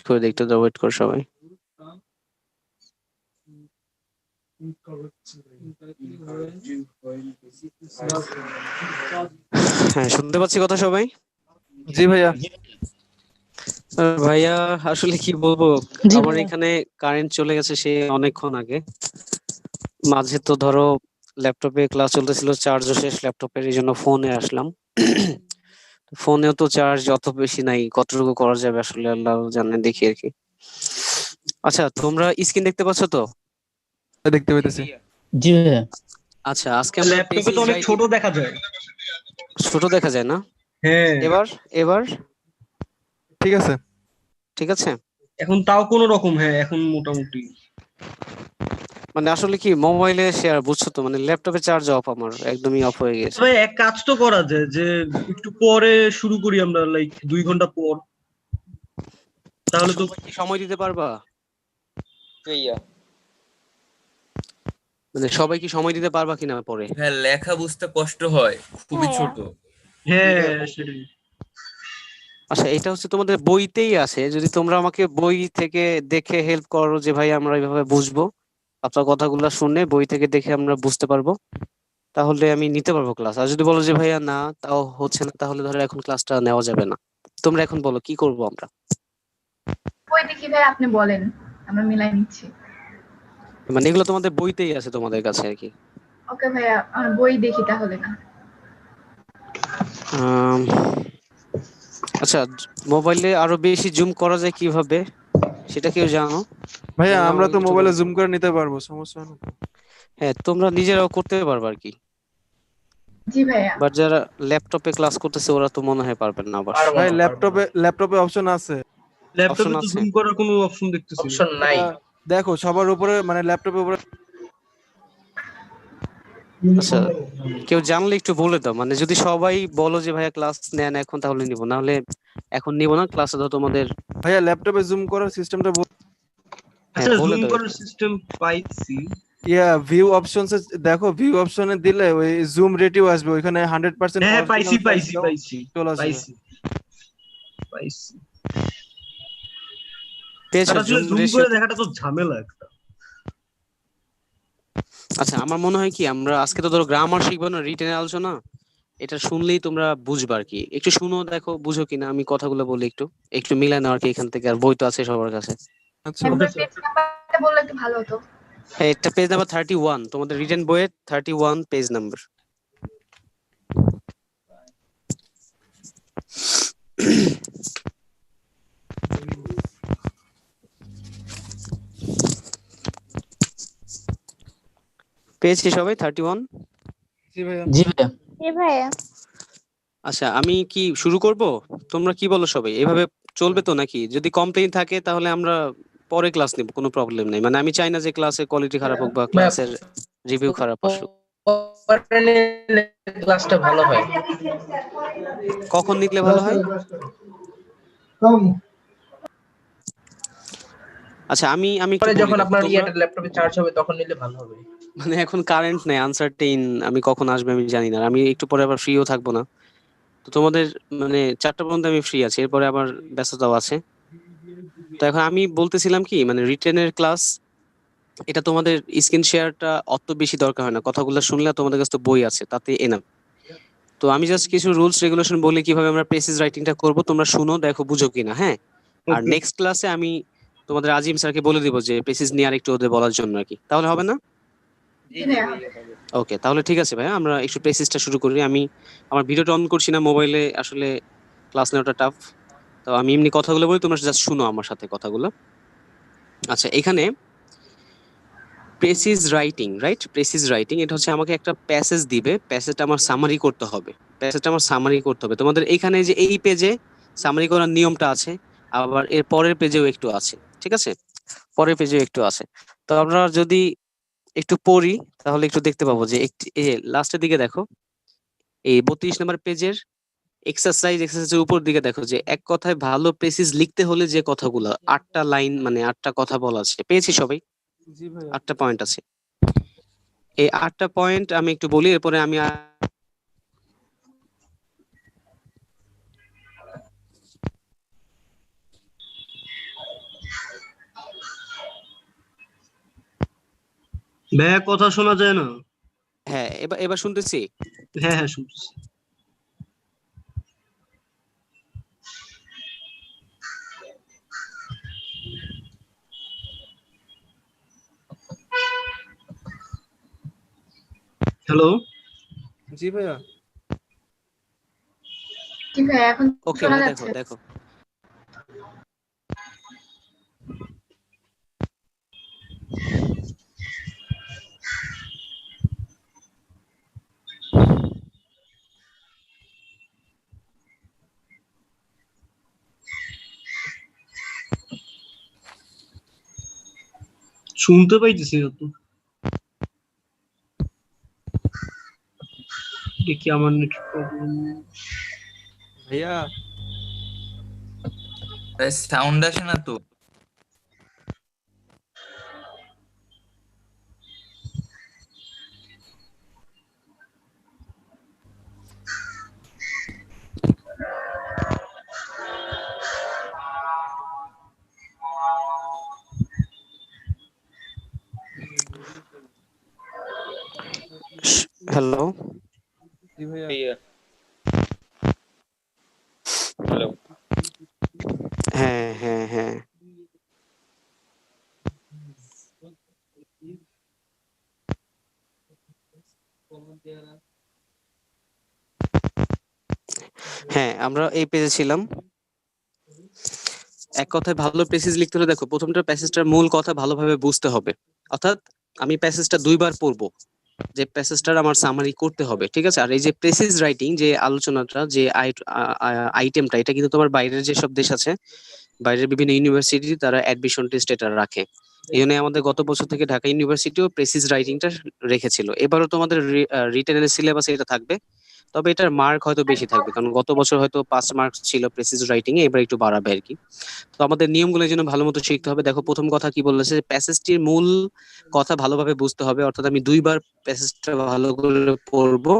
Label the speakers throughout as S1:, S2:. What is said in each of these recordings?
S1: করে দিই, একটু ওয়েট করো সবাই। হ্যাঁ, শুনতে পাচ্ছি কথা সবাই?
S2: জি ভাইয়া।
S1: ভাইয়া আসলে কি বলবো,
S3: জি
S1: আমার
S3: ভাইয়া।
S1: এখানে কারেন্ট চলে গেছে সে অনেকক্ষণ আগে। মাঝে তো ধরো ল্যাপটপে ক্লাস চলতেছিল, চার্জও শেষ ল্যাপটপের, এই জন্য ফোনে আসলাম। ফোনেও তো চার্জ অত বেশি নাই, কতটুকু করা যাবে আসলে আল্লাহ জানে, দেখি আর কি। আচ্ছা, তোমরা স্ক্রিন দেখতে পাচ্ছ তো?
S2: দেখতে পেতেছি।
S3: জি ভাইয়া।
S1: আচ্ছা, আজকে আমরা
S4: ল্যাপটপে তো অনেক ছোট দেখা যায়।
S1: ছোট দেখা যায় না?
S4: হ্যাঁ,
S1: এবার এবার
S2: ঠিক আছে।
S1: ঠিক আছে।
S4: এখন তাও কোনো রকম, হ্যাঁ এখন মোটামুটি।
S1: মানে আসলে কি মোবাইলে শেয়ার, বুঝছো তো, মানে ল্যাপটপে চার্জ অফ, আমার একদমই অফ হয়ে গেছে।
S4: তবে এক কাজ তো করা যায় যে একটু পরে শুরু করি আমরা, লাইক 2 ঘন্টা পর, তাহলে তো।
S1: সবাই কি সময় দিতে পারবা? মানে সবাই কি সময় দিতে পারবা কিনা পরে?
S5: হ্যাঁ, লেখা বুঝতে কষ্ট হয়, খুবই
S3: হ্যাঁ।
S5: ছোট।
S4: হ্যাঁ সেটাই।
S1: আচ্ছা, এটা হচ্ছে তোমাদের বইতেই আছে, যদি তোমরা আমাকে বই থেকে দেখে হেল্প করো যে ভাই আমরা এইভাবে বুঝবো, আপনার কথাগুলো শুনে বই থেকে দেখে আমরা বুঝতে পারবো, তাহলে আমি নিতে পারবো ক্লাস। আর যদি বলো যে ভাইয়া না, তাও হচ্ছে না, তাহলে ধরো এখন ক্লাসটা নেওয়া যাবে না। তোমরা এখন বলো কি করবো আমরা।
S6: বই দেখি ভাই, আপনি বলেন, আমরা মিলাই নিচ্ছি।
S1: মানে এগুলো তোমাদের বইতেই আছে তোমাদের কাছে আর কি।
S6: ওকে ভাইয়া, আমরা বই দেখি তাহলে না।
S1: আম, আচ্ছা, মোবাইলে আরো বেশি জুম করা যায় কিভাবে, সেটা কেউ জানো?
S2: ভাইয়া
S1: জানলে
S2: আমরা
S1: আমাকে
S2: তো
S1: একটু
S2: মোবাইলে
S1: বলো তো।
S2: জুম করে নিতে পারবো, সমস্যা হয় না তো?
S1: হ্যাঁ, তোমরা নিজেরাও করতে পারবে আর কি,
S6: জি ভাইয়া।
S1: বাট যারা ল্যাপটপে ক্লাস করতেছে ওরা তো মনে হয় পারবেন না আবার।
S2: ভাই ল্যাপটপে অপশন আছে।
S1: অপশন
S4: ল্যাপটপে তো
S1: আছে?
S4: জুম করার কোনো অপশন দেখতেছি না।
S2: দেখো সবার উপরে, মানে ল্যাপটপের উপরে।
S1: আচ্ছা, কেউ জানলে একটু বলে দাও, মানে যদি সবাই বলো যে ভাইয়া ক্লাস নেন এখন, তাহলে নিব, না হলে এখন নিব না ক্লাসে। তো তোমাদের
S2: ভাইয়া ল্যাপটপে জুম করার সিস্টেমটা
S1: হ্যাঁ
S4: আচ্ছা,
S1: বলে
S4: জুম
S1: দাও
S4: করার
S1: একটু।
S4: সিস্টেম পাইছি।
S2: ভিউ অপশনস দেখো, ভিউ অপশনে দিলে ওই জুম রেটিও আসবে, ওইখানে 100%
S4: হ্যাঁ পাইছি
S2: অরিজিনাল
S4: পাইছি
S2: সাইজটাও
S4: পাইছি
S2: চলে আসবে।
S4: পাইছি পাইছি।
S1: পেয়েছো
S4: তার আসলে
S1: জুম
S4: জুম করে
S1: রেশিওটা?
S4: দেখাটা তো ঝামেলা একটা।
S1: আচ্ছা, আমার মনে হয় কি, আমরা আজকে তো ধরো গ্রামার শিখবো না, রিটেনের আলোচনা, এটা শুনলেই তোমরা বুঝবা আর কি। একটু শুনো, দেখো বুঝো কিনা, আমি কথাগুলো বলি, একটু একটু মিলাই নাও আর কি এখান থেকে। আর বই তো আছে সবার কাছে।
S2: আচ্ছা
S6: একবার পেজ নাম্বারটা বললে একটু ভালো হতো।
S1: হ্যাঁ, এটা পেজ নাম্বার 31, তোমাদের রিটেন বইয়ের 31 পেজ নাম্বার। পেয়েছি সবাই 31?
S2: জি ভাইয়া।
S3: জি ভাইয়া।
S7: এ ভাইয়া,
S1: আচ্ছা, আমি কি শুরু করব? তোমরা কি বলো সবাই, এভাবে চলবে তো নাকি? যদি কমপ্লেইন থাকে তাহলে আমরা পরে ক্লাস নিব, কোনো প্রবলেম নেই। মানে আমি চাই না যে ক্লাসের কোয়ালিটি খারাপ হোক বা ক্লাসের রিভিউ খারাপ আসুক।
S8: ক্লাসটা ভালো হয়।
S1: কখন নিলে ভালো হয়? আচ্ছা, আমি আমি একটু
S8: পরে
S1: বলি,
S8: যখন
S1: দেখো
S8: আপনার
S1: তোমরা,
S8: ল্যাপটপে চার্জ হবে তখন নিলে ভালো হবে।
S1: মানে এখন কারেন্ট নেই, আনসার্টেইন, আমি কখন আসবে আমি জানি না। আমি একটু পরে আবার ফ্রিও থাকবো না। তো তোমাদের মানে 4টা পর্যন্ত আমি ফ্রি আছি, এরপরে আবার ব্যস্ততাও আছে। তো এখন আমি বলতেছিলাম কি, মানে রিটেনের ক্লাস, এটা তোমাদের স্ক্রিন শেয়ারটা অত বেশি দরকার হয় না, কথাগুলো শুনলে তোমাদের কাছে তো বই আছে, তাতে এনাফ। তো আমি জাস্ট কিছু রুলস রেগুলেশন বলি কিভাবে আমরা প্রেসিজ রাইটিংটা করব, তোমরা শুনো, দেখো বুঝো কিনা। হ্যাঁ, আর
S4: ওকে।
S1: নেক্সট ক্লাসে আমি তোমাদের আজিম স্যারকে বলে দিব যে প্রেসিজ নিয়ে আরেকটু ওদের বলার জন্য আর কি, তাহলে হবে না?
S6: জি ভাইয়া।
S1: ওকে, তাহলে ঠিক আছে ভাইয়া, আমরা একটু প্রেসিজটা শুরু করি। আমি আমার ভিডিওটা অন করছি না, মোবাইলে আসলে ক্লাস নেওয়াটা টাফ। তো আমি এমনি কথাগুলো বলি, তোমরা জাস্ট শুনো আমার সাথে কথাগুলো। আচ্ছা, এখানে প্রেসিজ রাইটিং, রাইট? প্রেসিজ রাইটিং, এটা হচ্ছে আমাকে একটা প্যাসেজ দিবে, প্যাসেজটা আমার সামারি করতে হবে। প্যাসেজটা আমার সামারি করতে হবে। তোমাদের এইখানে যে এই পেজে সামারি করার নিয়মটা আছে, আবার এর পরের পেজেও একটু আছে, ঠিক আছে? পরের পেজেও একটু আছে। তো আমরা যদি একটু পড়ি তাহলে একটু দেখতে পাবো যে একটি লাস্টের দিকে দেখো, এই 32 নম্বর পেজের এক্সারসাইজের উপর দিকে দেখো যে এক কথায় ভালো প্রেসিজ লিখতে হলে যে কথাগুলো 8টা লাইন, মানে 8টা কথা বলা আছে, পেয়েছি সবাই?
S2: জি ভাইয়া।
S1: 8টা পয়েন্ট আছে। এই 8টা পয়েন্ট আমি একটু বলি, এরপরে আমি
S4: ভাইয়া কথা শোনা যায় না।
S1: হ্যাঁ, এবার এবার শুনতেছি।
S4: হ্যাঁ হ্যাঁ শুনছি। হ্যালো।
S2: জি ভাইয়া।
S6: জি ভাইয়া এখন
S1: ওকে
S6: শোনা
S1: ভাই,
S6: যাচ্ছে।
S1: দেখো।
S4: শুনতে পাইতেছি না তো। দেখি আমার নেট প্রবলেম।
S2: ভাইয়া
S5: সাউন্ড আসে না তো।
S1: হ্যালো।
S2: জি ভাইয়া।
S1: হ্যাঁ হ্যাঁ হ্যাঁ। হ্যাঁ, আমরা এই পেজে ছিলাম। এক কথায় ভালো প্যাসেজ লিখতে হলে দেখো, প্রথমটা প্যাসেজটার মূল কথা ভালোভাবে বুঝতে হবে। অর্থাৎ আমি প্যাসেজটা দুইবার পড়বো, যে প্যাসেজটার আমার সামারি করতে হবে, ঠিক আছে? আর এই যে প্রেসিজ রাইটিং, যে আলোচনাটা, যে আইটেমটা, এটা কিন্তু তোমার বাইরের যেসব দেশ আছে, বাইরের বিভিন্ন ইউনিভার্সিটি, তারা অ্যাডমিশন টেস্ট এটা রাখে। এই জন্য আমাদের গত বছর থেকে ঢাকা ইউনিভার্সিটিও প্রেসিজ রাইটিংটা রেখেছিল। এবারও তোমাদের রিটেনের সিলেবাসে এটা থাকবে, তবে এটার মার্ক হয়তো বেশি থাকবে, কারণ গত বছর হয়তো 5 মার্ক ছিল প্রেসিজ রাইটিং এ, এবার একটু বাড়াবে আর কি। তো আমাদের নিয়মগুলো এই জন্য ভালো মতো শিখতে হবে। দেখো, প্রথম কথা কি বলেছে, প্যাসেজটির মূল কথা ভালোভাবে বুঝতে হবে। অর্থাৎ আমি দুইবার প্যাসেজটা ভালো করে পড়বো,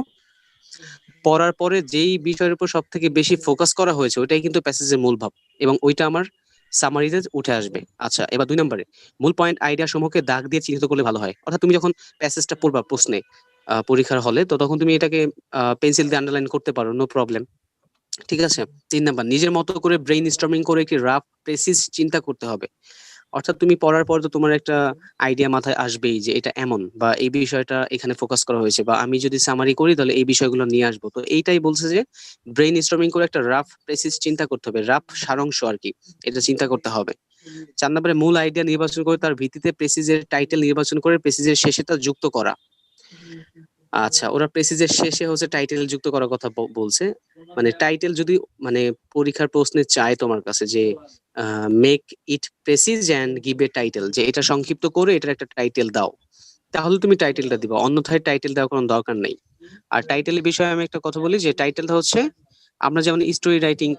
S1: পড়ার পরে যেই বিষয়ের উপর সব থেকে বেশি ফোকাস করা হয়েছে ওইটাই কিন্তু প্যাসেজের মূল ভাব, এবং ওইটা আমার সামারিতে উঠে আসবে। আচ্ছা, এবার 2 নম্বরে, মূল পয়েন্ট আইডিয়া সমূহকে দাগ দিয়ে চিহ্নিত করলে ভালো হয়। অর্থাৎ তুমি যখন প্যাসেজটা পড়বা প্রশ্নে, পরীক্ষার হলে, তো তখন তুমি এটাকে পেন্সিল দিয়ে আন্ডারলাইন করতে পারো, নো প্রবলেম। ঠিক আছে। 3 নাম্বার, নিজের মতো করে ব্রেইন স্টর্মিং করে কি রাফ প্রেসিস চিন্তা করতে হবে। অর্থাৎ তুমি পড়ার পর তো তোমার একটা আইডিয়া মাথায় আসবেই যে এটা এমন, বা এই বিষয়টা এখানে ফোকাস করা হয়েছে, বা আমি যদি সামারি করি তাহলে এই বিষয়গুলো নিয়ে আসবো। তো এইটাই বলছে যে ব্রেইন স্টর্মিং করে একটা রাফ প্রেসিস চিন্তা করতে হবে, রাফ সারাংশ আর কি, এটা চিন্তা করতে হবে। 4 নম্বরে, মূল আইডিয়া নির্বাচন করে তার ভিত্তিতে প্রেসিজের টাইটেল নির্বাচন করে প্রেসিজের শেষে তা যুক্ত করা। আচ্ছা, ওরা প্রেসিজের শেষে হচ্ছে টাইটেল যুক্ত করার কথা বলছে। মানে টাইটেল যদি, মানে পরীক্ষার প্রশ্নে চায় তোমার কাছে যে make it precis and give a title, যে এটা সংক্ষিপ্ত করে এটার একটা টাইটেল দাও, তাহলে তুমি টাইটেলটা দিবা, অন্যথায় টাইটেল দেওয়ার কোনো দরকার নেই। আর টাইটেলের বিষয়ে আমি একটা কথা বলি, যে টাইটেলটা হচ্ছে, আমরা যেমন স্টোরি রাইটিং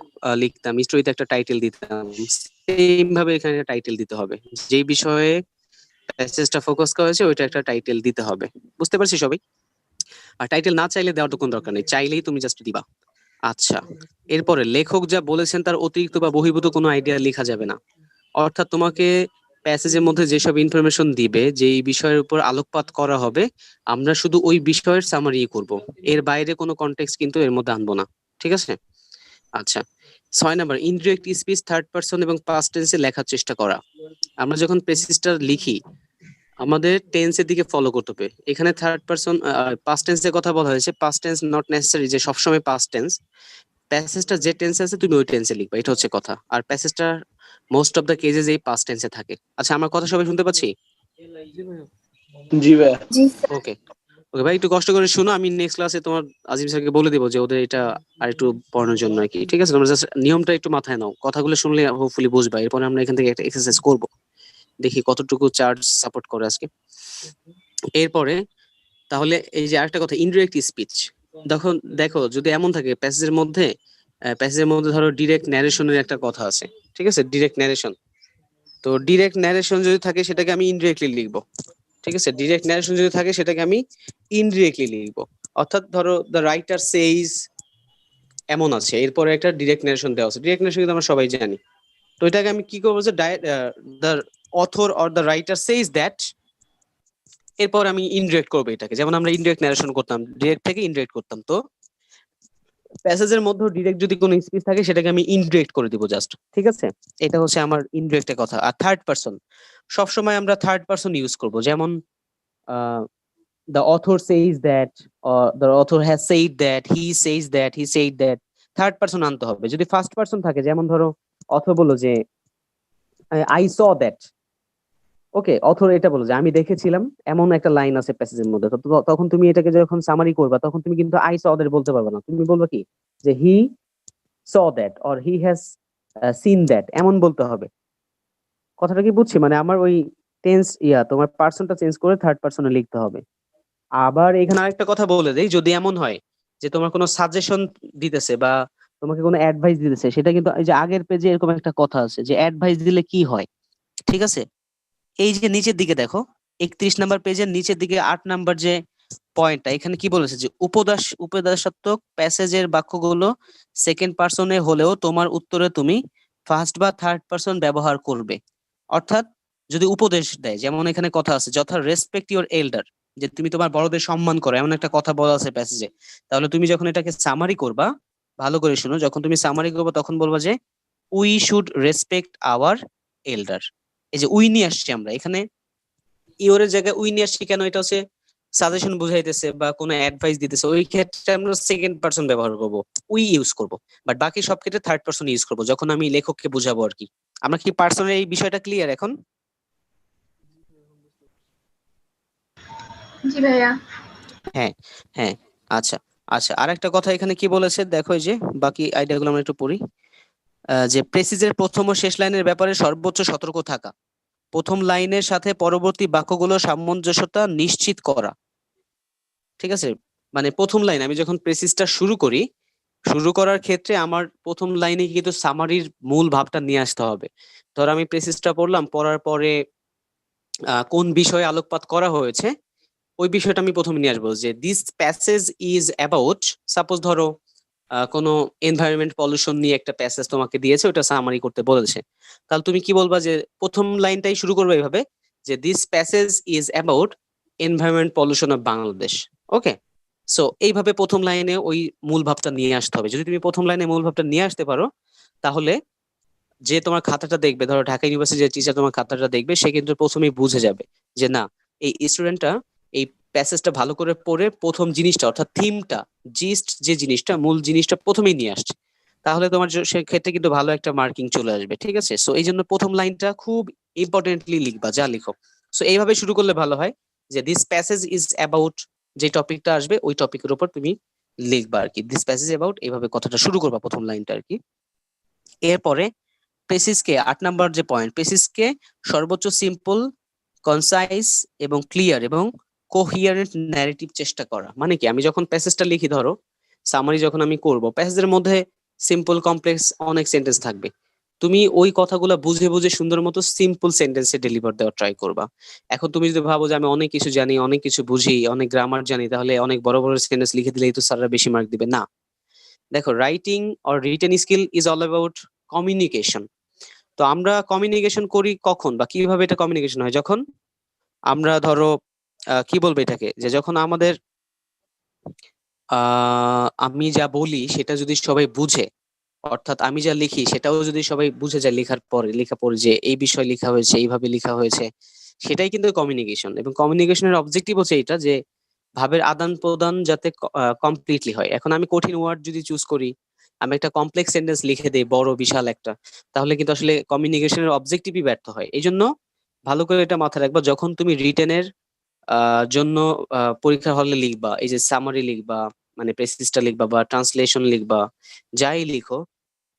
S1: লিখতাম, স্টোরিতে একটা টাইটেল দিতাম, সেম ভাবে এখানে টাইটেল দিতে হবে। যেই বিষয়ে প্যাসেজটা ফোকাস করা হয়েছে ওইটা একটা টাইটেল দিতে হবে। বুঝতে পারছি সবাই? আর টাইটেল না চাইলে দেওয়ার তো কোনো দরকার নেই, চাইলেই তুমি জাস্ট দিবা। আচ্ছা, এরপরে লেখক যা বলেছেন তার অতিরিক্ত বা বহির্ভূত কোনো আইডিয়া লেখা যাবে না। অর্থাৎ তোমাকে প্যাসেজের মধ্যে যেসব ইনফরমেশন দিবে, যেই বিষয়ের উপর আলোকপাত করা হবে, আমরা শুধু ওই বিষয়ের সামারি করব, এর বাইরে কোনো কনটেক্সট কিন্তু এর মধ্যে আনবো না। ঠিক আছে। আচ্ছা, 6 নম্বর, ইনডিরেক্ট স্পিচ থার্ড পারসন এবং পাস্ট টেন্সে লেখার চেষ্টা করা। আমরা যখন প্রেসিসটা লিখি, আমাদের টেন্সের দিকে ফলো করতে হবে। এখানে থার্ড পারসন পাস্ট টেন্সের কথা বলা হয়েছে, পাস্ট টেন্স নট নেসেসারি যে সবসময় পাস্ট টেন্স। প্যাসেজটা যে টেন্সে আছে তুমি ওই টেন্সে লিখবা, এটা হচ্ছে কথা। আর প্যাসেজটা মোস্ট অফ দ্য কেজেস এই পাস্ট টেন্সে থাকে। আচ্ছা, আমার কথা সবাই শুনতে পাচ্ছি?
S2: জি ভাইয়া।
S8: জি ভাইয়া।
S6: জি স্যার।
S1: ওকে। ওকে ভাই, একটু কষ্ট করে শোনো, আমি নেক্সট ক্লাসে তোমার আজিম স্যারকে বলে দেবো যে ওদের এটা আর একটু পড়ানোর জন্য আর কি। ঠিক আছে, তোমরা জাস্ট নিয়মটা একটু মাথায় নাও, কথাগুলো শুনলে হোপফুলি বুঝবা। এরপরে আমরা এখান থেকে একটা এক্সারসাইজ করব, দেখি কতটুকু চার্জ সাপোর্ট করে আজকে। এরপরে তাহলে এই যে আরেকটা কথা, ইনডিরেক্ট স্পিচ। দেখো দেখো, যদি এমন থাকে প্যাসেজের মধ্যে ধরো ডিরেক্ট ন্যারেশনের একটা কথা আছে, ঠিক আছে, ডিরেক্ট ন্যারেশন। তো ডিরেক্ট ন্যারেশন যদি থাকে সেটাকে আমি ইনডিরেক্টলি লিখবো। ঠিক আছে, ডিরেক্ট ন্যারেশন যদি থাকে সেটাকে আমি ইনডিরেক্টলি লিখবো। অর্থাৎ ধরো দ্য রাইটার সেইজ, এমন আছে, এরপরে একটা ডিরেক্ট ন্যারেশন দেওয়া আছে। ডিরেক্ট ন্যারেশন কিন্তু আমরা সবাই জানি। তো এটাকে আমি কি করবো, যে the author or the writer সেইজ that, এরপর আমি ইনডিরেক্ট করবো এটাকে, যেমন আমরা ইনডিরেক্ট ন্যারেশন করতাম, ডিরেক্ট থেকে ইনডিরেক্ট করতাম। তো প্যাসেজের মধ্যে ডিরেক্ট যদি কোনো স্পিচ থাকে সেটাকে আমি ইনডিরেক্ট করে দিব জাস্ট, ঠিক আছে? এটা হচ্ছে আমার ইনডিরেক্টের কথা। আর থার্ড পারসন, সবসময় আমরা থার্ড পারসন ইউজ করব, যেমন the author says that, or the author has said that, he says that, he said that, third person আনতে হবে। যদি ফার্স্ট পারসন থাকে, যেমন ধরো অথর বললো যে I saw that, okay, author এটা বলো যে আমি দেখেছিলাম, এমন একটা লাইন আছে প্যাসেজের মধ্যে, তখন তুমি এটাকে যখন সামারি করবা তখন তুমি কিন্তু আই স দ্যাট বলতে পারবে না, তুমি বলবে কি যে he saw that or he has seen that, এমন বলতে হবে। কথাটা কি বুঝছি? মানে আমার ওই টেন্স তোমার পার্সনটা চেঞ্জ করে থার্ড পারসনে লিখতে হবে। আবার এখানে আরেকটা কথা বলে দেই, যদি এমন হয় যে তোমার কোনো সাজেশন দিতেছে বা তোমাকে কোনো অ্যাডভাইস দিতেছে, সেটা কিন্তু এই যে আগের পেজে এরকম একটা কথা আছে যে অ্যাডভাইস দিলে কি হয়, ঠিক আছে? এই যে নিচের দিকে দেখো, 31 নাম্বার পেজের নিচের দিকে 8 নাম্বার যে পয়েন্টটা, এখানে কি বলেছে যে উপদেশাত্মক প্যাসেজের বাক্যগুলো সেকেন্ড পারসনে হলেও তোমার উত্তরে তুমি ফার্স্ট বা থার্ড পারসন ব্যবহার করবে। অর্থাৎ যদি উপদেশ দেয়, যেমন এখানে কথা আছে যথা রেসপেক্ট ইওর এল্ডার, যে তুমি তোমার বড়দের সম্মান করো, এমন একটা কথা বলা আছে প্যাসেজে, তাহলে তুমি যখন এটাকে সামারি করবা, ভালো করে শুনো, যখন তুমি সামারি করবা তখন বলবা যে উই শুড রেসপেক্ট আওয়ার এল্ডার। এই যে উই নিয়ে আসছি আমরা এখানে, ইওরের জায়গায় উই নিয়ে আসছি কেন? এটা হচ্ছে সাজেশন বুঝাইতেছে বা কোনো অ্যাডভাইস দিতেছে, ওই ক্ষেত্রে আমরা সেকেন্ড পারসন ব্যবহার করব, উই ইউজ করব। বাট বাকি সব ক্ষেত্রে থার্ড পারসন ইউজ করব, যখন আমি লেখককে বুঝাবো আর কি। আমরা কি পার্সনের এই বিষয়টা ক্লিয়ার এখন?
S6: জি ভাইয়া।
S1: হ্যাঁ, হ্যাঁ, আচ্ছা, আচ্ছা। আরেকটা কথা এখানে কি বলেছে দেখো, এই যে বাকি আইডিয়াগুলো আমরা একটু পড়ি। যে প্রেসিজের প্রথম ও শেষ লাইনের ব্যাপারে সর্বোচ্চ সতর্ক থাকা, প্রথম লাইনের সাথে পরবর্তী বাক্যগুলো সামঞ্জস্যতা নিশ্চিত করা, ঠিক আছে? মানে প্রথম লাইন আমি যখন প্রেসিসটা শুরু করি, শুরু করার ক্ষেত্রে আমার প্রথম লাইনে কিন্তু সামারির মূল ভাবটা নিয়ে আসতে হবে। ধর আমি প্রেসিসটা পড়লাম, পড়ার পরে কোন বিষয়ে আলোকপাত করা হয়েছে ওই বিষয়টা আমি প্রথমে নিয়ে আসবো, যে this passage is about, suppose ধরো কোনো এনভায়রনমেন্ট পলিউশন নিয়ে একটা প্যাসেজ তোমাকে দিয়েছে, ওটা সামারি করতে বলেছে, তাহলে তুমি কি বলবা যে প্রথম লাইনটাই শুরু করবে এইভাবে যে this passage is about environment pollution of Bangladesh. Okay, so এইভাবে প্রথম লাইনে ওই মূল ভাবটা নিয়ে আসতে হবে। যদি তুমি প্রথম লাইনে মূল ভাবটা নিয়ে আসতে পারো, তাহলে যে তোমার খাতাটা দেখবে, ধরো ঢাকা ইউনিভার্সিটি যে টিচার তোমার খাতাটা দেখবে, সে কিন্তু প্রথমেই বুঝে যাবে যে না, এই স্টুডেন্টটা এই প্যাসেজটা ভালো করে পড়ে প্রথম জিনিসটা অর্থাৎ থিমটা, জিস্ট যে জিনিসটা, মূল জিনিসটা প্রথমেই নিয়ে আসছে। তাহলে তোমার সেক্ষেত্রে কিন্তু ভালো একটা মার্কিং চলে আসবে, ঠিক আছে? সো এই জন্য প্রথম লাইনটা খুব ইম্পর্টেন্টলি লিখবা, যা লিখো। সো এইভাবে শুরু করলে ভালো হয়, যে দিস প্যাসেজ ইজ অ্যাবাউট, যে টপিকটা আসবে ওই টপিকের উপর তুমি লিখবা আর কি, দিস প্যাসেজ অ্যাবাউট, এইভাবে কথাটা শুরু করবা প্রথম লাইনটা আর কি। এরপরে প্রেসিসকে 8 নাম্বার যে পয়েন্ট, প্রেসিসকে সর্বোচ্চ সিম্পল, কনসাইজ এবং ক্লিয়ার এবং কোহিয়ারেন্ট ন্যারেটিভ চেষ্টা করা। মানে কি, আমি যখন প্যাসেজটা লিখি, ধরো সামারি যখন আমি করব, প্যাসেজের মধ্যে সিম্পল কমপ্লেক্স অনেক সেন্টেন্স থাকবে, তুমি ওই কথাগুলো বুঝে বুঝে সুন্দর মতো সিম্পল সেন্টেন্সে ডেলিভার দেওয়ার ট্রাই করবা। এখন তুমি যদি ভাবো যে আমি অনেক কিছু জানি, অনেক কিছু বুঝি, অনেক গ্রামার জানি, তাহলে অনেক বড় বড় সেন্টেন্স লিখে দিলেই তো স্যাররা বেশি মার্ক দিবে না। দেখো, writing or written skill is all about communication. তো আমরা কমিউনিকেশন করি কখন বা কিভাবে এটা কমিউনিকেশন হয়? যখন আমরা ধরো কি বলবো এটাকে, যে যখন আমাদের আমি যা বলি সেটা যদি সবাই বুঝে, অর্থাৎ আমি যা লিখি সেটাও যদি সবাই বুঝে যায় লেখা পরে যে এই বিষয় লেখা হয়েছে, এইভাবে লেখা হয়েছে, সেটাই কিন্তু কমিউনিকেশন। এবং কমিউনিকেশনের অবজেক্টিভ হচ্ছে এটা, যে ভাবের আদান প্রদান যাতে কমপ্লিটলি হয়। এখন আমি কঠিন ওয়ার্ড যদি চুজ করি, আমি একটা কমপ্লেক্স সেন্টেন্স লিখে দেই বড় বিশাল একটা, তাহলে কিন্তু আসলে কমিউনিকেশনের অবজেক্টিভই ব্যর্থ হয়। এই জন্য ভালো করে এটা মাথায় রাখবা, যখন তুমি রিটেনের জন্য পরীক্ষার হলে লিখবা, এই যে সামারি লিখবা, মানে প্রেসিসটা লিখবা বা ট্রান্সলেশন লিখবা, যাই লিখো,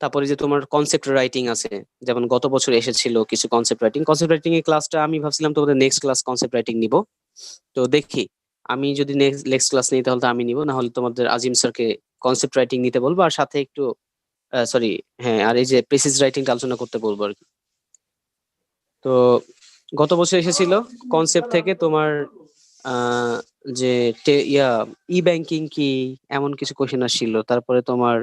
S1: তারপরে যে তোমার কনসেপ্ট রাইটিং আছে, যেমন গত বছর এসেছিল কিছু কনসেপ্ট রাইটিং এর ক্লাসটা আমি ভাবছিলাম তোমাদের নেক্সট ক্লাস কনসেপ্ট রাইটিং নিব। তো দেখি, আমি যদি নেক্সট ক্লাস নিই তাহলে তো আমি নিব, না হলে তোমাদের আজিম স্যারকে কনসেপ্ট রাইটিং নিতে বলবো, আর সাথে একটু সরি, হ্যাঁ, আর এই যে প্রেসিস রাইটিংটা আলোচনা করতে বলবো আর কি। তো গত বছর এসেছিল কনসেপ্ট থেকে তোমার আহ যে ই ব্যাংকিং কি, এমন কিছু কোশ্চেন আসছিল। তারপরে তোমার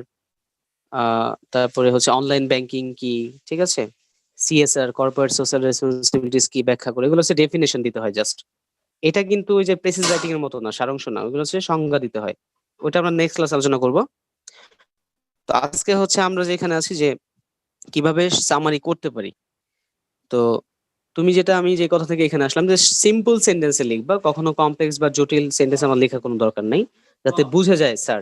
S1: তারপরে হচ্ছে অনলাইন ব্যাংকিং কি, ঠিক আছে, সিএসআর কর্পোরেট সোশ্যাল রেসপন্সিবিলিটিস কি ব্যাখ্যা করে, এগুলো হচ্ছে ডেফিনেশন দিতে হয় জাস্ট। এটা কিন্তু ওই যে প্রেসিজ রাইটিং এর মতো না, সারাংশ না, ওইগুলো হচ্ছে সংজ্ঞা দিতে হয়। ওটা আমরা নেক্সট ক্লাস আলোচনা করব। তো আজকে হচ্ছে আমরা যেখানে আছি যে কিভাবে সামারি করতে পারি। তো তুমি যেটা, আমি যে কথা থেকে এখানে আসলাম যে সিম্পল সেন্টেন্সে লিখবা, কখনো কমপ্লেক্স বা জটিল সেন্টেন্স আমার লেখার কোনো দরকার নাই, যাতে বুঝে যায় স্যার,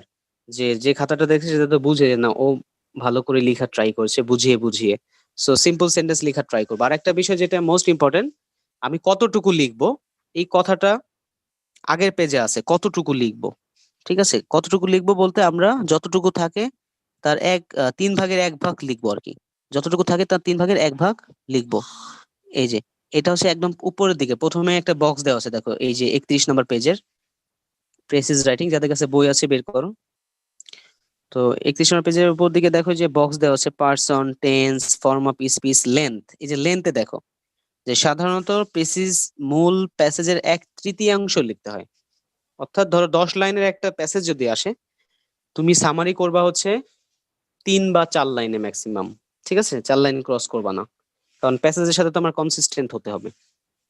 S1: যে যে খাতাটা দেখছে সেটা তো বুঝে যে না ও ভালো করে লেখা ট্রাই করছে, বুঝিয়ে বুঝিয়ে। সো সিম্পল সেন্টেন্স লেখা ট্রাই করবো। আর একটা বিষয় যেটা মোস্ট ইম্পর্টেন্ট, আমি কতটুকু লিখবো এই কথাটা আগের পেজে আছে, কতটুকু লিখবো। ঠিক আছে, কতটুকু লিখবো বলতে আমরা যতটুকু থাকে তার 3/1 ভাগ লিখবো আর কি। যতটুকু থাকে তার 3/1 ভাগ লিখবো। এই যে এটা হচ্ছে একদম উপরের দিকে প্রথমে একটা বক্স দেওয়া আছে, দেখো এই যে 31 নম্বর পেজের প্রেসিজ রাইটিং, যাদের কাছে বই আছে বের করো। তো 31 নম্বর পেজের উপর দিকে দেখো যে বক্স দেওয়া আছে person, tense, form of speech, length. এই যে লেন্থে দেখো যে সাধারণত প্রেসিজ মূল প্যাসেজের 1/3 লিখতে হয়। অর্থাৎ ধরো 10 লাইনের একটা প্যাসেজ যদি আসে, তুমি সামারি করবা হচ্ছে 3 বা 4 লাইনে ম্যাক্সিমাম। ঠিক আছে, 4 লাইন ক্রস করবা না, কারণ প্যাসেজের সাথে তো আমার কনসিস্টেন্ট হতে হবে।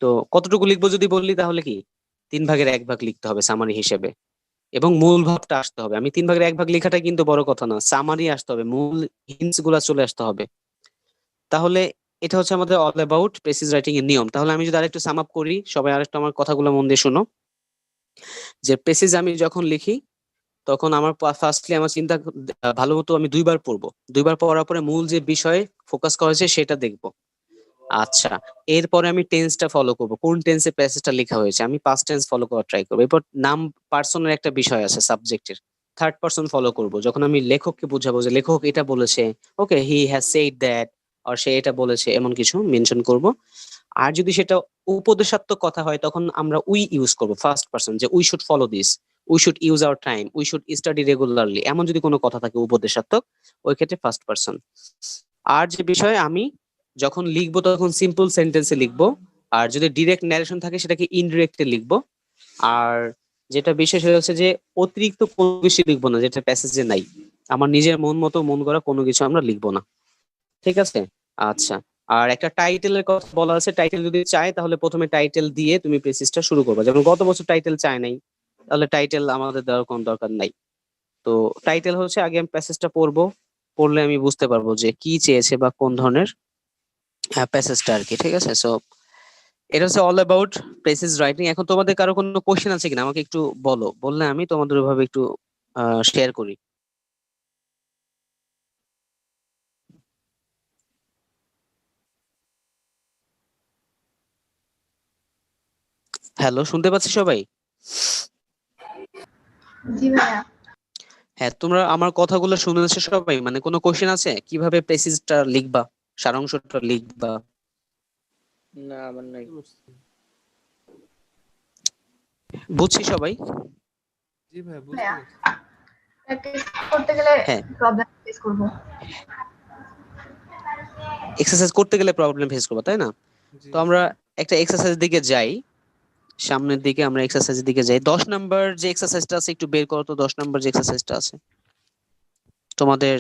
S1: তো কতটুকু লিখবো যদি বললি, তাহলে কি 3/1 লিখতে হবে সামারি হিসেবে, এবং মূল ভাবটা আসতে হবে। আমি 3/1 লেখাটা কিন্তু বড় কথা না, সামারি আসতে হবে, মূল হিন্টস গুলা চলে আসতে হবে। তাহলে এটা হচ্ছে আমাদের অল অ্যাবাউট প্রেসিজ রাইটিং এর নিয়ম। তাহলে আমি যদি আরেকটু সাম আপ করি, সবাই আরেকটু আমার কথাগুলো মন দিয়ে শোনো। যে প্রেসিজ আমি যখন লিখি তখন আমার ফার্স্টলি আমার চিন্তা ভালো মতো আমি 2বার পড়বো। 2বার পড়ার পরে মূল যে বিষয় ফোকাস করা হয়েছে সেটা দেখবো। আচ্ছা, এরপরে আমি টেন্সটা ফলো করব, কোন টেন্সে প্যাসেজটা লেখা হয়েছে আমি পাস্ট টেন্স ফলো করার ট্রাই করবো। এরপর নাম, পার্সনের একটা বিষয় আছে সাবজেক্টের, থার্ড পার্সন ফলো করব। যখন আমি লেখককে বুঝাবো যে লেখক এটা বলেছে, ওকে হি হ্যাজ সেড দ্যাট, আর সে এটা বলেছে, এমন কিছু মেনশন করব। আর যদি সেটা উপদেশাত্মক কথা হয় তখন আমরা উই ইউজ করব ফার্স্ট পার্সন, যে we should follow this, we should use our time, we should study regularly, এমন যদি কোনো কথা থাকে উপদেশাত্মক, ওই ক্ষেত্রে ফার্স্ট পার্সন। আর যে বিষয়ে আমি যখন লিখবো তখন সিম্পল সেন্টেন্সে লিখবো, আর যদি ডিরেক্ট ন্যারেশন থাকে সেটাকে ইনডিরেক্টে লিখবো। আর যেটা বিশেষ হচ্ছে যে অতিরিক্ত কোনো কিছু লিখবো না যেটা প্যাসেজে নাই, আমার নিজের মন মতো মন করা কোনো কিছু আমরা লিখবো না। ঠিক আছে, আচ্ছা। আর একটা টাইটেলের কথা বলা আছে, টাইটেল যদি চাই তাহলে প্রথমে টাইটেল দিয়ে তুমি প্রেসিসটা শুরু করবে। যেমন গত বছর টাইটেল চায় নাই, তাহলে টাইটেল আমাদের দেওয়ার কোনো দরকার নাই। তো টাইটেল হচ্ছে আগে আমি প্যাসেজটা পড়বো, পড়লে আমি বুঝতে পারবো যে কি চেয়েছে বা কোন ধরনের প্যাসেজটা আর কি। ঠিক আছে, সো এটা হচ্ছে অল অ্যাবাউট প্রেসিজ রাইটিং। এখন তোমাদের কারো কোনো কোশ্চেন আছে কিনা আমাকে একটু বলো, বললে আমি তোমাদের ওইভাবে একটু শেয়ার করি। হ্যালো, শুনতে পাচ্ছি সবাই?
S6: জি ভাইয়া।
S1: হ্যাঁ, তোমরা আমার কথাগুলো শুনেছো সবাই? মানে কোনো কোশ্চেন আছে কিভাবে প্রেসিজটা লিখবা, সারাংশটা লিখবা?
S8: না আমার নাই।
S1: বুঝছি সবাই?
S2: জি ভাই, বুঝতে
S6: ভাইয়া
S2: পারছি।
S6: প্র্যাকটিস করতে গেলে
S1: হ্যাঁ,
S6: প্রবলেম ফেস করব।
S1: এক্সারসাইজ করতে গেলে প্রবলেম ফেস করবো, তাই না?
S2: জি
S1: তো আমরা একটা এক্সারসাইজ দিকে যাই, সামনের দিকে আমরা এক্সারসাইজের দিকে যাই। 10 নাম্বার যে এক্সারসাইজটা আছে একটু বের করো তো, 10 নাম্বার যে এক্সারসাইজটা আছে তোমাদের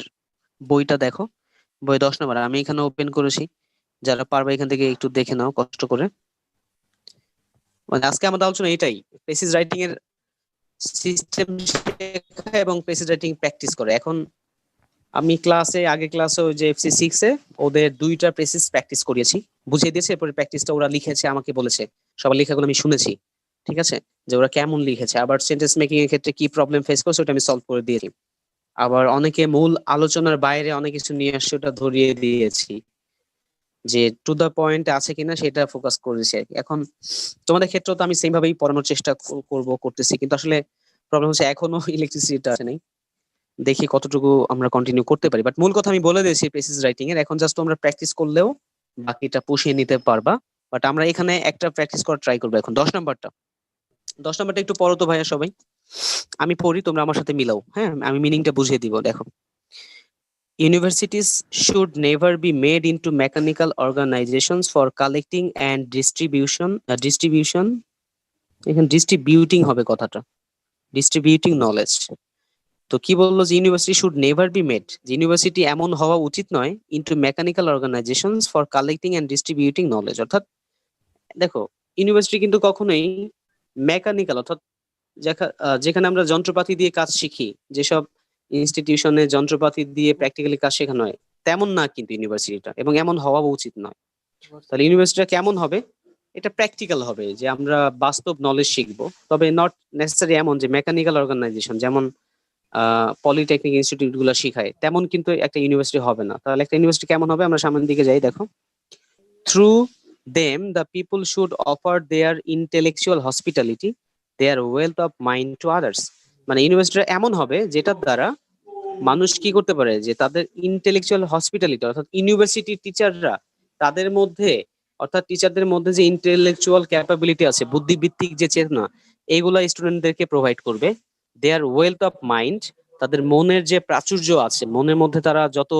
S1: বইটা দেখো, বই 10 নাম্বার আমি এখানে ওপেন করেছি, যারা পারবে এখান থেকে একটু দেখে নাও কষ্ট করে। মানে আজকে আমাদের আলোচনা এটাই, প্রেসিজ রাইটিং এর সিস্টেম শেখা এবং প্রেসিজ রাইটিং প্র্যাকটিস করে। এখন আমি আগে ক্লাসে ওই যে FC6 এ ওদের 2টা প্রেসিজ প্র্যাকটিস করিয়েছি, বুঝিয়ে দিয়েছি, এরপরে প্র্যাকটিসটা ওরা লিখেছে, আমাকে বলেছে, সবার লেখাগুলো আমি শুনেছি। ঠিক আছে, যে ওরা কেমন লিখেছে, আবার সেন্টেন্স মেকিং এর ক্ষেত্রে কি প্রবলেম ফেস করছে ওটা আমি সলভ করে দিয়েছি। আবার অনেকে মূল আলোচনার বাইরে অনেক কিছু নিয়ে আসছে, ওটা ধরিয়ে দিয়েছি, যে টু দা পয়েন্ট আছে কিনা সেটা ফোকাস করেছি আর কি। এখন তোমাদের ক্ষেত্রেও তো আমি সেম ভাবেই পড়ানোর চেষ্টা করতেছি, কিন্তু আসলে প্রবলেম হচ্ছে এখনো ইলেকট্রিসিটিটা আসে নাই। দেখি কতটুকু আমরা কন্টিনিউ করতে পারি, বাট মূল কথা আমি বলে দিয়েছি প্রেসিজ রাইটিং এর। এখন জাস্ট তোমরা প্র্যাকটিস করলেও বাকিটা পুষিয়ে নিতে পারবা। বাট আমরা এখানে একটা প্র্যাকটিস করার ট্রাই করবো এখন। 10 নাম্বারটা একটু পড়ো তো ভাইয়া সবাই, আমি পড়ি তোমরা আমার সাথে মিলাও। হ্যাঁ, আমি মিনিংটা বুঝিয়ে দিব। দেখো, universities should never be made into mechanical organizations for collecting and distribution এখানে ডিস্ট্রিবিউটিং হবে কথাটা, ডিস্ট্রিবিউটিং নলেজ। তো কি বললো যে university should never be made, যে ইউনিভার্সিটি এমন হওয়া উচিত নয় into mechanical organisations for collecting and distributing knowledge. অর্থাৎ দেখো, ইউনিভার্সিটি কিন্তু কখনোই মেকানিক্যাল অর্থাৎ যেখানে আমরা যন্ত্রপাতি দিয়ে কাজ শিখি, যেসব ইনস্টিটিউশনে যন্ত্রপাতি দিয়ে প্র্যাকটিক্যালি কাজ শেখানো হয়, তেমন না কিন্তু ইউনিভার্সিটিটা, এবং এমন হওয়া উচিত নয়। তাহলে ইউনিভার্সিটিটা কেমন হবে? এটা প্র্যাকটিক্যাল হবে, যে আমরা বাস্তব নলেজ শিখবো, তবে নট নেসেসারি এমন যে মেকানিক্যাল অর্গানাইজেশন যেমন পলিটেকনিক ইনস্টিটিউট গুলো শিখায় তেমন কিন্তু একটা ইউনিভার্সিটি হবে না। তাহলে একটা ইউনিভার্সিটি কেমন হবে? আমরা সামনের দিকে যাই, দেখো। Through them the people should offer their intellectual hospitality, their wealth of mind to others. মানে ইউনিভার্সিটিটা এমন হবে যেটার দ্বারা মানুষ কি করতে পারে, যে তাদের ইন্টেলেকচুয়াল হসপিটালিটি অর্থাৎ ইউনিভার্সিটি টিচাররা তাদের মধ্যে, অর্থাৎ টিচারদের মধ্যে যে ইন্টেলেকচুয়াল ক্যাপাবিলিটি আছে, বুদ্ধিবৃত্তিক যে চেতনা, এইগুলা স্টুডেন্টদেরকে প্রোভাইড করবে। দেয়ার ওয়েলথ অফ মাইন্ড, তাদের মনের যে প্রাচুর্য আছে, মনের মধ্যে তারা যত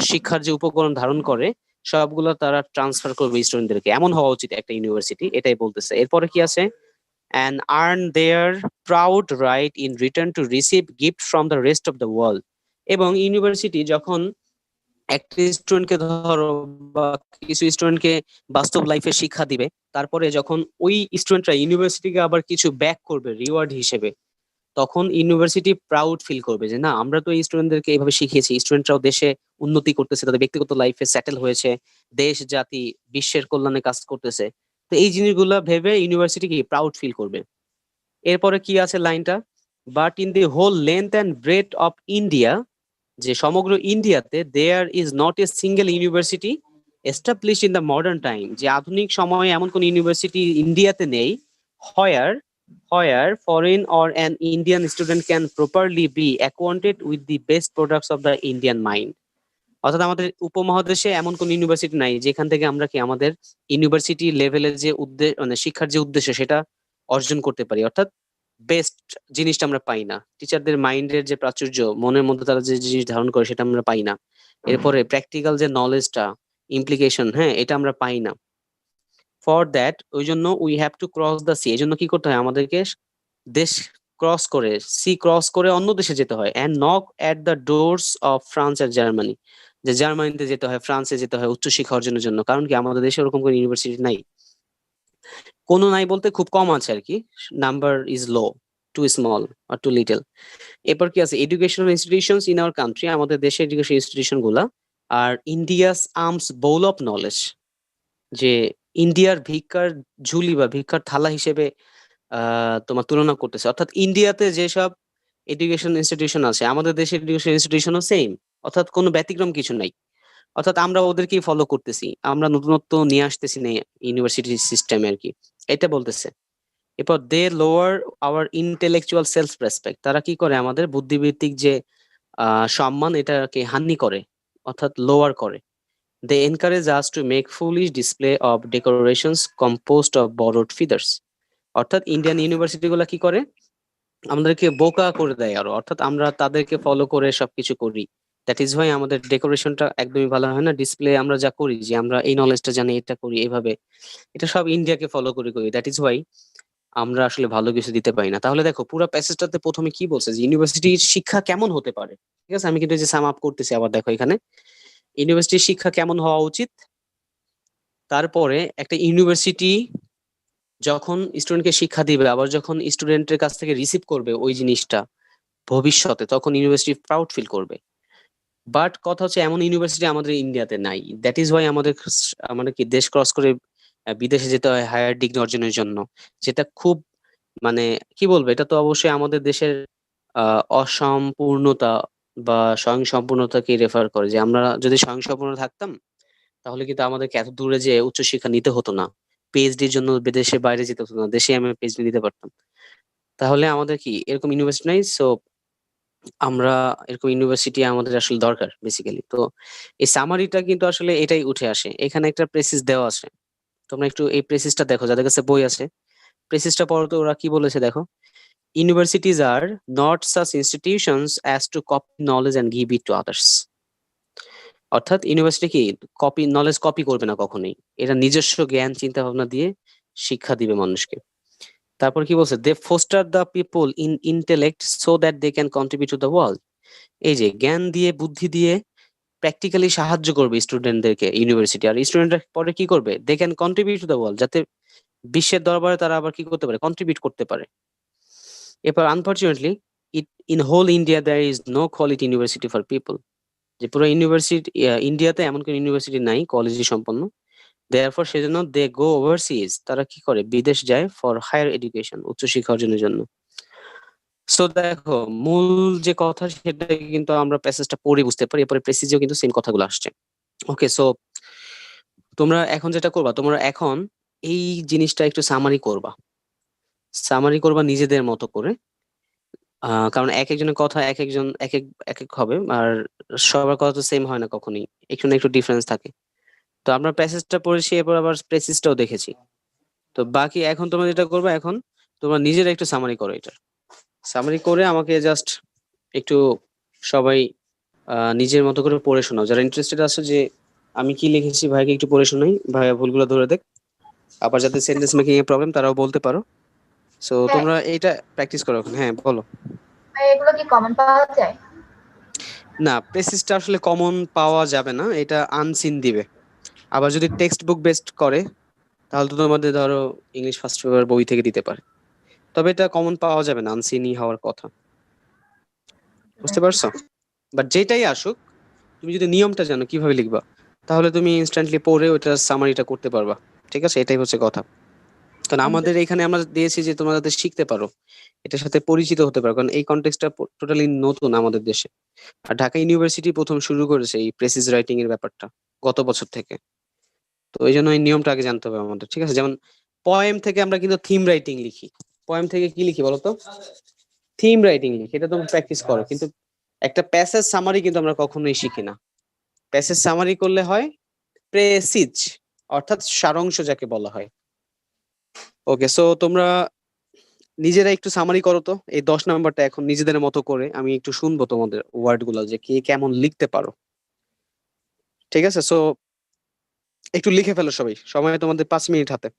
S1: শিক্ষার যে উপকরণ ধারণ করে সবগুলো তারা ট্রান্সফার করবে স্টুডেন্টদেরকে। এমন হওয়া উচিত একটা ইউনিভার্সিটি, এটাই বলতেছে। এরপরে কি আছে? and earn their proud right in return to receive gift from the rest of the world। এবং ইউনিভার্সিটি যখন একটা স্টুডেন্টকে ধরো বা কিছু স্টুডেন্টকে বাস্তব লাইফে শিক্ষা দিবে, তারপরে যখন ওই স্টুডেন্টরা ইউনিভার্সিটিকে আবার কিছু ব্যাক করবে রিওয়ার্ড হিসেবে, তখন ইউনিভার্সিটি প্রাউড ফিল করবে যে না, আমরা তো এই স্টুডেন্টদেরকে এইভাবে শিখিয়েছি, স্টুডেন্টরাও দেশে উন্নতি করতেছে, তাদের ব্যক্তিগত লাইফে সেটেল হয়েছে, দেশ জাতি বিশ্বের কল্যাণে কাজ করতেছে। তো এই জিনিসগুলো ভেবে ইউনিভার্সিটি কি প্রাউড ফিল করবে। এরপরে কি আছে লাইনটা? But in the whole length and breath of India, যে সমগ্র ইন্ডিয়াতে there is not a single university established in the modern time, যে আধুনিক সময়ে এমন কোন ইউনিভার্সিটি ইন্ডিয়াতে নেই where foreign or an Indian student can properly be acquainted with the best products of the Indian mind। অর্থাৎ আমাদের উপমহাদেশে এমন কোন ইউনিভার্সিটি নাই যেখান থেকে আমরা কি আমাদের ইউনিভার্সিটি লেভেলের যে উদ্দেশ্য, মানে শিক্ষার যে উদ্দেশ্য সেটা অর্জন করতে পারি, অর্থাৎ বেস্ট জিনিসটা আমরা পাই না। টিচারদের মাইন্ডের যে প্রাচুর্য, মনের মধ্যে তারা যে জিনিস ধারণ করে সেটা আমরা পাই না। এরপরে প্র্যাকটিক্যাল যে নলেজটা, ইমপ্লিকেশন, হ্যাঁ, এটা আমরা পাই না। ফর দ্যাট, ওই জন্য we have to cross the sea, এই জন্য কি করতে হয় আমাদেরকে? দেশ ক্রস করে, সি ক্রস করে অন্য দেশে যেতে হয়। And knock at the doors of France আর জার্মানি, যে জার্মানিতে যেতে হয়, ফ্রান্সে যেতে হয় উচ্চশিক্ষা অর্জনের জন্য। কারণ কি আমাদের দেশে ওরকম কোনো ইউনিভার্সিটি নাই, কোনো নাই বলতে খুব কম আছে আর কি, number is low, too small or too little. এরপর কি আছে? Educational institutions in our country, আমাদের দেশের এডুকেশন ইনস্টিটিউশন গুলা। আর India's alms bowl of knowledge, যে ইন্ডিয়ার ভিক্ষার ঝুলি বা ভিক্ষার থালা হিসেবে তোমার তুলনা করতেছে। অর্থাৎ ইন্ডিয়াতে যেসব এডুকেশন ইনস্টিটিউশন আছে, আমাদের দেশের এডুকেশন ইনস্টিটিউশনও সেম, অর্থাৎ কোনো ব্যতিক্রম কিছু নাই। অর্থাৎ আমরা ওদেরকেই ফলো করতেছি, আমরা নতুনত্ব নিয়ে আসতেছি না ইউনিভার্সিটি সিস্টেমে আর কি, এটা বলতেছে। এরপর they lower our intellectual self respect, তারা কি করে আমাদের বুদ্ধিবৃত্তিক যে সম্মান এটাকে হানি করে, অর্থাৎ লোয়ার করে। They encourage us to make foolish display of decorations composed of borrowed feathers। অর্থাৎ ইন্ডিয়ান ইউনিভার্সিটি গুলা কি করে? আমাদেরকে বোকা করে দেয় আরো, অর্থাৎ আমরা তাদেরকে ফলো করে সবকিছু করি। দ্যাট ইজ ওয়াই আমাদের ডেকোরেশনটা একদমই ভালো হয় না, ডিসপ্লে আমরা যা করি, যে আমরা এই নলেজটা জানি, এটা করি এইভাবে, এটা সব ইন্ডিয়াকে ফলো করে করি। দ্যাট ইজ ওয়াই আমরা আসলে ভালো কিছু দিতে পারি না। তাহলে দেখো পুরো প্যাসেজটাতে প্রথমে কি বলছে, যে ইউনিভার্সিটির শিক্ষা কেমন হতে পারে। ঠিক আছে, আমি কিন্তু এই যে সাম আপ করতেছি আবার, দেখো এখানে ইউনিভার্সিটির শিক্ষা কেমন হওয়া উচিত। তারপরে একটা ইউনিভার্সিটি যখন স্টুডেন্টকে শিক্ষা দিবে, আবার যখন স্টুডেন্টের কাছ থেকে রিসিভ করবে ওই জিনিসটা ভবিষ্যতে, তখন ইউনিভার্সিটি প্রাউড ফিল করবে। বাট কথা হচ্ছে এমন ইউনিভার্সিটি আমাদের ইন্ডিয়াতে নাই। দ্যাট ইজ ওয়াই আমাদের কি দেশ ক্রস করে বিদেশে যেতে হয় হায়ার ডিগ্রি অর্জনের জন্য, যেটা খুব মানে কি বলবো, এটা তো অবশ্যই আমাদের দেশের অসম্পূর্ণতা বা স্বয়ংসম্পূর্ণতাকে রেফার করে। যে আমরা যদি স্বয়ংসম্পূর্ণ থাকতাম তাহলে কিন্তু আমাদেরকে এত দূরে যে উচ্চশিক্ষা নিতে হতো না, পিএইচডির জন্য বিদেশে বাইরে যেতে হতো না, দেশে আমি পিএইচডি নিতে পারতাম। তাহলে আমাদের কি এরকম ইউনিভার্সিটি নাই। সো আমরা এরকম ইউনিভার্সিটি আমাদের আসলে দরকার বেসিক্যালি। তো এই সামারিটা কিন্তু আসলে এটাই উঠে আসে। এখানে একটা প্রেসিস দেওয়া আছে, তোমরা একটু এই প্রেসিসটা দেখো, যাদের কাছে বই আছে প্রেসিসটা পড়ো তো, ওরা কি বলেছে দেখো। Universities are not such institutions as to copy knowledge and give it to others। অর্থাৎ ইউনিভার্সিটি কি নলেজ কপি করবে না কখনোই, এরা নিজস্ব জ্ঞান চিন্তা ভাবনা দিয়ে শিক্ষা দিবে মানুষকে। তারপর কি বলছে, they foster the people in intellect so that they can contribute to the world. এই যে জ্ঞান দিয়ে বুদ্ধি দিয়ে প্র্যাকটিক্যালি সাহায্য করবে স্টুডেন্টদেরকে ইউনিভার্সিটি, আর স্টুডেন্টরা পরে কি করবে, they can contribute to the world, যাতে বিশ্বের দরবারে তারা আবার কি করতে পারে, কন্ট্রিবিউট করতে পারে। এরপর unfortunately in whole India there is no quality university for people, যে পুরো ইউনিভার্সিটি ইন্ডিয়াতে এমন কোন ইউনিভার্সিটি নাই কলেজে সম্পন্ন। দেয়ারফর সেজন্য দে গো ওভারসিজ, তারা কি করে বিদেশ যায় ফর হায়ার এডুকেশন, উচ্চশিক্ষা অর্জনের জন্য। সো দেখো মূল যে কথা সেটা কিন্তু আমরা প্যাসেজটা পড়ে বুঝতে পারি, এরপরে প্রেসিজেও কিন্তু সেম কথাগুলো আসছে। ওকে, সো তোমরা এখন যেটা করবা, তোমরা এখন এই জিনিসটা একটু সামারি করবা, সামারি করবা নিজেদের মতো করে। কারণ এক একজনের কথা এক একজন এক এক এক এক হবে, আর সবার কথা তো সেম হয় না কখনোই, একটু না একটু ডিফারেন্স থাকে। তো আমরা প্যাসেজটা পড়েছি, এরপর আবার প্রেসিজটাও দেখেছি। তো বাকি এখন তোমরা যেটা করবে, এখন তোমরা নিজেরা একটু সামারি করো, এটা সামারি করে আমাকে জাস্ট একটু সবাই নিজের মতো করে পড়ে শোনাও, যারা ইন্টারেস্টেড আছে যে আমি কি লিখেছি ভাইকে একটু পড়ে শোনাই, ভাইয়া ভুলগুলো ধরে দেখ। আবার যাদের সেন্টেন্স মেকিং এর প্রবলেম তারাও বলতে পারো। সো
S6: হ্যাঁ,
S1: তোমরা এইটা প্র্যাকটিস করো এখন। হ্যাঁ বলো।
S6: ভাই এগুলো কি কমন পাওয়া যায়?
S1: না, প্রেসিসটা আসলে কমন পাওয়া যাবে না, এটা আনসিন দিবে। আবার যদি টেক্সট বুক বেসড করে তাহলে তো তোমাদের ধরো ইংলিশ ফার্স্ট পেপার বই থেকে দিতে পারে, তবে এটা কমন পাওয়া যাবে না, আনসিনই হওয়ার কথা। বুঝতে পারছো? বাট যেটাই আসুক, তুমি যদি নিয়মটা জানো কিভাবে লিখবা, তাহলে তুমি ইনস্ট্যান্টলি পড়ে ওটা সামারিটা করতে পারবা। ঠিক আছে, এটাই হচ্ছে কথা। কারণ আমাদের এখানে আমরা দিয়েছি যে তোমরা যাতে শিখতে পারো, এটার সাথে পরিচিত হতে পারো, কারণ এই কনটেক্সটটা টোটালি নতুন আমাদের দেশে। আর ঢাকা ইউনিভার্সিটি প্রথম শুরু করেছে এই প্রেসিজ রাইটিং এর ব্যাপারটা গত বছর থেকে। তো এই জন্য এই নিয়মটা আগে জানতে হবে আমাদের। ঠিক আছে, যেমন পয়েম থেকে আমরা কিন্তু থিম রাইটিং লিখি, পয়েম থেকে কি লিখি বলতো, থিম রাইটিং লিখি, এটা তোমরা প্র্যাকটিস করো। কিন্তু একটা প্যাসেজ সামারি কিন্তু আমরা কখনোই শিখি না। প্যাসেজ সামারি করলে হয় প্রেসিজ, অর্থাৎ সারাংশ যাকে বলা হয়। ওকে, সো তোমরা নিজেরা একটু সামারি করো তো এই 10 নাম্বারটা এখন নিজেদের মতো করে, আমি একটু শুনবো তোমাদের ওয়ার্ড গুলো যে কে কেমন লিখতে পারো। ঠিক আছে, সো একটু লিখে ফেলো সবাই, সময় তোমাদের 5 মিনিট হাতে।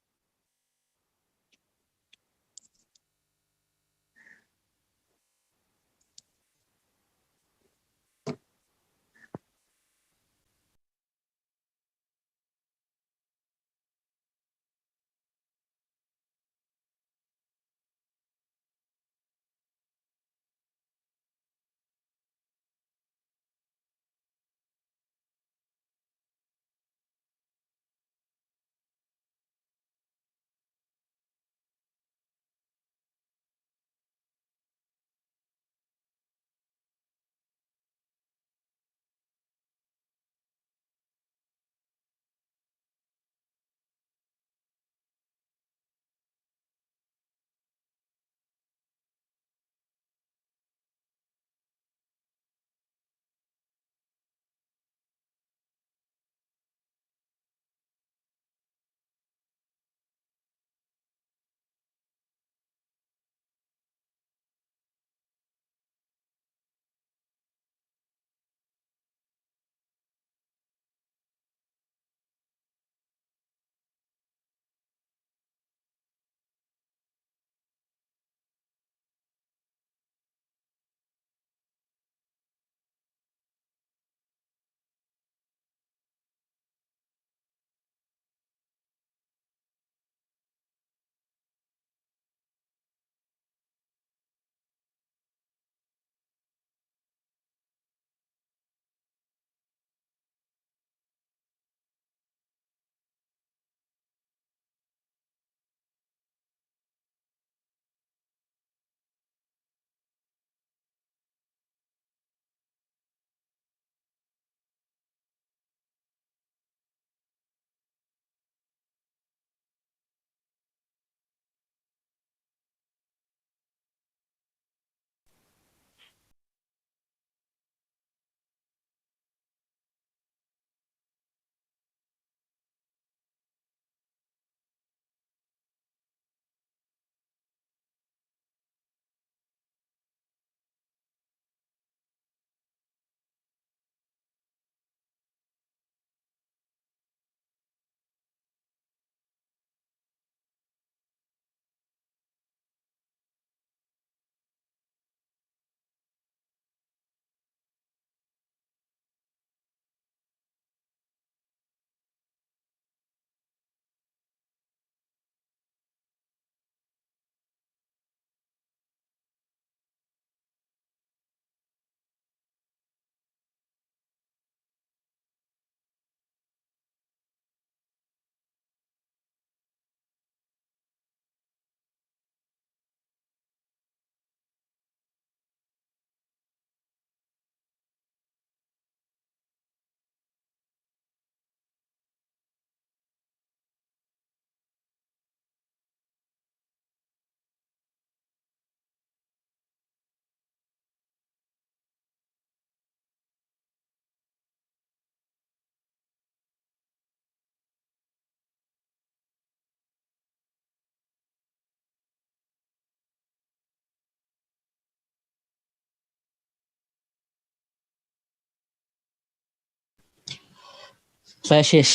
S3: ভাইয়া শেষ।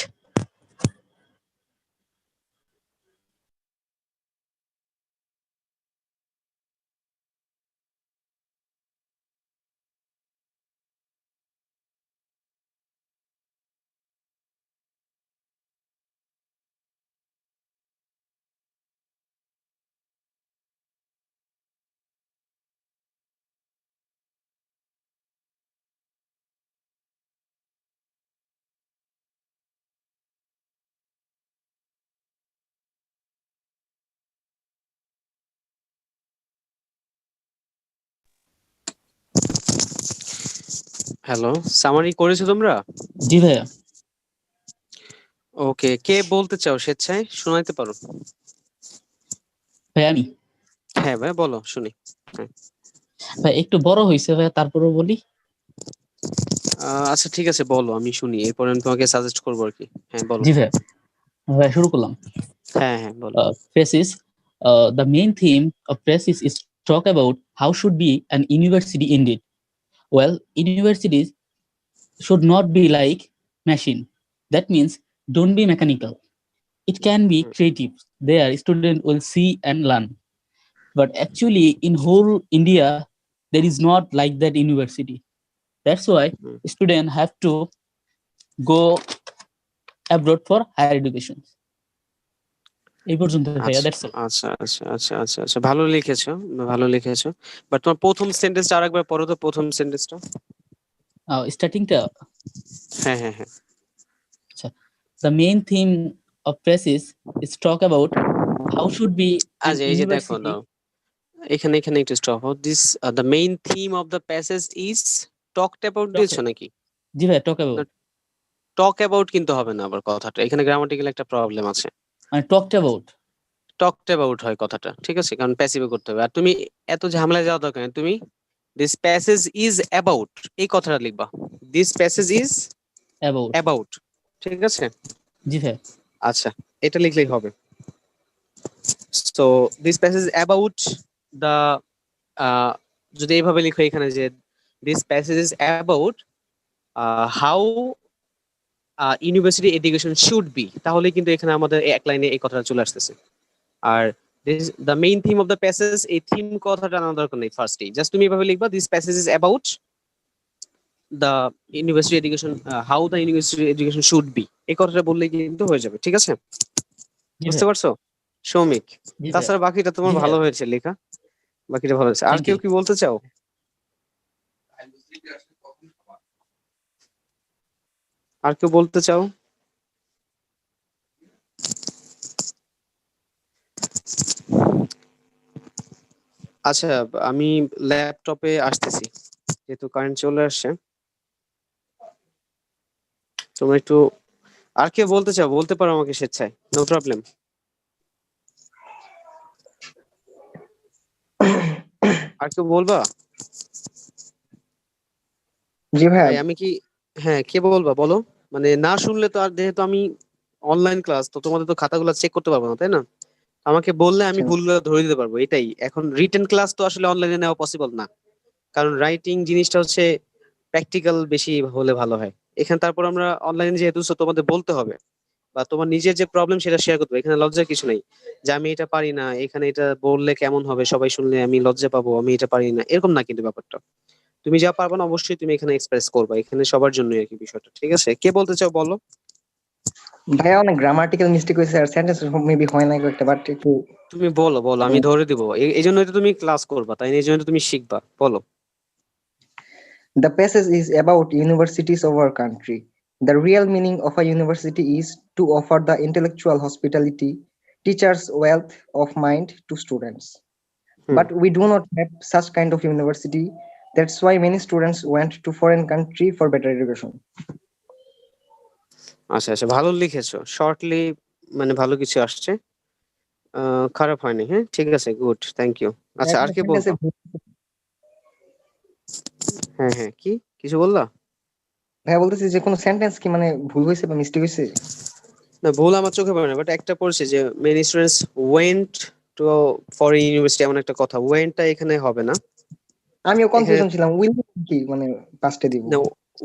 S1: হ্যালো, সামারি করেছো তোমরা?
S3: জি ভাইয়া।
S1: ওকে, কে বলতে চাও স্বেচ্ছায়? শোনাইতে পারো?
S3: ভাই আমি।
S1: হ্যাঁ ভাই, বলো শুনি। হ্যাঁ।
S3: ভাই একটু বড় হয়েছে ভাইয়া, তারপরেও বলি।
S1: আচ্ছা ঠিক আছে, বলো, আমি শুনি, এরপর আমি তোমাকে সাজেস্ট করবো আর কি। হ্যাঁ বলো।
S3: জি ভাইয়া। ভাইয়া শুরু করলাম।
S1: হ্যাঁ হ্যাঁ বলো।
S3: Praxis, the main theme of Praxis is talk about how should be an university indeed. Well, universities should not be like machine. That means don't be mechanical. It can be creative. There, student will see and learn. But actually, in whole India, there is not like that university. That's why
S1: hmm.
S3: students have to go abroad for higher education. এই পর্যন্ত ভাইয়া,
S1: আচ্ছা
S3: that's all.
S1: আচ্ছা আচ্ছা আচ্ছা আচ্ছা আচ্ছা, ভালো লিখেছো, ভালো লিখেছো। বাট তোমার প্রথম সেন্টেন্সটা আরেকবার পড়ো তো, প্রথম সেন্টেন্সটা।
S3: Starting টা,
S1: হ্যাঁ হ্যাঁ হ্যাঁ।
S3: the main theme of Praxis is talk about how should be an
S1: আচ্ছা এই যে দেখো
S3: university.
S1: দাও, এখানে এখানে একটু স্টপ হও। This the main theme of the passage is talked about দিয়েছো নাকি?
S3: জি ভাইয়া, talk about,
S1: টক অ্যাবাউট কিন্তু হবে না আবার কথাটা, এখানে গ্রামাটিক্যাল একটা প্রবলেম আছে।
S3: মানে talked about.
S1: টকড অ্যাবাউট হয় কথাটা, ঠিক আছে, কারণ প্যাসিভে করতে হবে। আর তুমি এত ঝামেলায় যাওয়া দরকার নেই, তুমি দিস প্যাসেজ ইজ অ্যাবাউট এই কথাটা লিখবা। This passage is
S3: About.
S1: About, ঠিক আছে।
S3: জি ভাইয়া।
S1: আচ্ছা, এটা লিখলেই হবে। So this passage about the, যদি এইভাবে লিখো এখানে যে this passage is about how university education should B, তাহলে কিন্তু এখানে আমাদের এক লাইনে এই কথাটা চলে আসতেছে। আর this the main theme of the passage, এই থিম কথাটা আনা দরকার নেই ফার্স্টেই, জাস্ট তুমি এভাবে লিখবা this passage is about the university education, how the university education should be, এই কথাটা বললেই কিন্তু হয়ে যাবে, ঠিক আছে।
S3: জি
S1: বুঝতে
S3: ভাইয়া।
S1: পারছো সৌমিক?
S3: জি ভাইয়া।
S1: তাছাড়া বাকিটা তোমার
S3: জি ভাইয়া।
S1: ভালো হয়েছে লেখা, বাকিটা ভালো হয়েছে। আর
S3: Thank
S1: কেউ
S3: you.
S1: কি বলতে চাও? আর কেউ বলতে চাও? আচ্ছা, আমি ল্যাপটপে আসতেছি, যেহেতু কারেন্ট চলে আসছে। তোমরা একটু, আর কেউ বলতে চাও বলতে পারো আমাকে স্বেচ্ছায়, নো প্রবলেম। আর কেউ বলবা?
S8: জি ভাইয়া।
S1: ভাই আমি কি, হ্যাঁ কে বলবা বলো, মানে না শুনলে তো আর, যেহেতু আমি অনলাইন ক্লাস, তো তোমাদের তো খাতাগুলো চেক করতে পারবো না তাই না, আমাকে বললে আমি ভুলগুলো ধরে দিতে পারবো, এটাই। এখন রিটেন ক্লাস তো আসলে অনলাইনে নেওয়া পসিবল না, কারণ রাইটিং জিনিসটা হচ্ছে প্র্যাকটিক্যাল বেশি হলে ভালো হয়। এখানে তারপর আমরা অনলাইনে যেহেতু, so তোমাদের বলতে হবে, বা তোমার নিজের যে প্রবলেম সেটা শেয়ার করতে হবে, এখানে লজ্জার কিছু নেই যে আমি এটা পারি না, এখানে এটা বললে কেমন হবে, সবাই শুনলে আমি লজ্জা পাবো, আমি এটা পারি না, এরকম না কিন্তু ব্যাপারটা। তুমি যা পারবে না অবশ্যই তুমি এখানে এক্সপ্রেস করবে, এখানে সবার জন্যই আর কি বিষয়টা, ঠিক আছে। কে বলতে চাও বলো?
S8: ভাইয়া অনেক গ্রামাটিক্যাল মিস্টেক হয়েছে আর সেন্টেন্স মেবি হয় না কয়েকটা, বাট একটু
S1: তুমি বলো বলো, আমি ধরে দিব, এই জন্যই তো তুমি ক্লাস করবা, তাই না, এই জন্য তো তুমি শিখবা, বলো।
S8: the passage is about universities of our country. The real meaning of a university is to offer the intellectual hospitality, teachers wealth of mind to students.
S1: Hmm.
S8: But we do not have such kind of university. That's why many students went to foreign country for better education.
S1: আচ্ছা আচ্ছা, ভালো লিখেছো, shortly মানে ভালো কিছু আসছে, খারাপ হয়নি। হ্যাঁ ঠিক আছে, গুড, থ্যাংক ইউ। আচ্ছা আর
S8: একটা
S1: কে
S8: sentence
S1: বলবা?
S8: এ ভুল-
S1: হ্যাঁ হ্যাঁ, কি কিছু বললা?
S8: ভাইয়া বলতেছি যে কোনো সেন্টেন্স কি মানে ভুল হয়েছে বা মিস্টেক হয়েছে?
S1: না, ভুল আমার চোখে পড়ে না, বাট একটা পড়ছে যে many students went to foreign university, এমন একটা কথা, ওয়েন্টটা এখানে হবে না,
S8: আমিও
S1: এখানে
S8: কনফিউশন ছিলাম, উইল কি মানে পাস্টে দিব।
S1: না,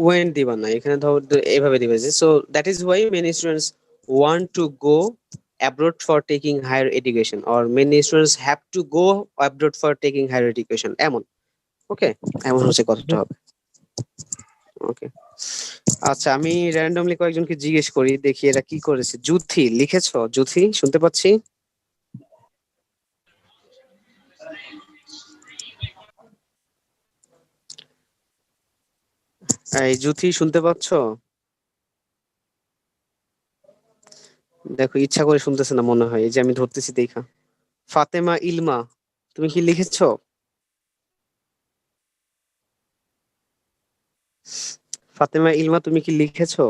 S1: ওয়েন দিবা না, এখানে ধর এইভাবে দিবে যে so that is why many students want to go abroad for taking higher education or many students have to go abroad for taking higher education, এমন। ওকে, এমন হচ্ছে কথাটা হবে। ওকে, আচ্ছা আমি র্যান্ডমলি কয়েকজনকে জিজ্ঞেস করি, দেখি এরা কি করেছে। জুথি লিখেছো? জুথি শুনতে পাচ্ছি? এই জুথি শুনতে পাচ্ছো? দেখো ইচ্ছা করে শুনতেছে না মনে হয়, এই যে আমি ধরতেছি দেখা। ফাতেমা ইলমা, তুমি কি লিখেছো? ফাতেমা ইলমা, তুমি কি লিখেছো?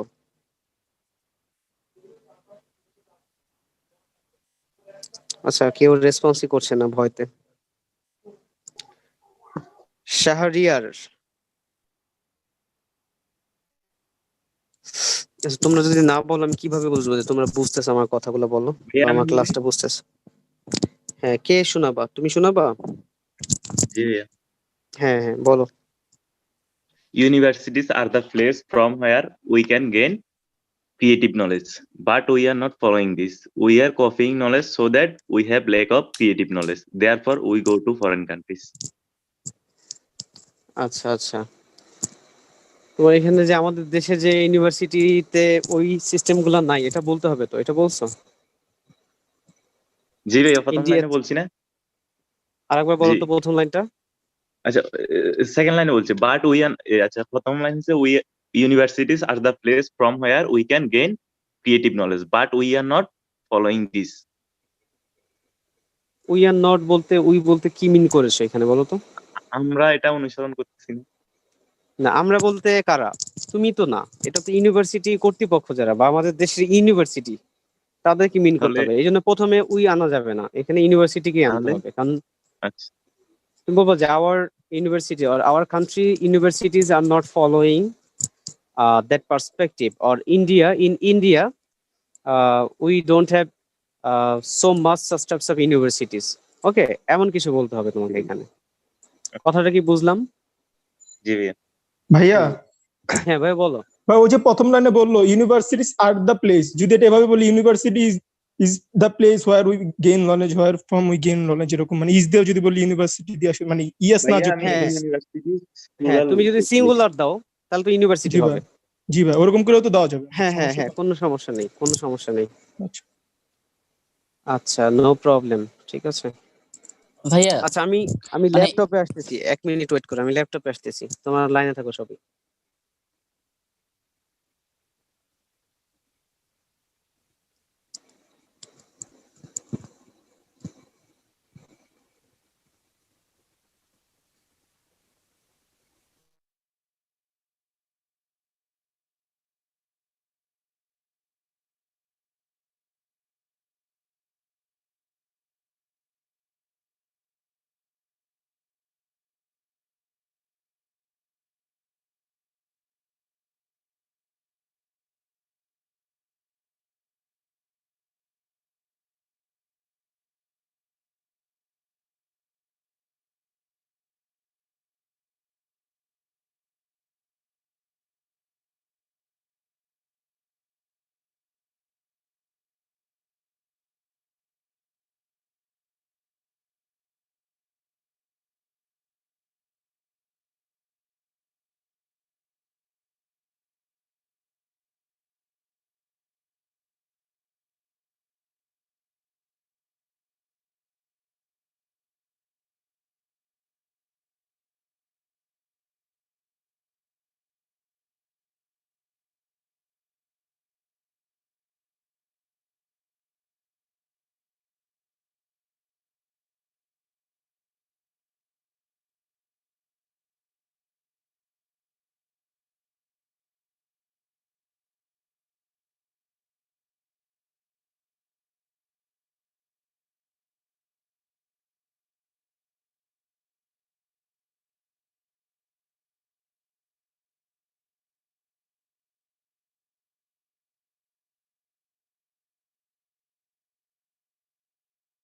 S1: আচ্ছা, কেউ রেসপন্সই করছে না ভয়তে। শাহরিয়ার, আচ্ছা তোমরা যদি না বলো আমি কিভাবে বুঝবো যে তোমরা বুঝতেছো আমার কথাগুলো? বলো, বা আমার ক্লাসটা বুঝতেছো। হ্যাঁ, কে শোনাবা? তুমি শোনাবা?
S7: জি ভাইয়া।
S1: হ্যাঁ হ্যাঁ বলো।
S7: Universities are the place from where we can gain creative knowledge, but we are not following this. We are copying knowledge so that we have lack of creative knowledge. Therefore, we go to foreign countries.
S1: আচ্ছা আচ্ছা, তোমার এখানে যে আমাদের দেশে যে ইউনিভার্সিটিতে ওই সিস্টেম গুলা নাই, এটা বলতে হবে তো, এটা বলছো?
S7: জি ভাইয়া, প্রথম
S1: ইন্ডিয়া,
S7: লাইনে বলছি না?
S1: আরেকবার বলো
S7: জি,
S1: তো প্রথম লাইনটা।
S7: আচ্ছা সেকেন্ড লাইনে বলছি বাট উই আর, আচ্ছা প্রথম লাইন হচ্ছে we universities are the place from where we can gain creative knowledge but we are not following this.
S1: We are not বলতে উই বলতে কি মিন করেছো এখানে বলো তো?
S7: আমরা এটা অনুসরণ করতেছি না।
S1: না, আমরা বলতে কারা? তুমি তো না, এটা তো ইউনিভার্সিটি কর্তৃপক্ষ যারা, বা আমাদের দেশের ইউনিভার্সিটি, তাদেরকে মিন করতে
S7: তাহলে
S1: হবে। এই জন্য প্রথমে উই আনা যাবে না, এখানে ইউনিভার্সিটিকে আনতে
S7: তাহলে
S1: হবে। কারণ
S7: আচ্ছা
S1: তুমি বলবো যে hour university or our country universities are not following that perspective, or in India we don't have so much such types of universities. ওকে, এমন কিছু বলতে হবে তোমাকে এখানে। কথাটা কি বুঝলাম?
S7: জি ভাইয়া।
S9: ভাইয়া,
S1: হ্যাঁ ভাই বলো।
S9: ভাই ওই যে প্রথম লাইনে বললো ইউনিভার্সিটিস আর দ্য প্লেস, যদি এটা এভাবে বলি university is the place where we gain knowledge, where from we gain knowledge, এরকম মানে ইজ দিয়েও যদি বলি ইউনিভার্সিটি দিয়ে আসলে মানে ইয়েস না
S7: ভাইয়া
S9: যোগ
S7: আমি
S9: করে।
S1: হ্যাঁ
S7: ইউনিভার্সিটি
S1: হ্যাঁ, তুমি যদি সিঙ্গুলার দাও তাহলে তো ইউনিভার্সিটি
S9: জি
S1: হবে।
S9: ভাই, জি ভাই, ওরকম করেও তো দেওয়া যাবে,
S1: হ্যাঁ হ্যাঁ
S9: সমস্যা
S1: হ্যাঁ,
S9: নেই।
S1: কোনো সমস্যা নেই, কোনো সমস্যা নেই।
S9: আচ্ছা।
S1: আচ্ছা, নো প্রবলেম, ঠিক আছে।
S3: ভাইয়া
S1: আচ্ছা আমি আমি
S3: মানে
S1: ল্যাপটপে আসতেছি, 1 মিনিট ওয়েট করো, আমি ল্যাপটপে আসতেছি, তোমার লাইনে থাকো সবাই।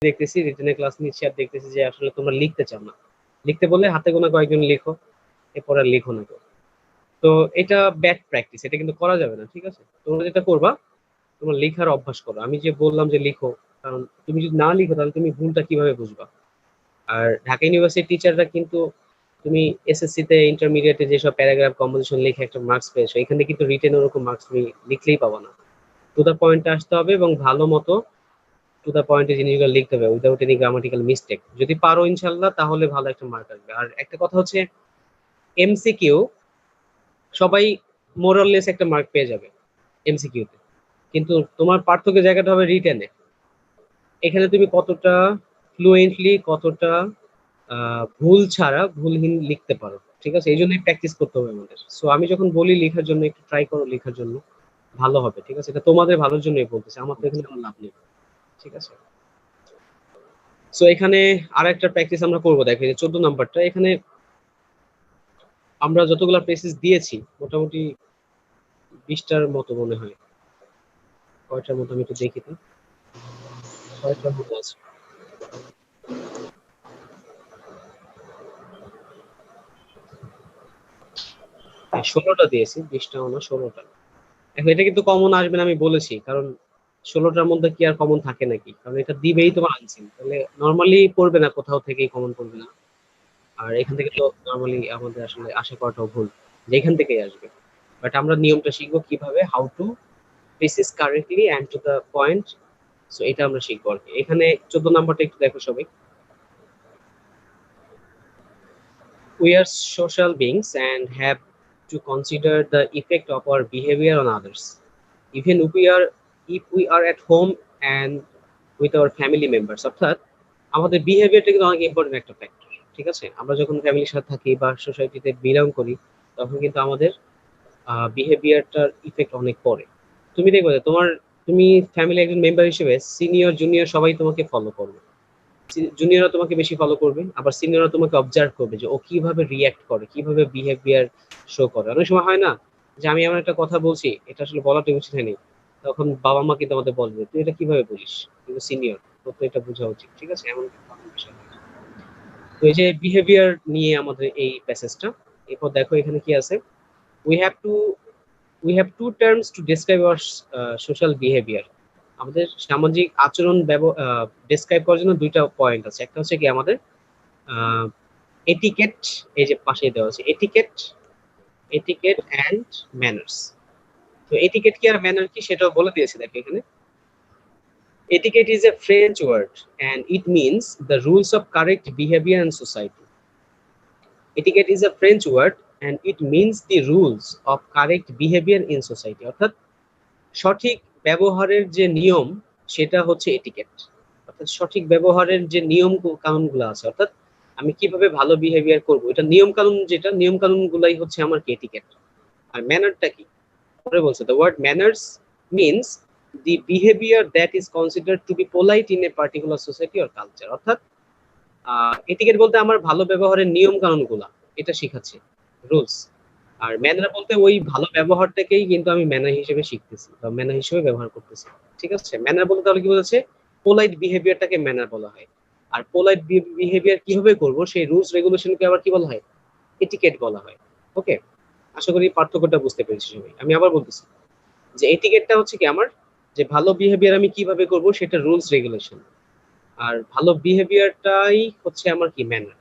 S1: দেখতেছি রিটেনের ক্লাস নিচ্ছি আর দেখতেছি যে আসলে তোমরা লিখতে চাও না। লিখতে বললে হাতে গোনা কয়েকজন লিখো, এরপর আর লিখো না তো। তো এটা ব্যাড প্র্যাকটিস, এটা কিন্তু করা যাবে না, ঠিক আছে? তোমরা যেটা করবা, তোমার লেখার অভ্যাস করো। আমি যে বললাম যে লিখো, কারণ তুমি যদি না লিখো তাহলে তুমি ভুলটা কিভাবে বুঝবা? আর ঢাকা ইউনিভার্সিটির টিচাররা কিন্তু, তুমি এসএসসি তে ইন্টারমিডিয়েটে যেসব প্যারাগ্রাফ কম্পোজিশন লিখে একটা মার্কস পেয়েছো, এখানে কিন্তু রিটেন ওরকম মার্কস তুমি লিখলেই পাবো না। টু দ্য পয়েন্টে আসতে হবে এবং ভালো মতো টু দ্য পয়েন্টে জিনিসগুলো লিখতে হবে উইদাউট এনি গ্রামাটিক্যাল মিস্টেক। যদি পারো ইনশাল্লাহ তাহলে ভালো একটা মার্ক আসবে। আর একটা কথা হচ্ছে, এমসিকিউ সবাই মোরাললেস একটা মার্ক পেয়ে যাবে এমসিকিউতে, কিন্তু তোমার পার্থক্যের জায়গাটা হবে রিটেনে। এখানে তুমি কতটা ফ্লুয়েন্টলি, কতটা ভুল ছাড়া ভুলহীন লিখতে পারো, ঠিক আছে? এই জন্যই প্র্যাকটিস করতে হবে আমাদের। সো আমি যখন বলি লেখার জন্য, একটু ট্রাই করো লেখার জন্য, ভালো হবে, ঠিক আছে? এটা তোমাদের ভালোর জন্যই বলতেছি, আমার তো এখানে কোনো লাভ নেই, ঠিক আছে? সো এখানে আর একটা প্র্যাকটিস আমরা করবো। দেখো এই যে 14 নাম্বারটা, এখানে আমরা যতগুলা প্রেসিস দিয়েছি মোটামুটি 20টার মতো মনে হয়। কয়টার মতো আমি একটু দেখি তো, কয়টার মতো আছে। হ্যাঁ, 16টা দিয়েছি, 20টা না 16টা। এখন এটা কিন্তু কমন আসবে না আমি বলেছি, কারণ 16টার মধ্যে কি আর কমন থাকে নাকি? কারণ এটা দিবেই তোমার আনসিন, তাহলে নর্মালি পড়বে না, কোথাও থেকেই কমন পড়বে না। আর এখান থেকে তো নর্মালি আমাদের আসলে আশা করাটাও ভুল যে এখান থেকেই আসবে। বাট আমরা নিয়মটা শিখবো কিভাবে, how to precis correctly and to the point. So এটা আমরা শিখবো আর কি। এখানে 14 নাম্বারটা একটু দেখো সবাই। We are social beings and have to consider the effect of our behavior on others. Even if we are at home and with our family members. অর্থাৎ আমাদের বিহেভিয়ারটা কিন্তু অনেক ইম্পর্টেন্ট একটা ফ্যাক্টর, ঠিক আছে? আমরা যখন ফ্যামিলির সাথে থাকি বা সোসাইটিতে বিলং করি, তখন কিন্তু আমাদের বিহেভিয়ারটার ইফেক্ট অনেক পড়ে। তুমি দেখবে যে তুমি ফ্যামিলি একজন মেম্বার হিসেবে সিনিয়র জুনিয়র সবাই তোমাকে ফলো করবে, জুনিয়ররা তোমাকে বেশি ফলো করবে, আবার সিনিয়ররা তোমাকে অবজার্ভ করবে যে ও কিভাবে রিয়্যাক্ট করে, কিভাবে বিহেভিয়ার শো করে। অনেক সময় হয় না যে আমি এমন একটা কথা বলছি, এটা আসলে বলাটা উচিত হয়নি, তখন বাবা মা কিন্তু আমাদের বলবে তুই এটা কিভাবে বলিস, কিন্তু সিনিয়র, তোর তো এটা বোঝা উচিত, ঠিক আছে? এমন বিষয়। তো এই যে বিহেভিয়ার নিয়ে আমাদের এই প্যাসেজটা, এরপর দেখো এখানে কি আছে। we have two terms to describe our social behavior. আমাদের সামাজিক আচরণ ডেসক্রাইব করার জন্য দুইটা পয়েন্ট আছে। একটা হচ্ছে কি আমাদের এটিকেট, এই যে পাশে দেওয়া আছে এটিকেট এন্ড ম্যানার্স। তো এটিকেট কি আর ম্যানার কি সেটাও বলে দিয়েছে দেখো এখানে। Etiquette is a French word and it means the rules of correct behavior in society. Etiquette is a French word and it means the rules of correct behavior in society. অর্থাৎ সঠিক ব্যবহারের যে নিয়ম সেটা হচ্ছে এটিকেট। অর্থাৎ সঠিক ব্যবহারের যে নিয়ম কানুনগুলো আছে, অর্থাৎ আমি কিভাবে ভালো বিহেভিয়ার করব, এটা নিয়ম কানুন, যেটা নিয়ম কানুনগুলাই হচ্ছে আমার এটিকেট। আর ম্যানারটা কি পরে বলছে, the word manners means the behavior that is considered to be polite in a particular society or culture. অর্থাৎ এটিকেট বলতে আমার ভালো ব্যবহারের নিয়ম কানুনগুলা, এটা শিখাচ্ছে, রুলস। আর ম্যানার বলতে ওই ভালো ব্যবহারটাকেই কিন্তু আমি ম্যানার হিসেবে শিখতেছি বা ম্যানার হিসেবে ব্যবহার করতেছি, ঠিক আছে? ম্যানার বলতে তাহলে কি বলছে, পোলাইট বিহেভিয়ারটাকে ম্যানার বলা হয়। আর পোলাইট বিহেভিয়ার কিভাবে করব সেই রুলস রেগুলেশনকে আবার কি বলা হয়, এটিকেট বলা হয়। ওকে, আশা করি পার্থক্যটা বুঝতে পেরেছি সবাই। আমি আবার বলতেছি যে এটিকেটটা হচ্ছে কি আমার যে ভালো বিহেভিয়ার আমি কিভাবে করব সেটা রুলস রেগুলেশন, আর ভালো বিহেভিয়ারটাই হচ্ছে আমার কি ম্যানার।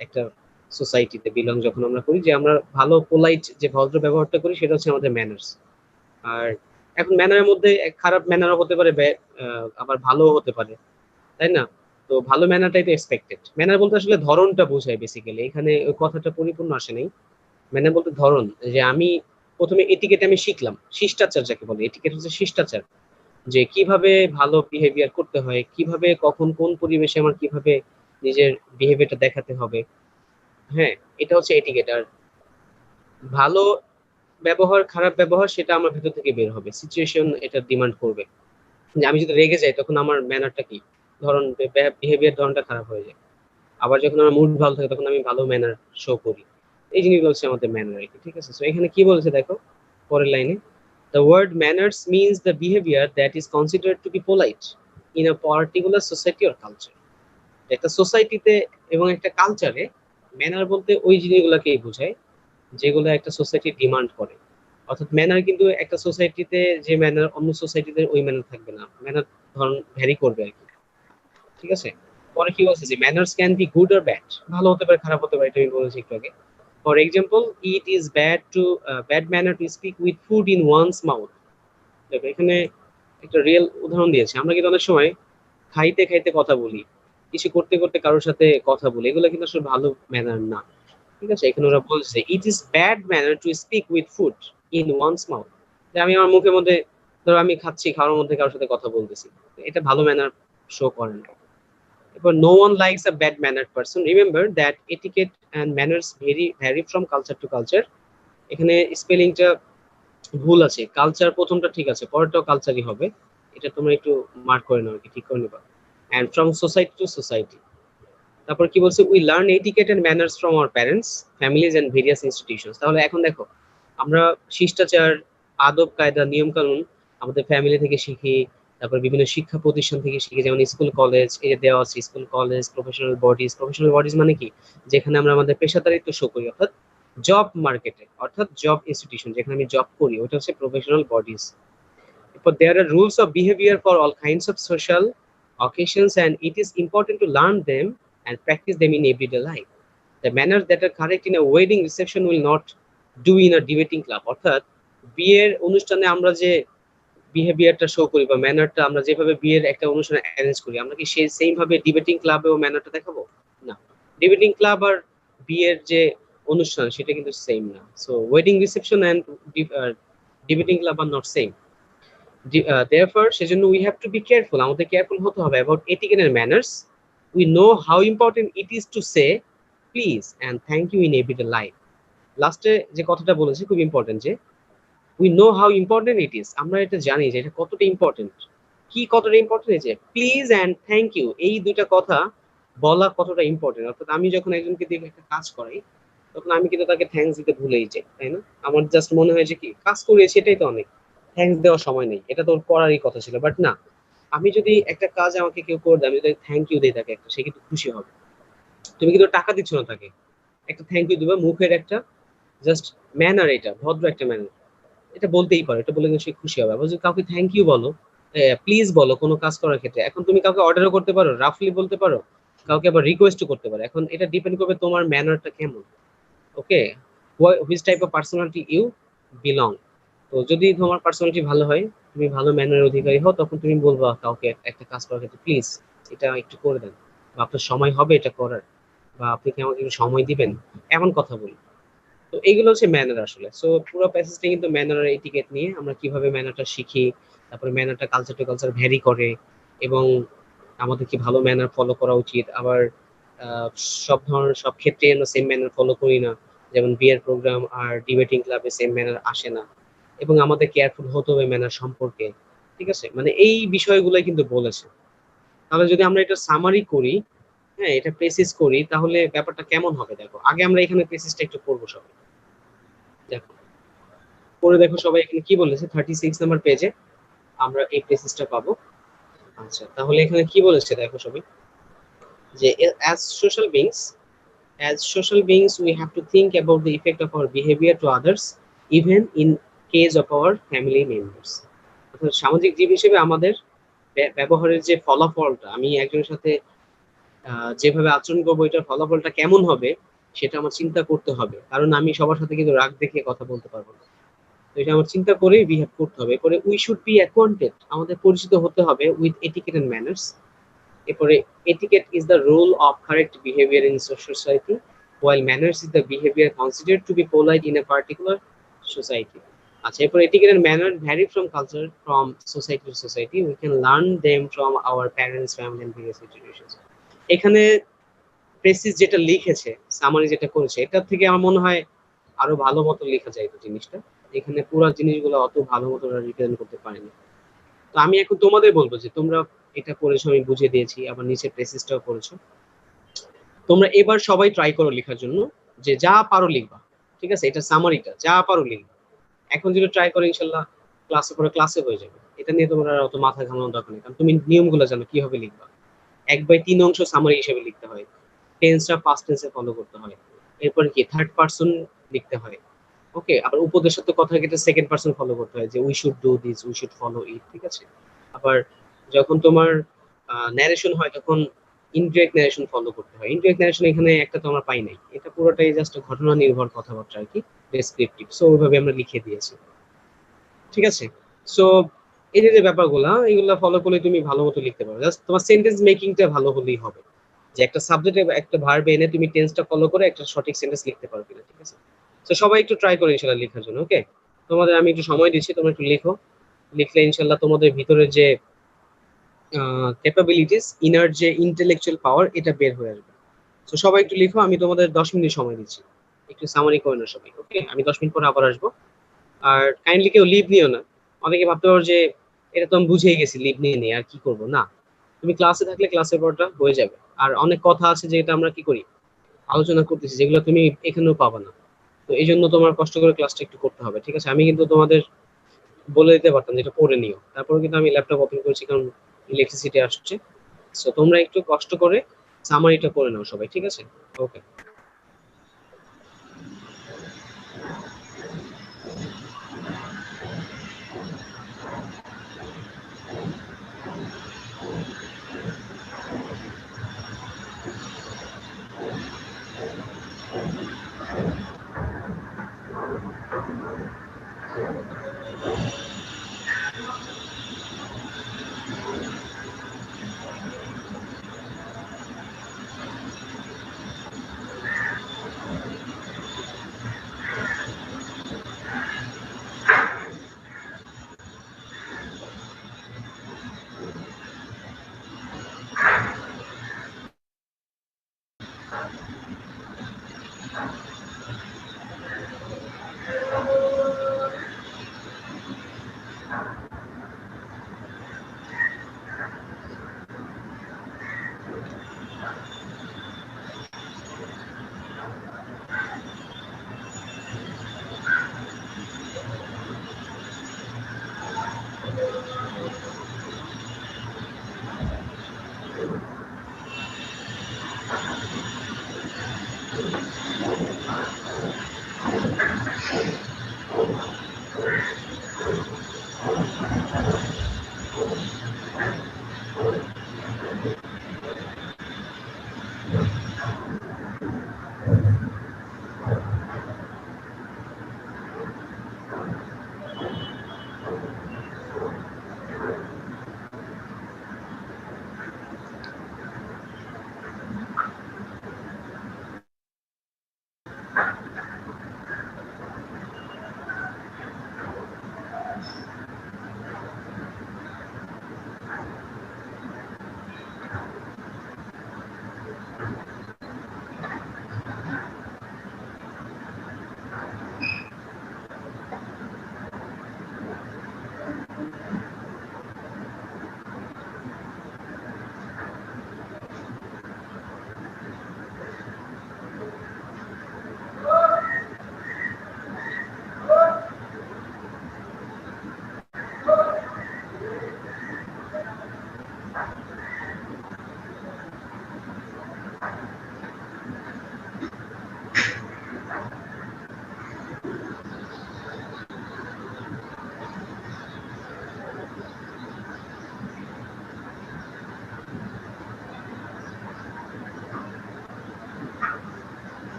S1: একটা সোসাইটিতে বিলং যখন আমরা করি, যে আমরা ভালো পোলাইট যে ভদ্র ব্যবহারটা করি সেটা হচ্ছে আমাদের ম্যানার্স। আর এখন ম্যানারের মধ্যে খারাপ ম্যানারও হতে পারে, আবার ভালোও হতে পারে, তাই না? তো ভালো ম্যানারটাই তো এক্সপেক্টেড। ম্যানার বলতে আসলে ধরনটা বোঝায় বেসিক্যালি, এখানে ওই কথাটা পরিপূর্ণ আসে নাই। ম্যানার বলতে ধরন, যে আমি প্রথমে এটিকেট আমি শিখলাম, শিষ্টাচার যাকে বলে, এটিকেট হচ্ছে শিষ্টাচার, যে কিভাবে ভালো বিহেভিয়ার করতে হয়, কিভাবে কখন কোন পরিবেশে আমার কিভাবে নিজের বিহেভিয়ারটা দেখাতে হবে। হ্যাঁ, এটা হচ্ছে এটিকেট। আর ভালো ব্যবহার খারাপ ব্যবহার সেটা আমার ভেতর থেকে বের হবে, সিচুয়েশন এটা ডিমান্ড করবে। যে আমি যদি রেগে যাই তখন আমার ম্যানারটা কি, ধরন বিহেভিয়ার ধরনটা খারাপ হয়ে যায়। আবার যখন আমার মুড ভালো থাকে তখন আমি ভালো ম্যানার শো করি। এই জিনিসগুলো হচ্ছে আমাদের ম্যানার আর কি, ঠিক আছে? সো এখানে কি বলেছে দেখো পরের লাইনে, the word manners means the behavior that is considered to be polite in a particular society or culture. একটা সোসাইটিতে এবং একটা কালচারে ম্যানার বলতে ওই জিনিসগুলোকেই বোঝায় যেগুলো একটা সোসাইটি ডিমান্ড করে। অর্থাৎ ম্যানার কিন্তু একটা সোসাইটিতে যে ম্যানার অন্য সোসাইটিতে ওই ম্যানার থাকবে না, ম্যানার ধরন ভ্যারি করবে আর কি। ঠিক আছে, পরে কি বলছে যে manners can be good or bad, ভালো হতে পারে খারাপ হতে পারে, এটা আমি বলেছি একটু আগে। For example, it is bad manner to speak with food in one's mouth. দেখো এখানে একটা রিয়েল উদাহরণ দিয়েছে। আমরা কিন্তু অনেক সময় খাইতে খাইতে কথা বলি, কিছু করতে করতে কারোর সাথে কথা বলি, এগুলো কিন্তু আসলে ভালো ম্যানার না। ঠিক আছে, এখানে ওরা বলছে it is bad manner to speak with food in one's mouth, যে আমি আমার মুখের মধ্যে, ধরো আমি খাচ্ছি, খাওয়ার মধ্যে কারোর সাথে কথা বলতেছি, এটা ভালো ম্যানার শো করে না। এরপর no one likes a bad mannered person, remember that etiquette and manners vary from culture to culture. এখানে স্পেলিংটা ভুল আছে, কালচার প্রথমটা ঠিক আছে, পরেরটাও কালচারই হবে, এটা তোমরা একটু মার্ক করে নাও, ঠিক করে নেবা। And from society to society. তারপর কি বলছে, we learn etiquette and manners from our parents, families and various institutions. তাহলে এখন দেখো, আমরা শিষ্টাচার, আদব কায়দা, নিয়ম কানুন আমাদের ফ্যামিলি থেকে শিখি, তারপর বিভিন্ন শিক্ষা প্রতিষ্ঠান থেকে শিখি, যেমন স্কুল কলেজ, এই যে দেওয়া আছে school college, professional bodies. Professional bodies মানে কি, যেখানে আমরা আমাদের পেশাদারিত্ব শো করি, অর্থাৎ জব মার্কেটে, অর্থাৎ জব ইনস্টিটিউশন, যেখানে আমি জব করি, ওটা হচ্ছে প্রফেশনাল বডিজ। এরপর there are rules of behaviour for all kinds of social occasions and it is important to learn them and practice them in everyday life. The manners that are correct in a wedding reception will not do in a debating club. অর্থাৎ বিয়ের অনুষ্ঠানে আমরা যে বিহেভিয়ারটা show করি বা ম্যানারটা, আমরা যেভাবে বিয়ের একটা অনুষ্ঠানে অ্যারেঞ্জ করি, আমরা কি সেই সেম ভাবে ডিবেটিং ক্লাবেও ম্যানারটা দেখাবো? না, ডিবেটিং ক্লাব আর বিয়ের যে অনুষ্ঠান সেটা কিন্তু সেম না। So wedding reception and debating club are not same. Therefore, সেজন্য we have to be careful, আমাদের কেয়ারফুল হতে হবে about etiquette and manners. We know how important it is to say please and thank you in everyday life. লাস্টে যে কথাটা বলেছে খুব important, যে we know how important it is, আমরা এটা জানি যে এটা কতটা ইম্পর্টেন্ট। কি কতটা ইম্পর্টেন্ট, যে প্লিজ এন্ড থ্যাংক ইউ, এই দুইটা কথা বলা কতটা ইম্পর্টেন্ট। অর্থাৎ আমি যখন একজনকে দিয়ে একটা কাজ করাই, তখন আমি কিন্তু তাকে থ্যাঙ্কস দিতে ভুলেই যাই, তাই না? আমার জাস্ট মনে হয় যে কি কাজ করেছি সেটাই তো অনেক, থ্যাঙ্কস দেওয়ার সময় নেই, এটা তোর করারই কথা ছিল। বাট না, আমি যদি একটা কাজ আমাকে কেউ করে দেয়, আমি যদি থ্যাংক ইউ দিই তাকে একটা, সে কিন্তু খুশি হবে। তুমি কিন্তু টাকা দিচ্ছ না তাকে, একটা থ্যাংক ইউ দিবে, মুখের একটা জাস্ট ম্যানার, এটা ভদ্র একটা ম্যানার, এটা বলতেই পারো, এটা বলে কিন্তু সে খুশি হবে। আবার যদি কাউকে থ্যাংক ইউ বলো, প্লিজ বলো কোনো কাজ করার ক্ষেত্রে, এখন তুমি কাউকে অর্ডারও করতে পারো, রাফলি বলতে পারো, কাউকে আবার রিকোয়েস্টও করতে পারো। এখন এটা ডিপেন্ড করবে তোমার ম্যানারটা কেমন, okay, which type of personality you belong. তো যদি তোমার পার্সোনালিটি ভালো হয়, তুমি ভালো ম্যানারের অধিকারী হও, তখন তুমি বলবা কাউকে একটা কাজ করার ক্ষেত্রে প্লিজ এটা একটু করে দেন, বা আপনার সময় হবে এটা করার, বা আপনি কি আমাকে একটু সময় দিবেন, এমন কথা বলি। তো এইগুলো হচ্ছে ম্যানার আসলে। সো পুরো প্যাসেজটা কিন্তু ম্যানার আর এটিকেট নিয়ে, আমরা কিভাবে ম্যানারটা শিখি, তারপরে ম্যানারটা কালচার টু কালচার ভ্যারি করে, এবং আমাদের কি ভালো ম্যানার ফলো করা উচিত। আবার সব ধরনের সব ক্ষেত্রে আমরা সেম ম্যানার ফলো করি না, যেমন বিয়ের প্রোগ্রাম আর ডিবেটিং ক্লাবে সেম ম্যানার আসে না, এবং আমাদের কেয়ারফুল হতে হবে ম্যানার সম্পর্কে। ঠিক আছে, মানে এই বিষয়গুলোই কিন্তু বলেছে। তাহলে যদি আমরা এটা সামারি করি, হ্যাঁ, এটা প্রেসিস করি, তাহলে ব্যাপারটা কেমন হবে দেখো। আগে আমরা এখানে প্রেসিসটা একটু করবো সবাই, দেখো পরে দেখো সবাই এখানে কি বলেছে। 36 নাম্বার পেজে আমরা এই প্রেসিসটা পাবো। আচ্ছা, তাহলে এখানে কি বলেছে দেখো সবাই, যে as social beings we have to think about the effect of our behavior to others even in case of our family members. অর্থাৎ সামাজিক জীব হিসেবে আমাদের ব্যবহারের যে ফলাফলটা, আমি একজনের সাথে যেভাবে আচরণ করবো, এটার ফলাফলটা কেমন হবে সেটা আমার চিন্তা করতে হবে, কারণ আমি সবার সাথে কিন্তু রাগ দেখিয়ে কথা বলতে পারবো না। তো এটা আমার চিন্তা করেই বিহেভ করতে হবে। এরপরে উই শুড বি অ্যাকোয়ান্টেড, আমাদের পরিচিত হতে হবে উইথ এটিকেট এন্ড ম্যানার্স। এরপরে etiquette is the rule of correct behaviour in society, while manners is the behavior considered to be polite in a particular society. আচ্ছা, এরপর etiquette and manner vary from culture, from society to society, we can learn them from our parents, family and various institutions. এখানে precis যেটা লিখেছে, summary যেটা করেছে, এটার থেকে আমার মনে হয় আরো ভালো মতো লেখা যায় জিনিসটা। এখানে পুরো জিনিসগুলো অত ভালো মতো রিপ্রেজেন্ট করতে পারেনি। তো আমি এখন তোমাদের বলবো যে তোমরা এটা পড়েছো, আমি বুঝিয়ে দিয়েছি, আবার নিচে প্রেসিসটাও পড়েছো, তোমরা এবার সবাই ট্রাই করো লেখার জন্য, যে যা পারো লিখবা। ঠিক আছে, এটা সামারিটা, যা পারো লিখবা। এখন যদি ট্রাই করো, ইনশাল্লাহ ক্লাসে পরে ক্লাসে হয়ে যাবে, এটা নিয়ে তোমার আর অত মাথা ঘামানোর দরকার নেই, কারণ তুমি নিয়মগুলো জানো কিভাবে লিখবা। 1/3 অংশ সামারি হিসেবে লিখতে হয়, টেন্সটা পাস্ট টেন্সে ফলো করতে হয়, এরপরে কি থার্ড পারসন লিখতে হয়। ওকে, আবার উপদেশাত্মক কথা কিন্তু সেকেন্ড পারসন ফলো করতে হয়, যে we should do this, we should follow ইট, ঠিক আছে। আবার যখন তোমার ন্যারেশন হয় তখন ইনডিরেক্ট ন্যারেশন ফলো করতে হয়। ইনডিরেক্ট ন্যারেশন এখানে একটা তো আমরা পাই নাই, এটা পুরোটাই জাস্ট ঘটনা নির্ভর কথাবার্তা আর কি, ডেসক্রিপটিভ। সো ওইভাবে আমরা লিখে দিয়েছি, ঠিক আছে। সো এই যে যে ব্যাপারগুলো এগুলো ফলো করলে তুমি ভালো মতো লিখতে পারো। জাস্ট তোমার সেন্টেন্স মেকিংটা ভালো হলেই হবে, যে একটা সাবজেক্টে একটা ভার্ব এনে তুমি টেন্সটা ফলো করে একটা সঠিক সেন্টেন্স লিখতে পারো কিনা, ঠিক আছে। তো সবাই একটু ট্রাই করো ইনশাআল্লাহ লেখার জন্য। ওকে, তোমাদের আমি একটু সময় দিচ্ছি, তোমরা একটু লেখো। লিখলে ইনশাআল্লাহ তোমাদের ভিতরে যে ক্যাপাবিলিটিস, ইনার যে ইন্টেলেকচুয়াল পাওয়ার, এটা বের হয়ে আসবে। তো সবাই একটু লিখো, আমি তোমাদের 10 মিনিট সময় দিচ্ছি, একটু সামারি করে নাও সবাই। ওকে, আমি 10 মিনিট পরে আবার আসবো। আর কাইন্ডলি কেউ লিভ নিও না। অনেকে ভাবতে পারো যে এটা তো আমি বুঝেই গেছি, লিভ নিয়ে নেই আর কি করব। না, তুমি ক্লাসে থাকলে ক্লাসের পরটা হয়ে যাবে। আর অনেক কথা আছে যেটা আমরা কি করি, আলোচনা করতেছি, যেগুলো তুমি এখানেও পাবা না। তো এই জন্য তোমার কষ্ট করে ক্লাসটা একটু করতে হবে, ঠিক আছে। আমি কিন্তু তোমাদের বলে দিতে পারতাম যে এটা পড়ে নিও, তারপরে কিন্তু আমি ল্যাপটপ ওপেন করেছি কারণ ইলেকট্রিসিটি আসছে। সো তোমরা একটু কষ্ট করে সামারিটা করে নাও সবাই, ঠিক আছে। ওকে।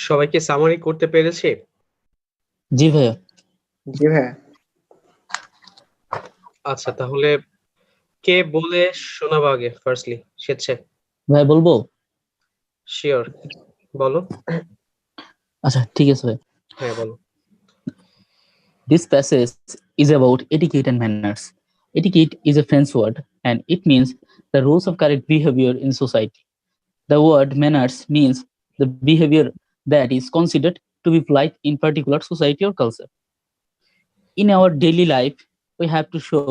S1: সবাইকে সামারি করতে পেরেছে?
S3: জি ভাইয়া।
S8: জি ভাইয়া।
S1: আচ্ছা, তাহলে কে বলে শোনাবো আগে? ফার্স্টলি স্বেচ্ছায়।
S3: ভাই বলবো?
S1: শিওর, বলো।
S3: আচ্ছা ঠিক আছে ভাই।
S1: হ্যাঁ বলো।
S3: This passage is about etiquette and manners. Etiquette is a French word and it means the rules of correct behavior in society. The word manners means the behavior that is considered to be polite in particular society or culture. In our daily life, we have to show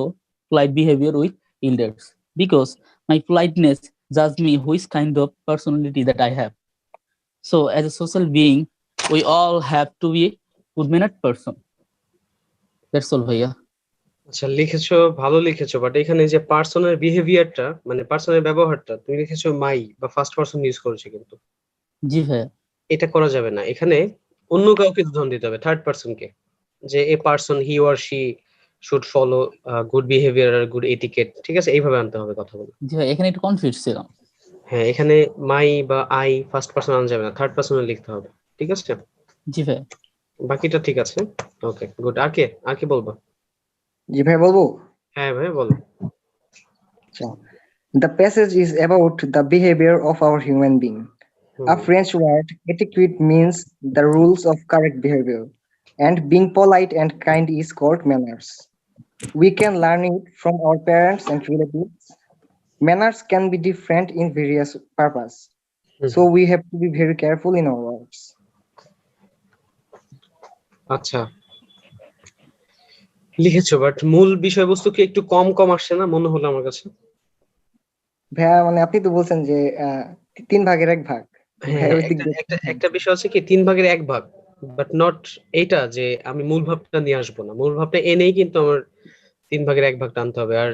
S3: polite behavior with elders because my politeness judge me which kind of personality that I have. So as a social being, we all have to be good mannered person. That's all ভাইয়া।
S1: আচ্ছা, লিখেছো, ভালো লিখেছো, but এখানে যে পার্সনের বিহেভিয়ারটা, মানে পার্সনের ব্যবহারটা তুমি লিখেছো মাই বা ফার্স্ট পারসন ইউজ করেছো, কিন্তু
S3: জি ভাইয়া।
S1: এটা করা যাবে না। এখানে অন্য কাউকে উদাহরণ দিতে হবে, থার্ড পারসনকে, যে a person he or she should follow good behaviour আর গুড এটিকেট, ঠিক আছে, এইভাবে আনতে হবে কথাগুলো।
S3: জি ভাই, এখানে একটু কনফিউজ ছিলাম।
S1: হ্যাঁ, এখানে মাই বা আই ফার্স্ট পারসন আনা যাবে না, থার্ড পারসনে লিখতে হবে, ঠিক আছে?
S3: জি ভাই।
S1: বাকিটা ঠিক আছে, ওকে গুড। আর কি বলবো?
S8: জি ভাই বলবো।
S1: হ্যাঁ ভাই বলো।
S8: So, the passage is about the behavior of our human being. A French word, etiquette, means the rules of correct behavior, and being polite and kind is called manners. We can learn it from our parents and relatives. Manners can be different in various purposes, so we have to be very careful in our words.
S1: আচ্ছা, লিখেছো, but মূল বিষয়বস্তু কি একটু কম কম আসছে না মনে হলো আমার কাছে?
S8: ভাইয়া মানে আপনি তো বলছেন যে 3 ভাগের 1 ভাগ।
S1: হ্যাঁ, একটা বিষয় আছে কি 3 ভাগের 1 ভাগ, বাট নট এইটা যে আমি মূল ভাবটা নিয়ে আসবো না, মূল ভাবটা এনেই কিন্তু আমার 3 ভাগের 1 ভাগ টানতে হবে। আর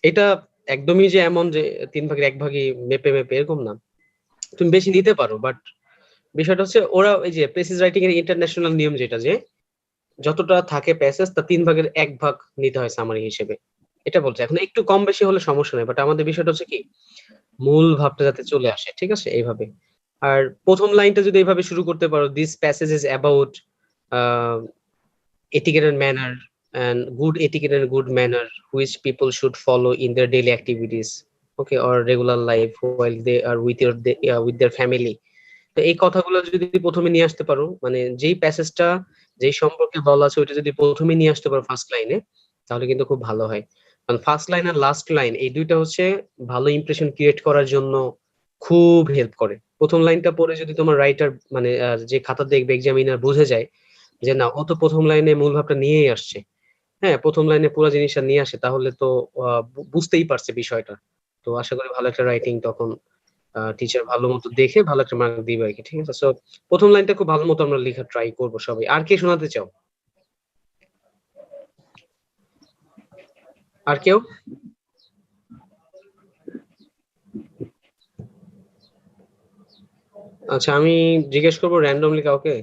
S1: এটা একদমই যে এমন যে 3 ভাগের 1 ভাগই মেপে এরকম না, তুমি বেশি নিতে পারো, বাট বিষয়টা হচ্ছে ওরা এই যে প্রেসিজ রাইটিং এর ইন্টারন্যাশনাল নিয়ম যেটা, যে যতটা থাকে প্যাসেজ তা 3 ভাগের 1 ভাগ নিতে হয় সামারি হিসেবে, এটা বলছে। এখন একটু কম বেশি হলে সমস্যা নেই, বাট আমাদের বিষয়টা হচ্ছে কি মূল ভাবটা যাতে চলে আসে, ঠিক আছে, এইভাবে। আর প্রথম লাইনটা যদি এইভাবে শুরু করতে পারো, this passage is about etiquette and manner and good etiquette and good manner which people should follow in their daily activities, okay, or regular life while they are with their family. তো এই কথাগুলো যদি প্রথমে নিয়ে আসতে পারো, মানে যেই প্যাসেজটা যেই সম্পর্কে বলা আছে ওইটা যদি প্রথমে নিয়ে আসতে পারো ফার্স্ট লাইনে, তাহলে কিন্তু খুব ভালো হয়। কারণ ফার্স্ট লাইন আর লাস্ট লাইন এই দুইটা হচ্ছে ভালো ইমপ্রেশন ক্রিয়েট করার জন্য খুব হেল্প করে। প্রথম লাইনটা পড়ে যদি তোমার রাইটার মানে যে খাতা দেখবে এক্সামিনার বুঝে যায় যে না ও তো প্রথম লাইনে মূল ভাবটা নিয়েই আসছে, হ্যাঁ প্রথম লাইনে পুরো জিনিসটা নিয়ে আসে, তাহলে তো বুঝতেই পারছে বিষয়টা। তো আশা করি ভালো একটা রাইটিং তখন টিচার ভালো মতো দেখে ভালো একটা মার্ক দিবে আর কি, ঠিক আছে? সো প্রথম লাইনটা খুব ভালো মতো আমরা লেখা ট্রাই করবো সবাই। আর কে শোনাতে চাও? আর কেউ? আচ্ছা, আমি জিজ্ঞেস করবো র্যান্ডমলি কাউকে।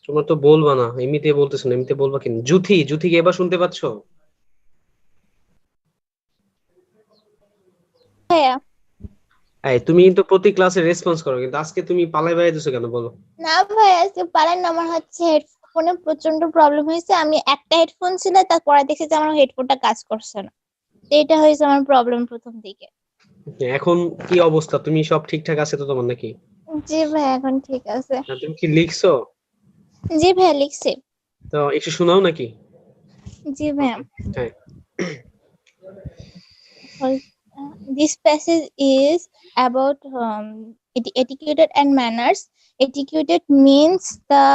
S1: তোমরা তো বলবা না, এমনিতে বলতেছো না, এমনিতে বলবা কেন? জুথি কি এবার শুনতে পাচ্ছো? এই তুমি তো প্রতি ক্লাসে রেসপন্স করো, কিন্তু আজকে তুমি পালাই বেড়াইতেছো কেন বলো?
S10: না ভাই, আজকে পারেন না, আমার হচ্ছে হেডফোনে প্রচন্ড প্রবলেম হয়েছে। আমি একটা হেডফোন ছিল, তারপরে দেখছি যে আমার হেডফোনটা কাজ করছে না। এটা হয়েছে আমার প্রবলেম প্রথম দিকে।
S1: এখন কি অবস্থা? তুমি সব ঠিকঠাক আছে তো তোমার নাকি?
S10: জি ভাই, এখন ঠিক আছে।
S1: তুমি কি লিখছো?
S10: জি ভাই, লিখছি।
S1: তো একটু শোনাও নাকি?
S10: জি ভাই।
S1: হ্যাঁ।
S10: This passage is about etiquette and manners. Etiquette means the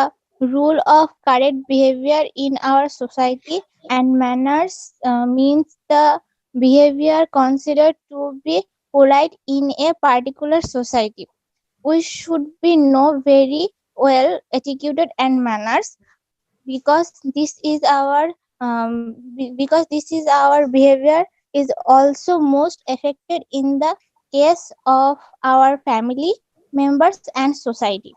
S10: rule of correct behavior in our society, and manners means the behavior considered to be polite in a particular society. We should be know very well etiquette and manners because this is our behavior is also most affected in the case of our family members and society.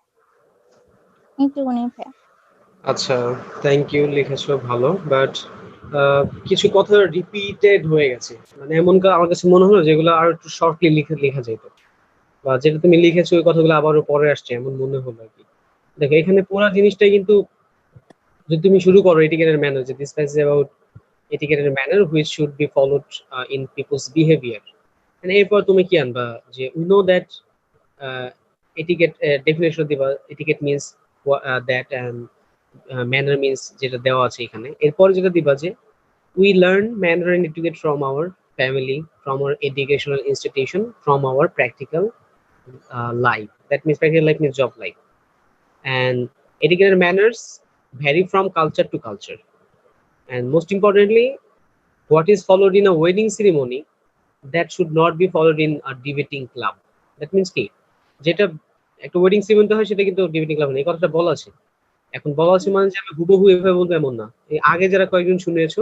S1: আচ্ছা, thank you, লিখেছো ভালো, but কিছু কথা repeated হয়ে গেছে, মানে এমন আমার কাছে মনে হলো যেগুলো আর একটু শর্টলি লেখা যেত, বা যেটা তুমি লিখেছো ওই কথাগুলো আবারও পরে আসছে এমন মনে হলো আর কি। দেখো এখানে পুরো জিনিসটাই কিন্তু যদি তুমি শুরু করো এটিকেট এন্ড ম্যানার, যে this passage is about etiquette and manner which should be followed in people's behaviour, মানে এরপর তুমি কি আনবা যে we know that etiquette definition দিবা, etiquette means that and manner means যেটা দেওয়া আছে এখানে। এরপর যেটা দিবা যে we learn manner and etiquette from our family, from our educational institution, from our practical life. That means practical life means job life. And etiquette and manners vary from culture to culture. And most importantly, what is followed in a wedding ceremony that should not be followed in a debating club. That means কি যেটা একটা wedding সেরিমনিতে হয় সেটা কিন্তু debating club না, এই কথাটা বলা আছে। এখন বলা আছে মানে যে আমি হুবহু এভাবে বলবো এমন না। এই আগে যারা কয়েকজন শুনেছো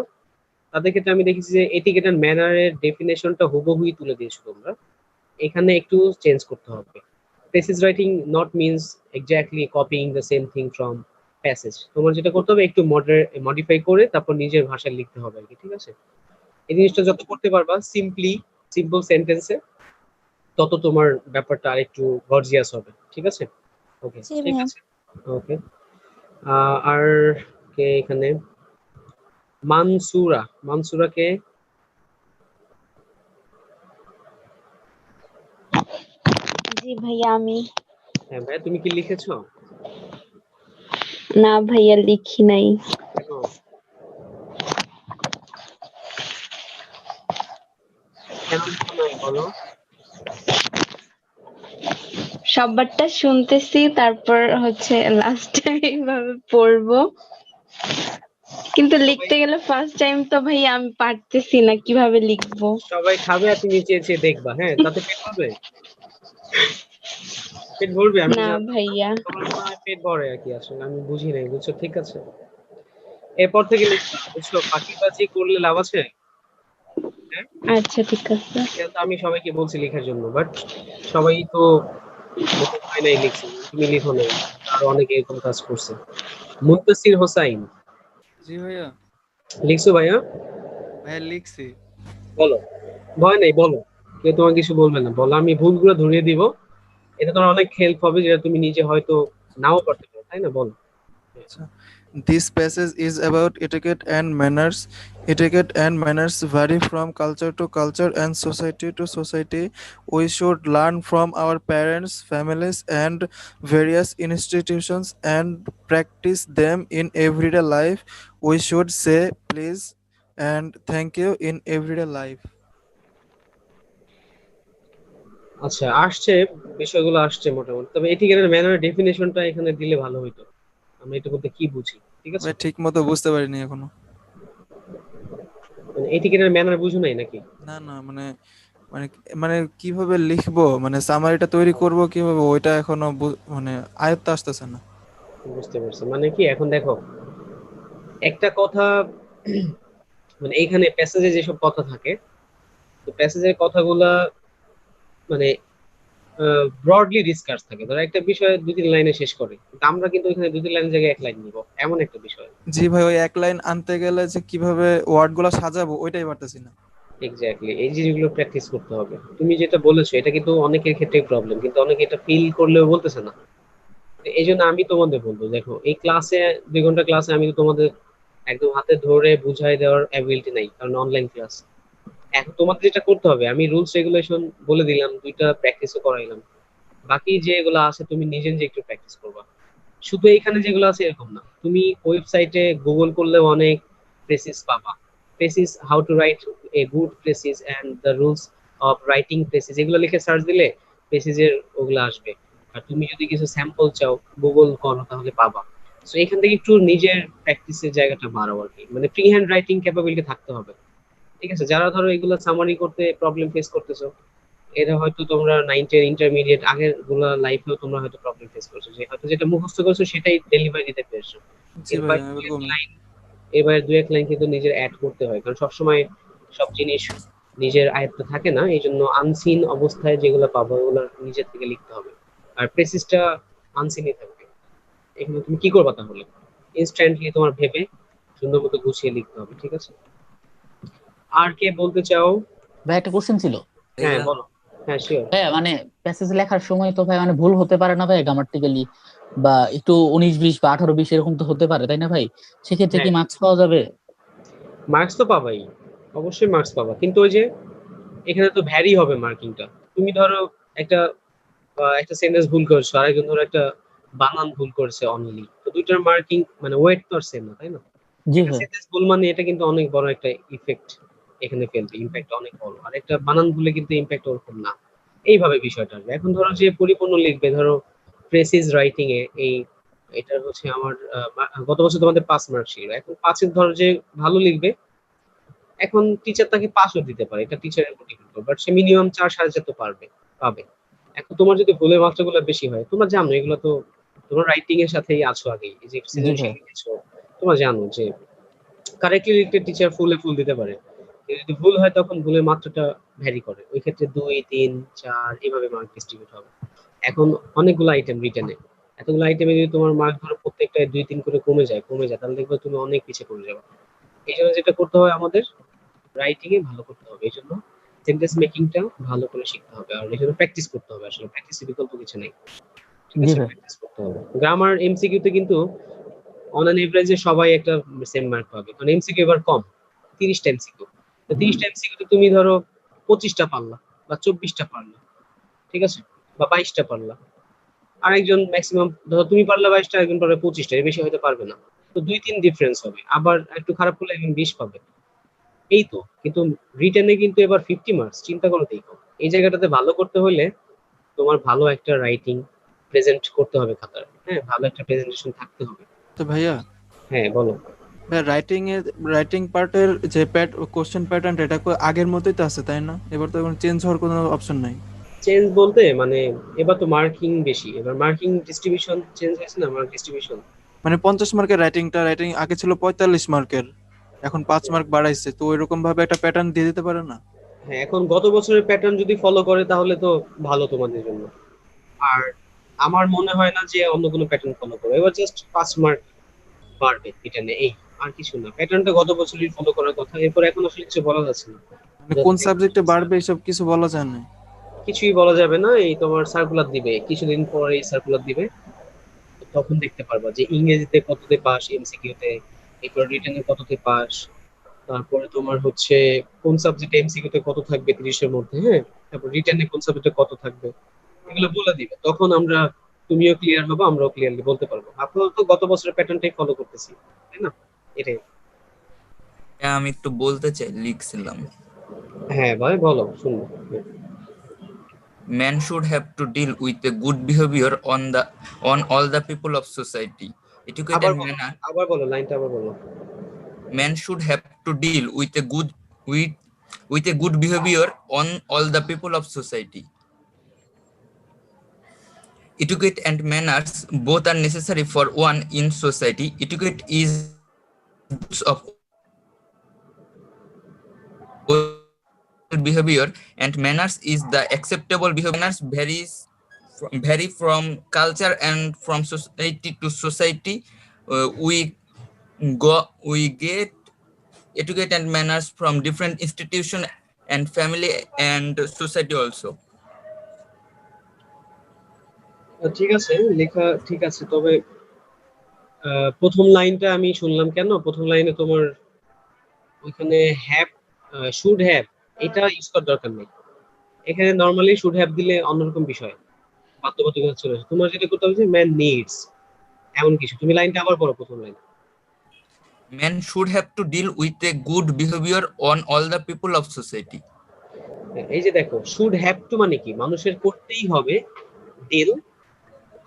S1: তাদের ক্ষেত্রে আমি দেখেছি যে এটিকেট এন্ড ম্যানারের ডেফিনেশনটা হুবহুই তুলে দিয়েছো তোমরা, এখানে একটু চেঞ্জ করতে হবে। Precis writing not means exactly copying the same thing from passage. তোমার যেটা করতে হবে একটু মডিফাই করে তারপর নিজের ভাষায় লিখতে হবে আর কি, ঠিক আছে? এই জিনিসটা যত করতে পারবা সিম্পল সেন্টেন্সে, তত তোমার ব্যাপারটা আরেকটু গর্জিয়াস হবে, ঠিক আছে? ওকে,
S10: জি
S1: ঠিক
S10: ভাইয়া।
S1: আছে, ওকে। আর কে এখানে? মানসুরা কে?
S11: জি ভাইয়া আমি।
S1: হ্যাঁ ভাই, তুমি কি লিখেছো?
S11: না ভাইয়া লিখি নাই।
S1: কেন? কেন লিখো নাই বলো?
S11: সববারটা শুনতেছি, তারপর হচ্ছে লাস্ট টাইম এইভাবে পড়বো, কিন্তু লিখতে গেলে ফার্স্ট টাইম তো ভাইয়া আমি পারতেছি না কিভাবে লিখবো।
S1: সবাই খাবে আর তুমি চেয়ে চেয়ে দেখবা, হ্যাঁ, তাতে পেট ভরবে? পেট ভরবে? আমি
S11: না
S1: জানি
S11: ভাইয়া।
S1: তোমার মনে হয় পেট ভরে আর কি, আসলে আমি বুঝি নাই, বুঝছো? ঠিক আছে, এরপর থেকে লিখবা, বুঝছো? ফাঁকিবাজি করলে লাভ আছে? হ্যাঁ,
S11: আচ্ছা ঠিক আছে।
S1: এটা তো আমি সবাইকে বলছি লেখার জন্য, বাট সবাই তো মুখে হয় নাই লিখছে, তুমি লিখো নাই, আরো অনেকে এরকম কাজ করছে। মুত্তাসির হোসাইন,
S2: জি ভাইয়া।
S1: লিখছো ভাইয়া?
S2: ভাইয়া লিখছি।
S1: বলো, ভয় নেই, বলো, কেউ তোমার কিছু বলবে না, বলো, আমি ভুলগুলো ধরিয়ে দিব, এটা তোমার অনেক হেল্প হবে, যেটা তুমি নিজে হয়তো নাও করতে পারো, তাই না? বলো।
S2: This passage is about etiquette and manners. Etiquette and manners vary from culture to culture and society to society. We should learn from our parents, families, and various institutions and practice them in everyday life. We should say please and thank you in everyday life.
S1: আচ্ছা, আসছে, বিষয়গুলো আসছে মোটামুটি, তবে এটিকেটের manner ডেফিনেশনটা এখানে দিলে ভালো হইতো, আমরা এটা বলতে কি বুঝি, ঠিক আছে?
S2: ভাই ঠিক মতো বুঝতে পারিনি এখনো।
S1: মানে এটিকেটের ম্যানার বুঝো নাই নাকি?
S2: না না, মানে মানে মানে কিভাবে লিখবো, মানে সামারিটা তৈরি করব কিভাবে, ওইটা এখনো মানে আয়ত্তে আসতেছে না।
S1: বুঝতে পারছি, মানে কি, এখন দেখো একটা কথা, মানে এইখানে প্যাসেজে যেসব কথা থাকে, তো প্যাসেজের কথাগুলা মানে ব্রডলি ডিসকাস থাকে, ধরো একটা বিষয় 2-3 লাইনে শেষ করে, কিন্তু আমরা কিন্তু এখানে 2-3 লাইনের জায়গায় 1 লাইন নিব, এমন একটা বিষয়।
S2: জি ভাই, ওই এক লাইন আনতে গেলে যে কিভাবে ওয়ার্ড গুলা সাজাবো ওইটাই পারতেছি না।
S1: এক্স্যাক্টলি, এই জিনিসগুলো প্র্যাকটিস করতে হবে। তুমি যেটা বলেছো এটা কিন্তু অনেকের ক্ষেত্রে প্রবলেম, কিন্তু অনেকে এটা ফিল করলেও বলতেছে না। তো এই জন্য আমি তোমাদের বলবো, দেখো এই ক্লাসে 2 ঘন্টা ক্লাসে আমি তো তোমাদের একদম হাতে ধরে বুঝাই দেওয়ার অ্যাবিলিটি নাই, কারণ অনলাইন ক্লাস। এখন তোমাদের যেটা করতে হবে, আমি রুলস রেগুলেশন বলে দিলাম, 2টা প্র্যাকটিসও করাইলাম, বাকি যেগুলো আছে তুমি নিজে নিজে একটু প্র্যাকটিস করবা। শুধু এখানে যেগুলো আছে এরকম না, তুমি ওয়েবসাইটে গুগল করলে অনেক প্রেসিস পাবা, precis how to write a good precis and the rules of writing precis, এগুলো লিখে সার্চ দিলে প্রেসিসের ওগুলো আসবে। আর তুমি যদি কিছু স্যাম্পল চাও গুগল করো, তাহলে পাবা। সো এখান থেকে একটু নিজের প্র্যাকটিসের জায়গাটা বাড়াও আর কি, মানে ফ্রি হ্যান্ড রাইটিং ক্যাপাবিলিটি থাকতে হবে, ঠিক আছে? যারা ধরো এগুলো সামারি করতে প্রবলেম ফেস করতেছো, এরা হয়তো তোমরা 9-10 ইন্টারমিডিয়েট আগের গুলা লাইফেও তোমরা হয়তো প্রবলেম ফেস করছো, যে হয়তো যেটা মুখস্থ করছো সেটাই ডেলিভারি দিতে পেরেছো,
S2: জি ভাই, আমি এরকমই।
S1: এবার 2-1 লাইন কিন্তু নিজের অ্যাড করতে হয়, কারণ সবসময় সব জিনিস নিজের আয়ত্তে থাকে না, এই জন্য আনসিন অবস্থায় যেগুলো পাবো ওগুলো নিজের থেকে লিখতে হবে। আর প্রেসিসটা আনসিনই থাকবে। এখানে তুমি কি করবা তাহলে? ইনস্ট্যান্টলি তোমার ভেবে সুন্দর মতো গুছিয়ে লিখতে হবে, ঠিক আছে? আর কে বলতে চাও?
S3: ভাই একটা কোশ্চেন ছিল।
S1: হ্যাঁ বলো। হ্যাঁ শিওর।
S3: ভাই মানে প্যাসেজ লেখার সময় তো ভাই মানে ভুল হতে পারে না ভাই, গ্রামাটিক্যালি বা একটু 19-20 বা 18-20 এরকম তো হতে পারে, তাই না ভাই? সেক্ষেত্রে কি মার্কস পাওয়া যাবে?
S1: মার্কস তো পাবাই, অবশ্যই মার্কস পাবা, কিন্তু ওই যে এখানে তো ভ্যারি হবে মার্কিংটা। তুমি ধরো একটা একটা সেন্টেন্স ভুল করছো, আরেকজন ধরো একটা বানান ভুল করছে অনলি, তো দুইটার মার্কিং মানে ওয়েট তো আর সেম না, তাই না?
S3: জি
S1: একটা
S3: ভাই।
S1: সেন্টেন্স ভুল মানে এটা কিন্তু অনেক বড় একটা ইফেক্ট এখানে ফেলবে, ইমপ্যাক্ট অনেক বড়, আর একটা বানান ভুলে কিন্তু ইমপ্যাক্ট ওরকম না। এইভাবে বিষয়টা আসবে। এখন ধরো যে পরিপূর্ণ লিখবে, ধরো প্রেসিজ রাইটিং এ এই এটা হচ্ছে আমার গত বছর তোমাদের 5 মার্ক ছিল, এখন 5 এর ধরো যে ভালো লিখবে, এখন টিচার তাকে 5ও দিতে পারে, এটা টিচারের উপর ডিপেন্ড করে, বাট সে মিনিমাম 4-4.5 তো পাবে। এখন তোমার যদি ভুলের মাত্রাগুলো বেশি হয়, তোমরা জানো এগুলো তো, তোমরা রাইটিং এর সাথেই আছো আগেই, এই যে সৃজনশীল লিখেছো, তোমরা জানো যে কারেক্টলি লিখতে টিচার ফুল দিতে পারে, যদি ভুল হয় তখন ভুলের মাত্রাটা ভ্যারি করে, ওই ক্ষেত্রে 2, 3, 4 এইভাবে মার্ক ডিস্ট্রিবিউট হবে। এখন অনেকগুলো আইটেম রিটেনে, এতগুলো আইটেমে যদি তোমার মার্ক ধরো প্রত্যেকটায় 2-3 করে কমে যায় তাহলে দেখবে তুমি অনেক পিছিয়ে পড়ে যাবে। এই জন্য যেটা করতে হবে আমাদের রাইটিং এ ভালো করতে হবে, এই জন্য সেন্টেন্স মেকিংটা ভালো করে শিখতে হবে, আর এই জন্য প্র্যাকটিস করতে হবে। আসলে প্র্যাকটিসের বিকল্প কিছু নেই, ঠিক
S3: জি
S1: আছে?
S3: ভাই।
S1: প্র্যাকটিস করতে হবে। গ্রামার এমসিকিউ তে কিন্তু অন অ্যান এভারেজে সবাই একটা সেম মার্ক পাবে, কারণ এমসিকিউ এবার কম, 30টা এমসিকিউ। তো 30টা এমসিকিউ তে তুমি ধরো 25টা পারলা বা 24টা পারলা, ঠিক আছে, বা 22টা পারলা। আরেকজন ম্যাক্সিমাম ধরো তুমি পারলা 22টা, একজন পারবে 25টা, এর বেশি হয়তো পারবে না। তো 2-3 ডিফারেন্স হবে। আবার একটু খারাপ করলে একজন 20 পাবে। এই তো। কিন্তু রিটেনে কিন্তু এবার 50 মার্কস, চিন্তা করো দেখো। এই জায়গাটাতে ভালো করতে হলে তোমার ভালো একটা রাইটিং প্রেজেন্ট করতে হবে খাতায়, হ্যাঁ, ভালো একটা প্রেজেন্টেশন থাকতে হবে।
S2: তো ভাইয়া,
S1: হ্যাঁ বলো।
S2: রাইটিং পার্টের যে কোশ্চেন প্যাটার্ন এটা আগের মতোই তো আছে, তাই না? এবার তো কোনো চেঞ্জ হওয়ার কোনো অপশন নাই।
S1: চেঞ্জ বলতে মানে এবার তো মার্কিং বেশি, এবার মার্কিং ডিস্ট্রিবিউশন চেঞ্জ হয়েছে না, মার্ক ডিস্ট্রিবিউশন।
S2: মানে 50 মার্কের রাইটিং আগে ছিল 45 মার্কের, এখন 5 মার্ক বাড়াইছে, তো ওইরকম ভাবে একটা প্যাটার্ন দিয়ে দিতে পারে না?
S1: হ্যাঁ, এখন গত বছরের প্যাটার্ন যদি ফলো করে তাহলে তো ভালো তোমাদের জন্য। আর আমার মনে হয় না যে অন্য কোনো প্যাটার্ন ফলো করবে, এবার জাস্ট 5 মার্ক বাড়বে রিটেনে, এই আর কিছু না। প্যাটার্নটা গত বছরই ফলো করার কথা, এরপর এখন আসলে কিছু বলা যাচ্ছে না।
S2: মানে কোন সাবজেক্টে বাড়বে এসব কিছু বলা যায় না।
S1: কিছুই বলা যাবে না, এই তোমার সার্কুলার দিবে কিছুদিন পর, এই সার্কুলার দিবে, তখন দেখতে পারবা যে ইংরেজিতে কততে পাস এমসিকিউতে, এরপর রিটেনে কততে পাস, তারপরে তোমার হচ্ছে কোন সাবজেক্টে এমসিকিউতে কত থাকবে 30-এর মধ্যে, হ্যাঁ, তারপর রিটেনে কোন সাবজেক্টে কত থাকবে, এগুলো বলে দিবে। তখন আমরা, তুমিও ক্লিয়ার হবে, আমরাও ক্লিয়ারলি বলতে পারবো। আপাতত গত বছরের প্যাটার্নটাই ফলো করতেছি, তাই না? এটাই।
S5: আমি একটু বলতে চাই, লিখছিলাম।
S1: হ্যাঁ ভাই বলো, শুনবো।
S5: Man should have to deal with a good behavior on all the people of society. Educated manner.
S1: আবার বলো, লাইনটা আবার বলো।
S5: Man should have to deal with a good behavior on all the people of society. Etiquette and manners both are necessary for one in society. Etiquette is of behavior and manners is the acceptable behavior. Manners vary from culture and from society to society. We get etiquette and manners from different institution and family and society also.
S1: ঠিক আছে, লেখা ঠিক আছে, তবে প্রথম লাইনটা আমি শুনলাম কেন, প্রথম লাইনে তোমার ওইখানে হ্যাভ, শুড হ্যাভ, এটা ইউজ করার দরকার নেই। এখানে নরমালি শুড হ্যাভ দিলে অন্যরকম বিষয়, বাধ্যবাধকতা চলে আসে। তোমার যেটা করতে হবে যে ম্যান নিডস, এমন কিছু। তুমি লাইনটা আবার পড়ো, প্রথম line.
S5: Men should have to deal with a good behavior on all the people of society.
S1: এই যে দেখো, শুড হ্যাভ টু মানে কি, মানুষের করতেই হবে ডিল,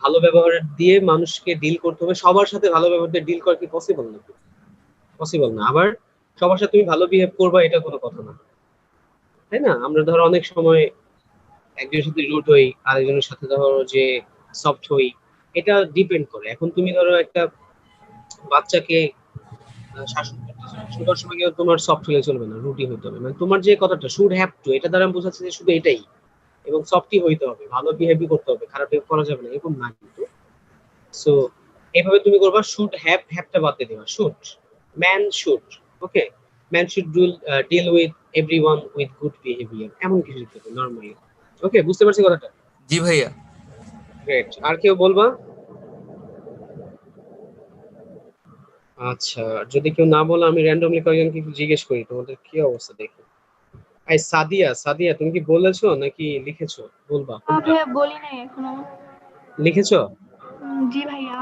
S1: ভালো ব্যবহার দিয়ে মানুষকে ডিল করতে হবে। সবার সাথে ভালো ব্যবহার দিয়ে ডিল করা কি পসিবল নাকি? পসিবল না। আবার সবার সাথে তুমি ভালো বিহেভ করবা, এটা কোনো কথা না, তাই না? আমরা ধরো অনেক সময় একজনের সাথে রুড হই, আরেকজনের সাথে ধরো যে সফট হই, এটা ডিপেন্ড করে। এখন তুমি ধরো একটা বাচ্চাকে শাসন করতেছো, শাসন করার সময় কিন্তু তোমার সফট হলে চলবে না, রুটি হইতে হবে। মানে তোমার যে কথাটা শুড হ্যাভ টু, এটা দ্বারা বোঝাচ্ছে যে শুধু এটাই, এবং সফটই হইতে হবে, ভালো বিহেভই করতে হবে, খারাপ বিহেভ করা যাবে না, এরকম না কিন্তু। সো এইভাবে তুমি করবা, শুড হ্যাভ, হ্যাভটা বাদ দিয়ে দিবা, should, man should, okay, man should deal with everyone with good behaviour, এমন কিছু লিখতে হবে নরমালি। ওকে, বুঝতে পারছি কথাটা?
S5: জি ভাইয়া।
S1: গ্রেট। আর কেউ বলবা? আচ্ছা, যদি কেউ না বলে আমি র্যান্ডমলি কয়েকজনকে একটু জিজ্ঞেস করি তোমাদের কি অবস্থা দেখি। এই সাদিয়া তুমি কি বলেছো নাকি লিখেছো? বলবা।
S12: ভাইয়া বলি নাই এখনো।
S1: লিখেছো?
S12: জি ভাইয়া।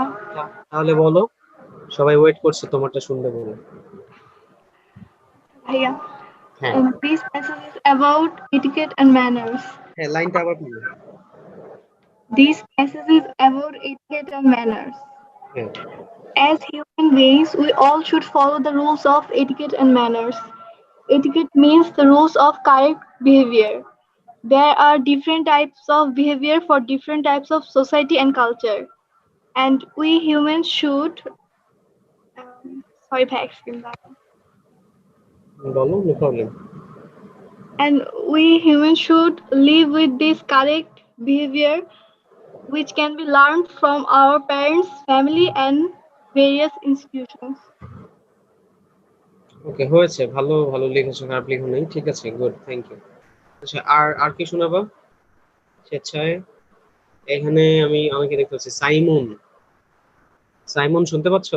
S1: তাহলে বলো, সবাই ওয়েট করছে তোমারটা শুনবে বলে।
S12: ভাইয়া,
S1: হ্যাঁ
S12: this passage is about etiquette and manners.
S1: হ্যাঁ, লাইনটা আবার বলো।
S12: This passage is about etiquette and manners.
S1: হ্যাঁ।
S12: As human beings, we all should follow the rules of etiquette and manners. Etiquette means the rules of correct behavior. There are different types of behavior for different types of society and culture. And we humans should, sorry, excuse me.
S1: বলো, no problem.
S12: And we humans should live with this correct behavior which can be learned from our parents, family, and various institutions.
S1: ওকে, হয়েছে, ভালো ভালো লিখেছো, খারাপ লেখো নাই, ঠিক আছে, গুড, থ্যাংক ইউ। আচ্ছা, আর আর কি শোনাবা স্বেচ্ছায়? এখানে আমি অনেকে দেখতে পাচ্ছি। সাইমন, সাইমন শুনতে পাচ্ছ?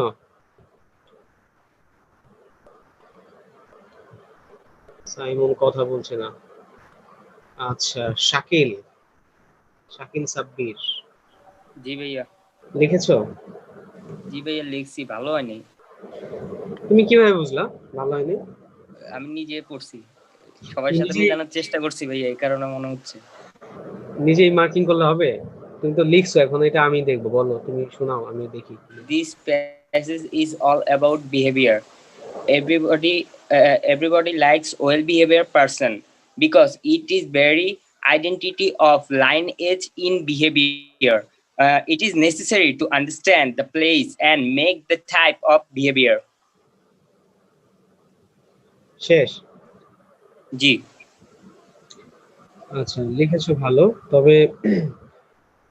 S1: সাইমন কথা বলছে না। আচ্ছা, শাকিল, শাকিল সাব্বির
S13: জি ভাইয়া।
S1: লিখেছো?
S13: জি ভাইয়া লিখছি, ভালো হয়নি।
S1: তুমি কিভাবে বুঝলা ভালো হয়নি?
S13: আমি নিজে পড়ছি, সবার সাথে
S1: নিজেই-
S13: মেলানোর চেষ্টা করছি ভাইয়া, এই কারণে মনে হচ্ছে।
S1: নিজেই মার্কিং করলে হবে? তুমি তো লিখছো, এখন এটা আমি দেখবো, বলো, তুমি শোনাও, আমি দেখি।
S13: This passage is all about behavior. Everybody likes well behavior person because it is very identity of lineage in behavior. It is necessary to understand the place and make the type of behavior.
S1: শেষ?
S13: জি।
S1: আচ্ছা, লিখেছো ভালো, তবে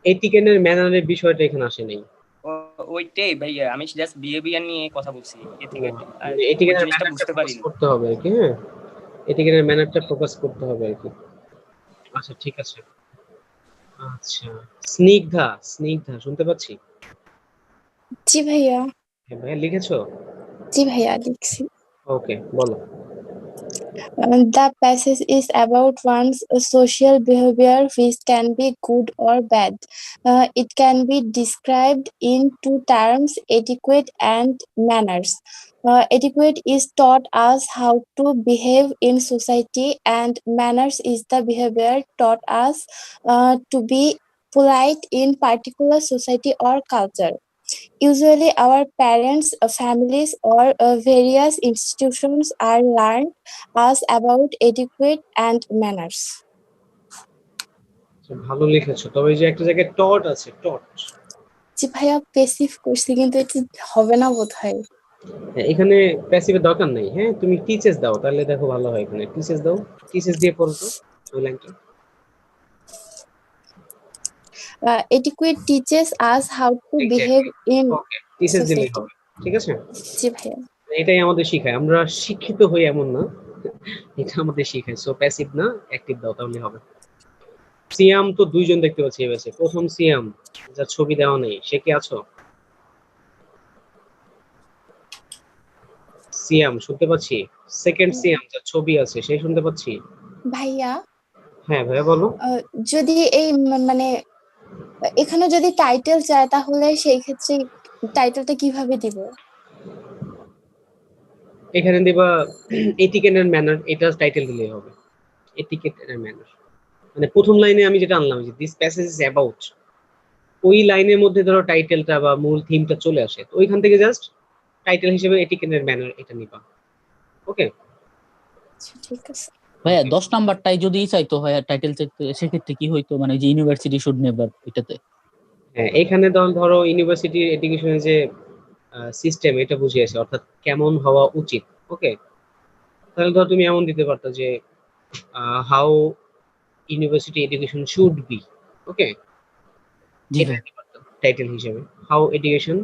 S1: এটিকেনের ম্যানারের বিষয়টা এখানে আসে নাই।
S13: ওইটাই ভাইয়া, আমি জাস্ট বিহেভিয়ার নিয়ে কথা বলছি,
S1: এটিকেনের
S13: জিনিসটা বুঝতে পারি
S1: করতে হবে আর কি। হ্যাঁ, এটিকেনের ম্যানারটা ফোকাস করতে হবে আর কি। আচ্ছা, ঠিক আছে। আচ্ছা, স্নিগ্ধা, স্নিগ্ধা শুনতে পাচ্ছি?
S14: জি ভাইয়া।
S1: হ্যাঁ ভাইয়া, লিখেছো?
S14: জি ভাইয়া লিখছি।
S1: ওকে, বলো।
S14: The passage is about one's social behavior, which can be good or bad. It can be described in two terms, etiquette and manners. Etiquette is taught us how to behave in society, and manners is the behavior taught us to be polite in particular society or culture. Usually, our parents, families, or various institutions are learned us about etiquette and manners.
S1: ভালো লিখেছো, তবে এই যে একটা জায়গায় টট আছে, টট।
S14: জি ভাইয়া passive করছি, কিন্তু এটা হবে না বোধহয়।
S1: এখানে প্যাসিভের দরকার নেই। হ্যাঁ, তুমি টিচেস দাও, তাহলে দেখো ভালো হয়। এখানে টিচেস দাও, টিচেস দিয়ে পড়ো তো ওই লাইনটা।
S14: Etiquette teaches us how to behave in
S1: teaches দিলেই
S14: society.
S1: হবে, ঠিক আছে?
S14: জি ভাইয়া।
S1: এটাই আমাদের শিখায়, আমরা শিক্ষিত হই এমন না, এটা আমাদের শিখায়। সো প্যাসিভ না, অ্যাক্টিভ দাও, তাহলে হবে। সিয়াম তো দুইজন দেখতে পাচ্ছি এই ব্যাচে। প্রথম সিয়াম, যার ছবি দেওয়া নেই, সে কি আছো? সিয়াম শুনতে পাচ্ছি। সেকেন্ড সিয়াম, যার ছবি আছে, সে শুনতে পাচ্ছি।
S14: ভাইয়া,
S1: হ্যাঁ ভাইয়া, বলো।
S14: যদি এই মানে এখানে যদি টাইটেল চায়, তাহলে সেই ক্ষেত্রে টাইটেলটা কিভাবে দিব?
S1: এখানে দিবা এটিকেট এন্ড ম্যানার, এটা টাইটেল দিলেই হবে। এটিকেট এন্ড ম্যানার মানে প্রথম লাইনে আমি যেটা আনলাম, যে দিস প্যাসেজ ইজ অ্যাবাউট, ওই লাইনের মধ্যে ধরো টাইটেলটা বা মূল থিমটা চলে আসে, তো ওইখান থেকে জাস্ট টাইটেল হিসেবে এটিকেট এন্ড ম্যানার এটা নিবা। ওকে,
S14: ঠিক আছে
S3: ভাইয়া 10 নাম্বারটাই যদি চাইতো ভাইয়া টাইটেল চাইতো, সেক্ষেত্রে কি হইতো, মানে যে ইউনিভার্সিটি শুড নেভার, এটাতে?
S1: হ্যাঁ, এখানে ধরো ইউনিভার্সিটি এডুকেশনের যে সিস্টেম, এটা বুঝিয়ে আছে, অর্থাৎ কেমন হওয়া উচিত। ওকে, তাহলে ধরো তুমি এমন দিতে পারতো যে how university education should be. Okay,
S3: জি ভাই,
S1: টাইটেল হিসেবে how education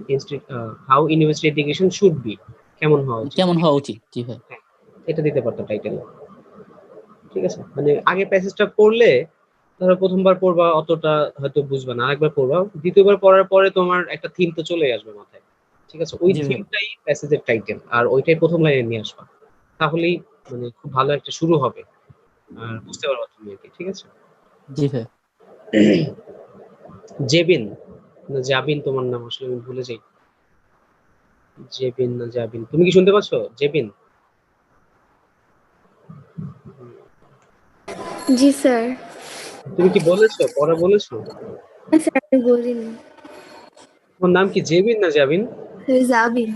S1: how university education should be, কেমন হওয়া উচিত।
S3: কেমন হওয়া উচিত, জি ভাই।
S1: এটা দিতে পারতো টাইটেল, ঠিক আছে? মানে আগে প্যাসেজটা পড়লে ধরো প্রথমবার পড়বা, অতটা হয়তো বুঝবা না, আরেকবার পড়বা, দ্বিতীয়বার পড়ার পরে তোমার একটা থিম তো চলে আসবে মাথায়, ঠিক আছে? ওই থিমটাই প্যাসেজের টাইটেল, আর ওইটাই প্রথম লাইনে নিয়ে আসবা, তাহলেই মানে খুব ভালো একটা শুরু হবে, আর বুঝতে পারবা তুমি আর কি, ঠিক আছে?
S3: জি ভাই।
S1: জেবিন না জাবিন তোমার নাম, আসলে আমি ভুলে যাই। জেবিন না জাবিন, তুমি কি শুনতে পাচ্ছো? জেবিন?
S14: জি স্যার।
S1: তুমি কি বলেছো, পড়া বলেছো?
S14: স্যার আমি বলিনি।
S1: তোমার নাম কি জেবিন না জাবিন?
S14: জাবিন।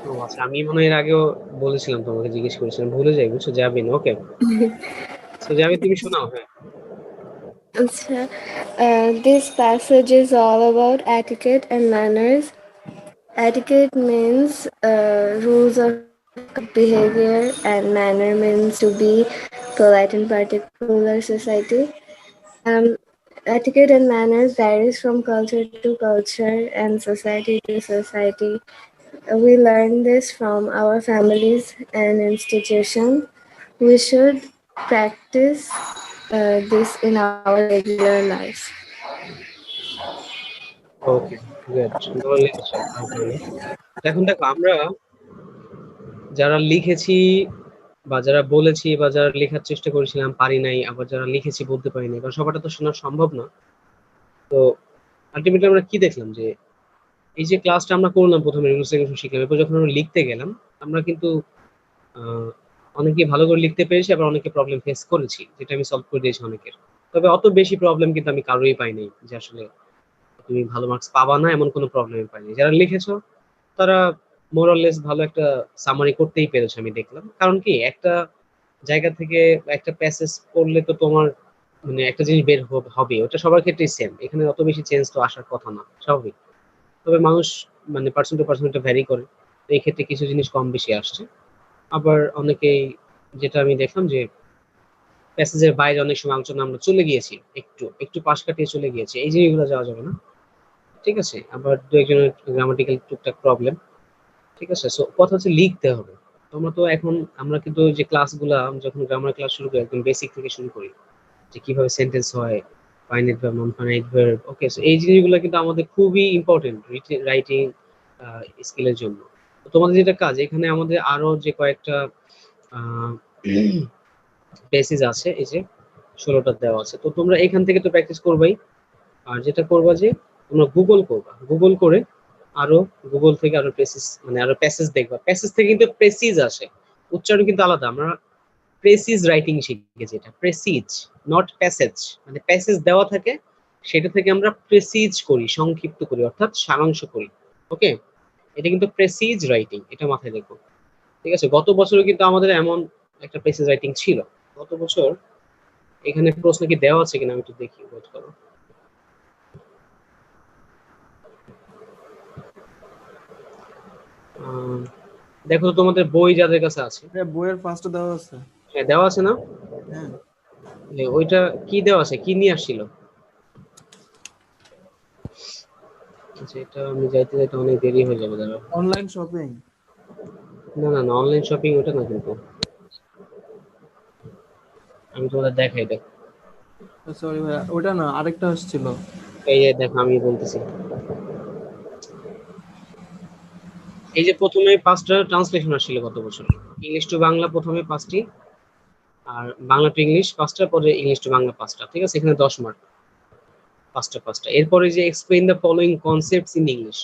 S1: ও আচ্ছা, আমি মনে হয় এর আগেও বলেছিলাম, তোমাকে জিজ্ঞেস করেছিলাম, ভুলে যাই, বুঝছো? জাবিন, ওকে। তো জাবিন, তুমি শোনাও। হ্যাঁ,
S14: আচ্ছা, this passage is all about etiquette and manners. Etiquette means rules of behavior, and manner means to be polite in particular society.
S15: Etiquette and manners varies from culture to culture and society to society. We learn this from our families and institutions. We should practice this in our regular life.
S1: Okay, good, knowledge. এখন দেখো আমরা যারা লিখেছি বা যারা বলেছি বা যারা লেখার চেষ্টা করেছিলাম পারি নাই, আবার যারা লিখেছি বলতে পারি নাই, কারণ সবারটা তো শোনা সম্ভব না। তো আলটিমেটলি আমরা কি দেখলাম যে এই যে ক্লাসটা আমরা করলাম, প্রথমে ইংলিশ শিখলাম, এরপর যখন আমরা লিখতে গেলাম আমরা কিন্তু অনেকে ভালো করে লিখতে পেরেছি, আবার অনেকে প্রবলেম ফেস করেছি, যেটা আমি সলভ করে দিয়েছি অনেকের। তবে অত বেশি প্রবলেম কিন্তু আমি কারোই পাই নাই যে আসলে তুমি ভালো মার্কস পাবা না এমন কোনো প্রবলেম পাইনি। যারা লিখেছো তারা মোরাললেস ভালো একটা সামারি করতেই পেরেছে আমি দেখলাম। কারণ কি, একটা জায়গা থেকে একটা প্যাসেজ পড়লে তো তোমার মানে একটা জিনিস বের হবে, ওটা সবার ক্ষেত্রেই সেম, এখানে অত বেশি চেঞ্জ তো আসার কথা না, স্বাভাবিক। তবে মানুষ মানে পার্সন টু পার্সন এটা ভ্যারি করে, তো এই ক্ষেত্রে কিছু জিনিস কম বেশি আসছে। আবার অনেকেই, যেটা আমি দেখলাম যে প্যাসেজের বাইরে অনেক সময় আলোচনা আমরা চলে গিয়েছি, একটু একটু পাশ কাটিয়ে চলে গিয়েছি, এই জিনিসগুলো যাওয়া যাবে না, ঠিক আছে। আবার দু একজনের গ্রামাটিক্যাল টুকটাক প্রবলেম, ঠিক আছে। সো কথা হচ্ছে লিখতে হবে। তোমরা তো এখন আমরা কিন্তু যে ক্লাসগুলা যখন গ্রামার ক্লাস শুরু করি একদম বেসিক থেকে শুরু করি, যে কিভাবে সেন্টেন্স হয়, finite verb, non finite verb, okay. So এই জিনিসগুলো কিন্তু আমাদের খুবই ইম্পর্টেন্ট রাইটিং স্কিলের জন্য। তো তোমাদের যেটা কাজ, এখানে আমাদের আরো যে কয়েকটা বেসিস আছে, এই যে 16টা দেওয়া আছে, তো তোমরা এখান থেকে তো প্র্যাকটিস করবাই। আর যেটা করবা যে তোমরা গুগল করবা, গুগল করে আরো গুগল থেকে আরো প্রেসিস মানে আরো প্যাসেজ দেখবা। প্যাসেজ থেকে কিন্তু প্রেসিজ আসে, উচ্চারণ কিন্তু আলাদা। আমরা প্রেসিজ রাইটিং শিখেছি, এটা প্রেসিজ নট প্যাসেজ। মানে প্যাসেজ দেওয়া থাকে, সেটা থেকে আমরা প্রেসিজ করি, সংক্ষিপ্ত করি, অর্থাৎ সারাংশ করি, ওকে। এটা কিন্তু প্রেসিজ রাইটিং, এটা মাথায় রেখো, ঠিক আছে। গত বছরও কিন্তু আমাদের এমন একটা প্রেসিজ রাইটিং ছিল। গত বছর এখানে প্রশ্ন কি দেওয়া আছে কিনা আমি একটু দেখি, ওয়েট করো। দেখো তো তোমাদের বই যাদের কাছে আছে,
S2: বইয়ের ফার্স্টে দেওয়া আছে।
S1: হ্যাঁ, দেওয়া আছে না?
S2: হ্যাঁ,
S1: ওইটা কি দেওয়া আছে, কি নিয়ে আসছিল? আচ্ছা, এটা আমি যাইতে যাইতে অনেক দেরি হয়ে যাবে, দাঁড়াও।
S2: Online shopping?
S1: না না না, অনলাইন শপিং ওটা না, কিন্তু আমি তোমাদের দেখাই, দেখো।
S2: সরি ভাই, ওটা না, আরেকটা আসছিল।
S1: এই যে দেখো, আমি বলতেছি, এই যে প্রথমে 5টা ট্রান্সলেশন আসছিল গত বছর, ইংলিশ টু বাংলা প্রথমে 5টি, আর বাংলা টু ইংলিশ 5টা, পরে ইংলিশ টু বাংলা 5টা, ঠিক আছে। এখানে 10 মার্ক, 5টা। এরপরে যে explain the following concepts in English,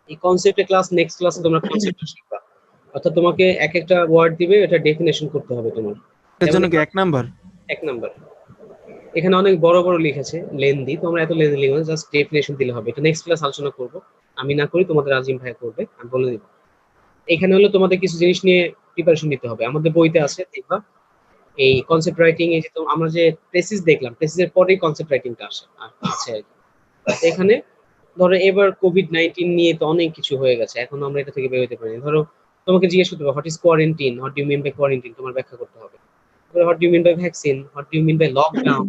S1: এই কনসেপ্টের ক্লাস নেক্সট ক্লাসে তোমরা কনসেপ্টটা শিখবা। অর্থাৎ তোমাকে এক একটা ওয়ার্ড দিবে, এটা ডেফিনেশন করতে হবে তোমার।
S2: এর জন্য কি 1 নাম্বার?
S1: 1 নাম্বার। এখানে অনেক বড় বড় লিখেছে, লেন্দি, তোমরা এত লেন্দি লিখো না, জাস্ট ডেফিনেশন দিলে হবে। এটা নেক্সট ক্লাস আলোচনা করব, আমি না করি, তোমাদের আজিম ভাই করবে, আমি বলে দিব। এখানে হলো তোমাদের কিছু জিনিস নিয়ে প্রিপারেশন নিতে হবে। আমাদের বইতে আছে, দেখবা এই কনসেপ্ট রাইটিং, এই যে আমরা যে প্রেসিস দেখলাম, প্রেসিসের পরেই কনসেপ্ট রাইটিংটা আছে আর কি। এখানে ধরো এবার কোভিড-19 নিয়ে তো অনেক কিছু হয়ে গেছে, এখন আমরা এটা থেকে বের হতে পারি। ধরো তোমাকে জিজ্ঞেস করতে হবে what is quarantine, what do you mean by quarantine, তোমার ব্যাখ্যা করতে হবে। What do you mean by vaccine, what do you mean by lockdown,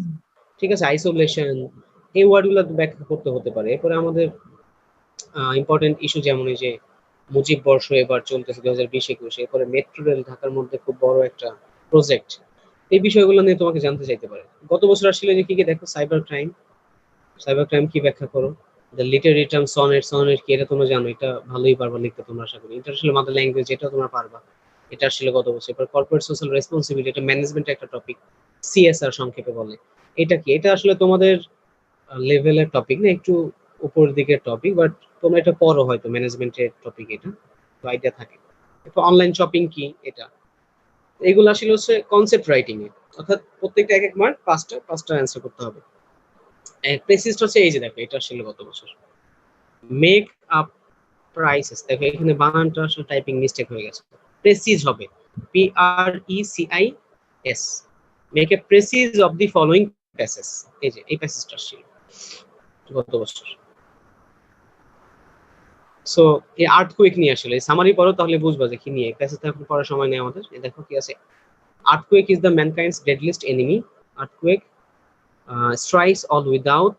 S1: ঠিক আছে, আইসোলেশন, এই ওয়ার্ডগুলো ব্যাখ্যা করতে হতে পারে। এরপরে আমাদের ইম্পর্টেন্ট ইস্যু যেমন এই যে মুজিব বর্ষ এবার চলতেছে 2020-21, এরপরে মেট্রো রেল ঢাকার মধ্যে খুব বড় একটা প্রজেক্ট, এই বিষয়গুলো নিয়ে তোমাকে জানতে চাইতে পারে। গত বছর আসলে যে কি কি দেখো, সাইবার ক্রাইম কি ব্যাখ্যা করো, দ্য লিটারেরি টার্ম সনেট কি, এটা তোমরা জানো, এটা ভালোই পারবা লিখতে তোমরা, আশা করি। ইন্টারন্যাশনাল মাদার ল্যাঙ্গুয়েজ, এটা তোমরা পারবা, এটা আসলে গত বছর। এরপর কর্পোরেট সোশ্যাল রেসপন্সিবিলিটি, এটা ম্যানেজমেন্ট একটা টপিক, সিএসআর সংক্ষেপে বলে। এটা কি, এটা আসলে তোমাদের লেভেলের টপিক না, একটু উপর দিকের টপিক, বাট তোমরা এটা পড়ো হয়তো, ম্যানেজমেন্টের টপিক, এটা তো আইডিয়া থাকে। এরপর অনলাইন শপিং কি, এটা এগুলো আসলে হচ্ছে কনসেপ্ট রাইটিং এ, অর্থাৎ প্রত্যেকটা 1 মার্ক, 5টা অ্যান্সার করতে হবে। প্রেসিস্ট হচ্ছে এই যে দেখো, এটা আসলে গত বছর। মেক আপ প্রাইসেস, দেখো এখানে বানানটা আসলে টাইপিং মিস্টেক হয়ে গেছে, প্রেসিজ হবে PRECIS, make a precis of the following passage, এই যে এই প্যাসেজটা ছিল গত বছর। সো এই আর্থকুয়েক নিয়ে আসলে সামারি পড়ো, তাহলে বুঝবা যে কি নিয়ে। প্যাসেজটা এখন পড়ার সময় নেই আমাদের। এই দেখো কি আছে, earthquake is the mankind's deadliest enemy, earthquake strikes all without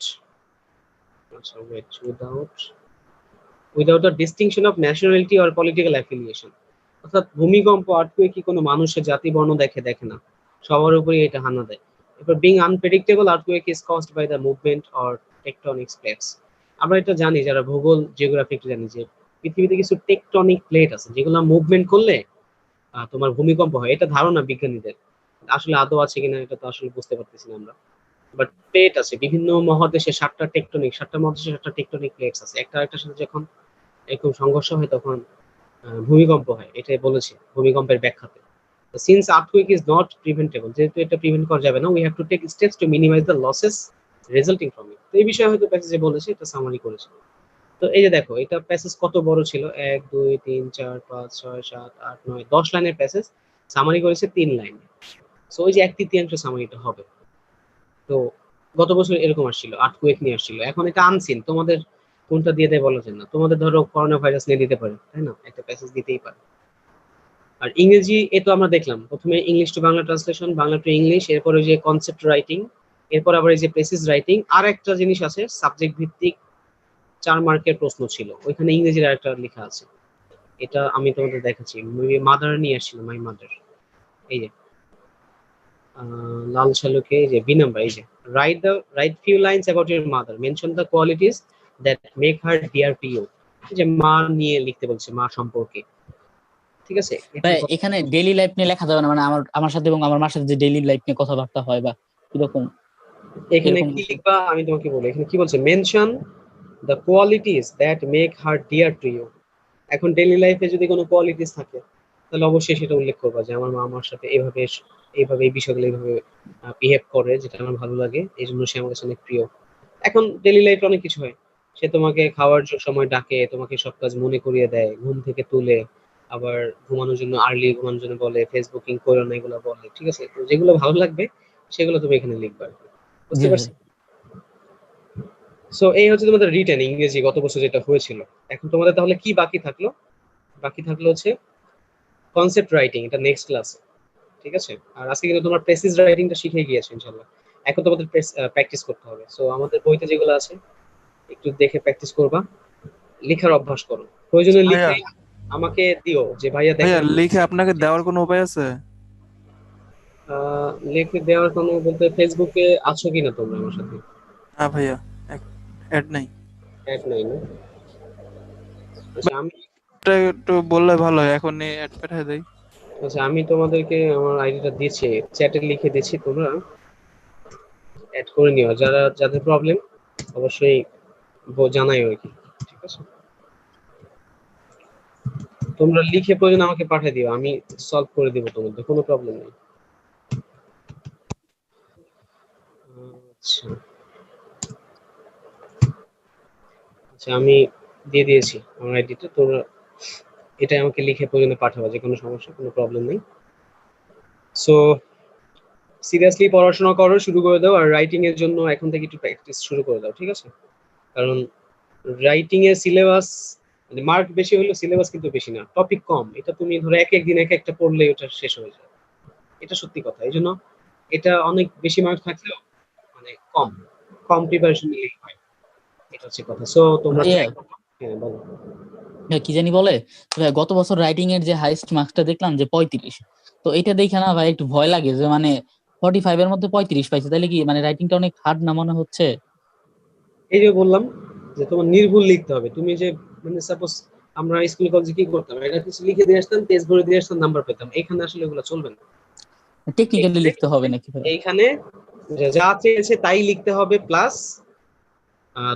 S1: a distinction of nationality or political affiliation. অর্থাৎ ভূমিকম্প আর্থকুয়েক কি কোনো মানুষের জাতি বর্ণ দেখে না, সবার উপরে এটা হানা দেয়। এরপর being unpredictable, earthquake is caused by the movement or tectonic plates. আমরা এটা জানি যারা ভূগোল জিওগ্রাফি জানি যে পৃথিবীতে কিছু টেকটনিক প্লেট আছে যেগুলো মুভমেন্ট করলে তোমার ভূমিকম্প হয়। এটা ধারণা বিজ্ঞানীদের, আসলে আদৌ আছে কিনা এটা তো আসলে বুঝতে পারতেছি না আমরা। বাট প্লেট আছে বিভিন্ন মহাদেশে, 7টা মহাদেশে 7টা টেকটনিক প্লেটস আছে। একটা আরেকটার সাথে যখন এরকম সংঘর্ষ হয় তখন ভূমিকম্প হয়, এটাই বলেছে ভূমিকম্পের ব্যাখ্যাতে। Since earthquake is not preventable, যেহেতু এটা প্রিভেন্ট করা যাবে না, we have to take steps to minimize the losses resulting from it. তো এই বিষয়ে হয়তো প্যাসেজে বলেছে, এটা সামারি করেছে। তো এই যে দেখো এটা প্যাসেজ কত বড় ছিল, 1 2 3 4 5 6 7 8 9 10 লাইনের প্যাসেজ, সামারি করেছে 3 লাইন। সো ওই যে 1/3 সামারিটা হবে। তো গত বছর এরকম আসছিল, আর্থকুয়েক নিয়ে আসছিল। এখন এটা আনসিন, তোমাদের কোনটা দিয়ে দেয় বলা যায় না। তোমাদের ধরো করোনা ভাইরাস নিয়ে দিতে পারে, তাই না, একটা প্যাসেজ দিতেই পারে। আর ইংরেজি এ তো আমরা দেখলাম, প্রথমে English to Bangla translation, Bangla to English, এরপর ওই যে কনসেপ্ট রাইটিং, এরপর আবার এই যে প্রেসিস রাইটিং। আর একটা জিনিস আছে সাবজেক্ট ভিত্তিক 4 মার্কের প্রশ্ন ছিল, ওইখানে ইংরেজির আরেকটা লেখা আছে, এটা আমি তোমাদের দেখাচ্ছি। মাদার নিয়ে আসছিল, মাই মাদার। এই যে লাল শালুকে এই যে বি নাম্বার, এই যে write few lines about your mother, mention the qualities that make her dear to you. এই যে মা নিয়ে লিখতে বলছে, মা সম্পর্কে, ঠিক আছে।
S3: এখানে ডেইলি লাইফ নিয়ে লেখা যাবে না, মানে আমার সাথে এবং আমার মার সাথে যে ডেইলি লাইফ নিয়ে কথাবার্তা হয় বা এরকম।
S1: এখানে কি লিখবা আমি তোমাকে বলি, এখানে কি বলছে, mention the qualities that make her dear to you. এখন ডেইলি লাইফে যদি কোনো কোয়ালিটিস থাকে তাহলে অবশ্যই সেটা উল্লেখ করবা যে আমার মা আমার সাথে এইভাবে এই বিষয়গুলো এইভাবে বিহেভ করে, যেটা আমার ভালো লাগে, এই জন্য সে আমার কাছে অনেক প্রিয়। এখন ডেইলি লাইফে অনেক কিছু হয়, সে তোমাকে খাওয়ার সময় ডাকে, তোমাকে সব কাজ মনে করিয়ে দেয়, ঘুম থেকে তুলে, আবার ঘুমানোর জন্য আর্লি ঘুমানোর জন্য বলে, ফেসবুকিং করো না, এগুলো বলে, ঠিক আছে। তো যেগুলো ভালো লাগবে সেগুলো তুমি এখানে লিখবা, বুঝতে পারছো? সো এই হচ্ছে তোমাদের রিটেন ইংরেজি গত বছর যেটা হয়েছিল। এখন তোমাদের তাহলে কি বাকি থাকলো? বাকি থাকলো হচ্ছে কনসেপ্ট রাইটিং, এটা নেক্সট ক্লাসে, ঠিক আছে। আর আজকে কিন্তু তোমার প্রেসিস রাইটিংটা শিখে গিয়েছো ইনশাআল্লাহ। এখন তোমাদের প্র্যাকটিস করতে হবে। সো আমাদের বইতে যেগুলো আছে একটু দেখে প্র্যাকটিস করবা, লেখার অভ্যাস করো, প্রয়োজনে লিখে আমাকে দিও যে ভাইয়া দেখো।
S2: লিখে আপনাকে দেওয়ার কোনো উপায় আছে?
S1: লিখে দেওয়ার কোনো বলতে ফেসবুকে আছো কিনা তোমরা আমার সাথে?
S2: না ভাইয়া, অ্যাড নাই
S1: না। আচ্ছা আমি
S2: একটু বললে ভালো হয়, এখন অ্যাড পাঠিয়ে দেই।
S1: আচ্ছা আমি তোমাদেরকে আমার আইডিটা দিয়েছি, চ্যাটে লিখে দিয়েছি, তোমরা অ্যাড করে নিও। যাদের প্রবলেম অবশ্যই জানাইও আর কি, ঠিক আছে। তোমরা লিখে প্রয়োজন আমাকে পাঠিয়ে দিও, আমি সলভ করে দিব, তোমাদের কোনো প্রবলেম নেই। আচ্ছা আমি দিয়ে দিয়েছি আমার আইডিটা, তোমরা এটাই আমাকে লিখে প্রয়োজনে পাঠাবো, যে কোনো সমস্যা, কোনো প্রবলেম নেই। সো সিরিয়াসলি পড়াশোনা করো, শুরু করে দাও। আর রাইটিং এর জন্য এখন থেকে একটু প্র্যাকটিস শুরু করে দাও, ঠিক আছে। কারণ রাইটিং এর সিলেবাস মানে মার্ক বেশি হলেও সিলেবাস কিন্তু বেশি না, টপিক কম। এটা তুমি ধরো এক দিন একটা পড়লে ওটা শেষ হয়ে যায়, এটা সত্যি কথা। এই জন্য এটা অনেক বেশি মার্ক থাকলেও মানে কম প্রিপারেশন নিলেই হয়, এটা হচ্ছে কথা। সো তোমরা বলো
S3: কি জানি বলে, গত বছর রাইটিং এর যে হাইস্ট মার্কসটা দেখলাম যে 35। তো এটা দেখে না ভাই একটু ভয় লাগে যে মানে 45 এর মধ্যে 35 পাইছে, তাহলে কি মানে রাইটিংটা অনেক হার্ড না মনে হচ্ছে?
S1: এই যে বললাম যে তোমার নির্ভুল লিখতে হবে। তুমি যে মানে সাপোজ আমরা স্কুল কলেজে কি করতাম, এটা কিছু লিখে দিয়ে আসতাম, পেজ ভরে দিয়ে আসতাম, নাম্বার পেতাম। এখানে আসলে এগুলো চলবে না,
S3: টেকনিক্যালি লিখতে হবে নাকি?
S1: এইখানে যা চেয়েছে তাই লিখতে হবে, প্লাস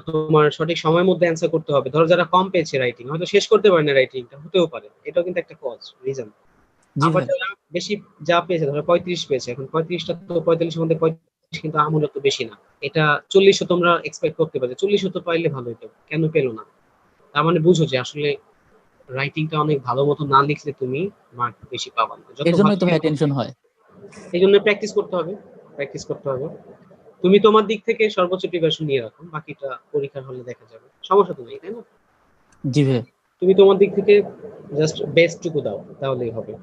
S1: তোমার সঠিক সময়ের মধ্যে অ্যান্সার করতে হবে। ধরো যারা কম পেয়েছে রাইটিং, হয়তো শেষ করতে পারে না রাইটিংটা, হতেও পারে, এটাও কিন্তু একটা কজ রিজন। আবার যারা বেশি যা পেয়েছে, ধরো 35 পেয়েছে, এখন 35টা তো 45 এর মধ্যে 35 কিন্তু আমূলত বেশি না। এটা 40ও তোমরা এক্সপেক্ট করতে পারো, 40ও তো পাইলে ভালো হতো, কেন পেলো না? তার মানে বুঝো যে আসলে রাইটিংটা অনেক ভালো মতো না লিখলে তুমি মার্ক বেশি পাবা না।
S3: এর জন্যই তো ভাই টেনশন হয়।
S1: এই জন্য প্র্যাকটিস করতে হবে। তুমি তোমার দিক থেকে সর্বোচ্চ প্রিপারেশন নিয়ে রাখো, বাকিটা পরীক্ষার হলে দেখা যাবে, সমস্যা তো নেই, তাই না?
S3: জি ভাই,
S1: তুমি তোমার দিক থেকে জাস্ট বেস্টটুকু দাও, তাহলেই হবে।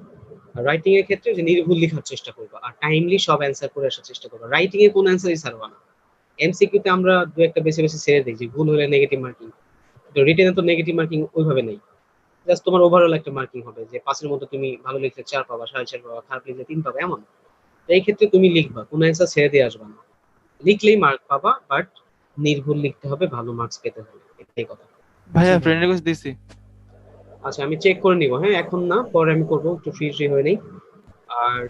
S1: আর রাইটিং এর ক্ষেত্রে যে নির্ভুল লেখার চেষ্টা করবা, আর টাইমলি সব অ্যান্সার করে আসার চেষ্টা করবা। রাইটিং এ কোন অ্যান্সারই ছাড়বা না, এমসিকিউ তে আমরা দু একটা বেছে বেছে ছেড়ে দিই যে ভুল হলে নেগেটিভ মার্কিং, তো রিটেনে তো নেগেটিভ মার্কিং ওইভাবে নেই, জাস্ট তোমার ওভারঅল একটা মার্কিং হবে যে 5 এর মধ্যে তুমি ভালো লিখলে 4 পাবা, 4.5 পাবা, খারাপ লিখলে 3 পাবা, এমন। তো এই ক্ষেত্রে তুমি লিখবা, কোনো অ্যান্সার ছেড়ে দিয়ে আসবা না, লিখলেই মার্ক পাবা, বাট নির্ভুল লিখতে হবে, ভালো মার্কস পেতে হবে, এটাই কথা।
S2: ভাইয়া ফ্রেন্ড রিকোয়েস্ট দিছি।
S1: আচ্ছা আমি চেক করে নিব, হ্যাঁ এখন না, পরে আমি করবো, একটু ফ্রি হয়ে নেই। আর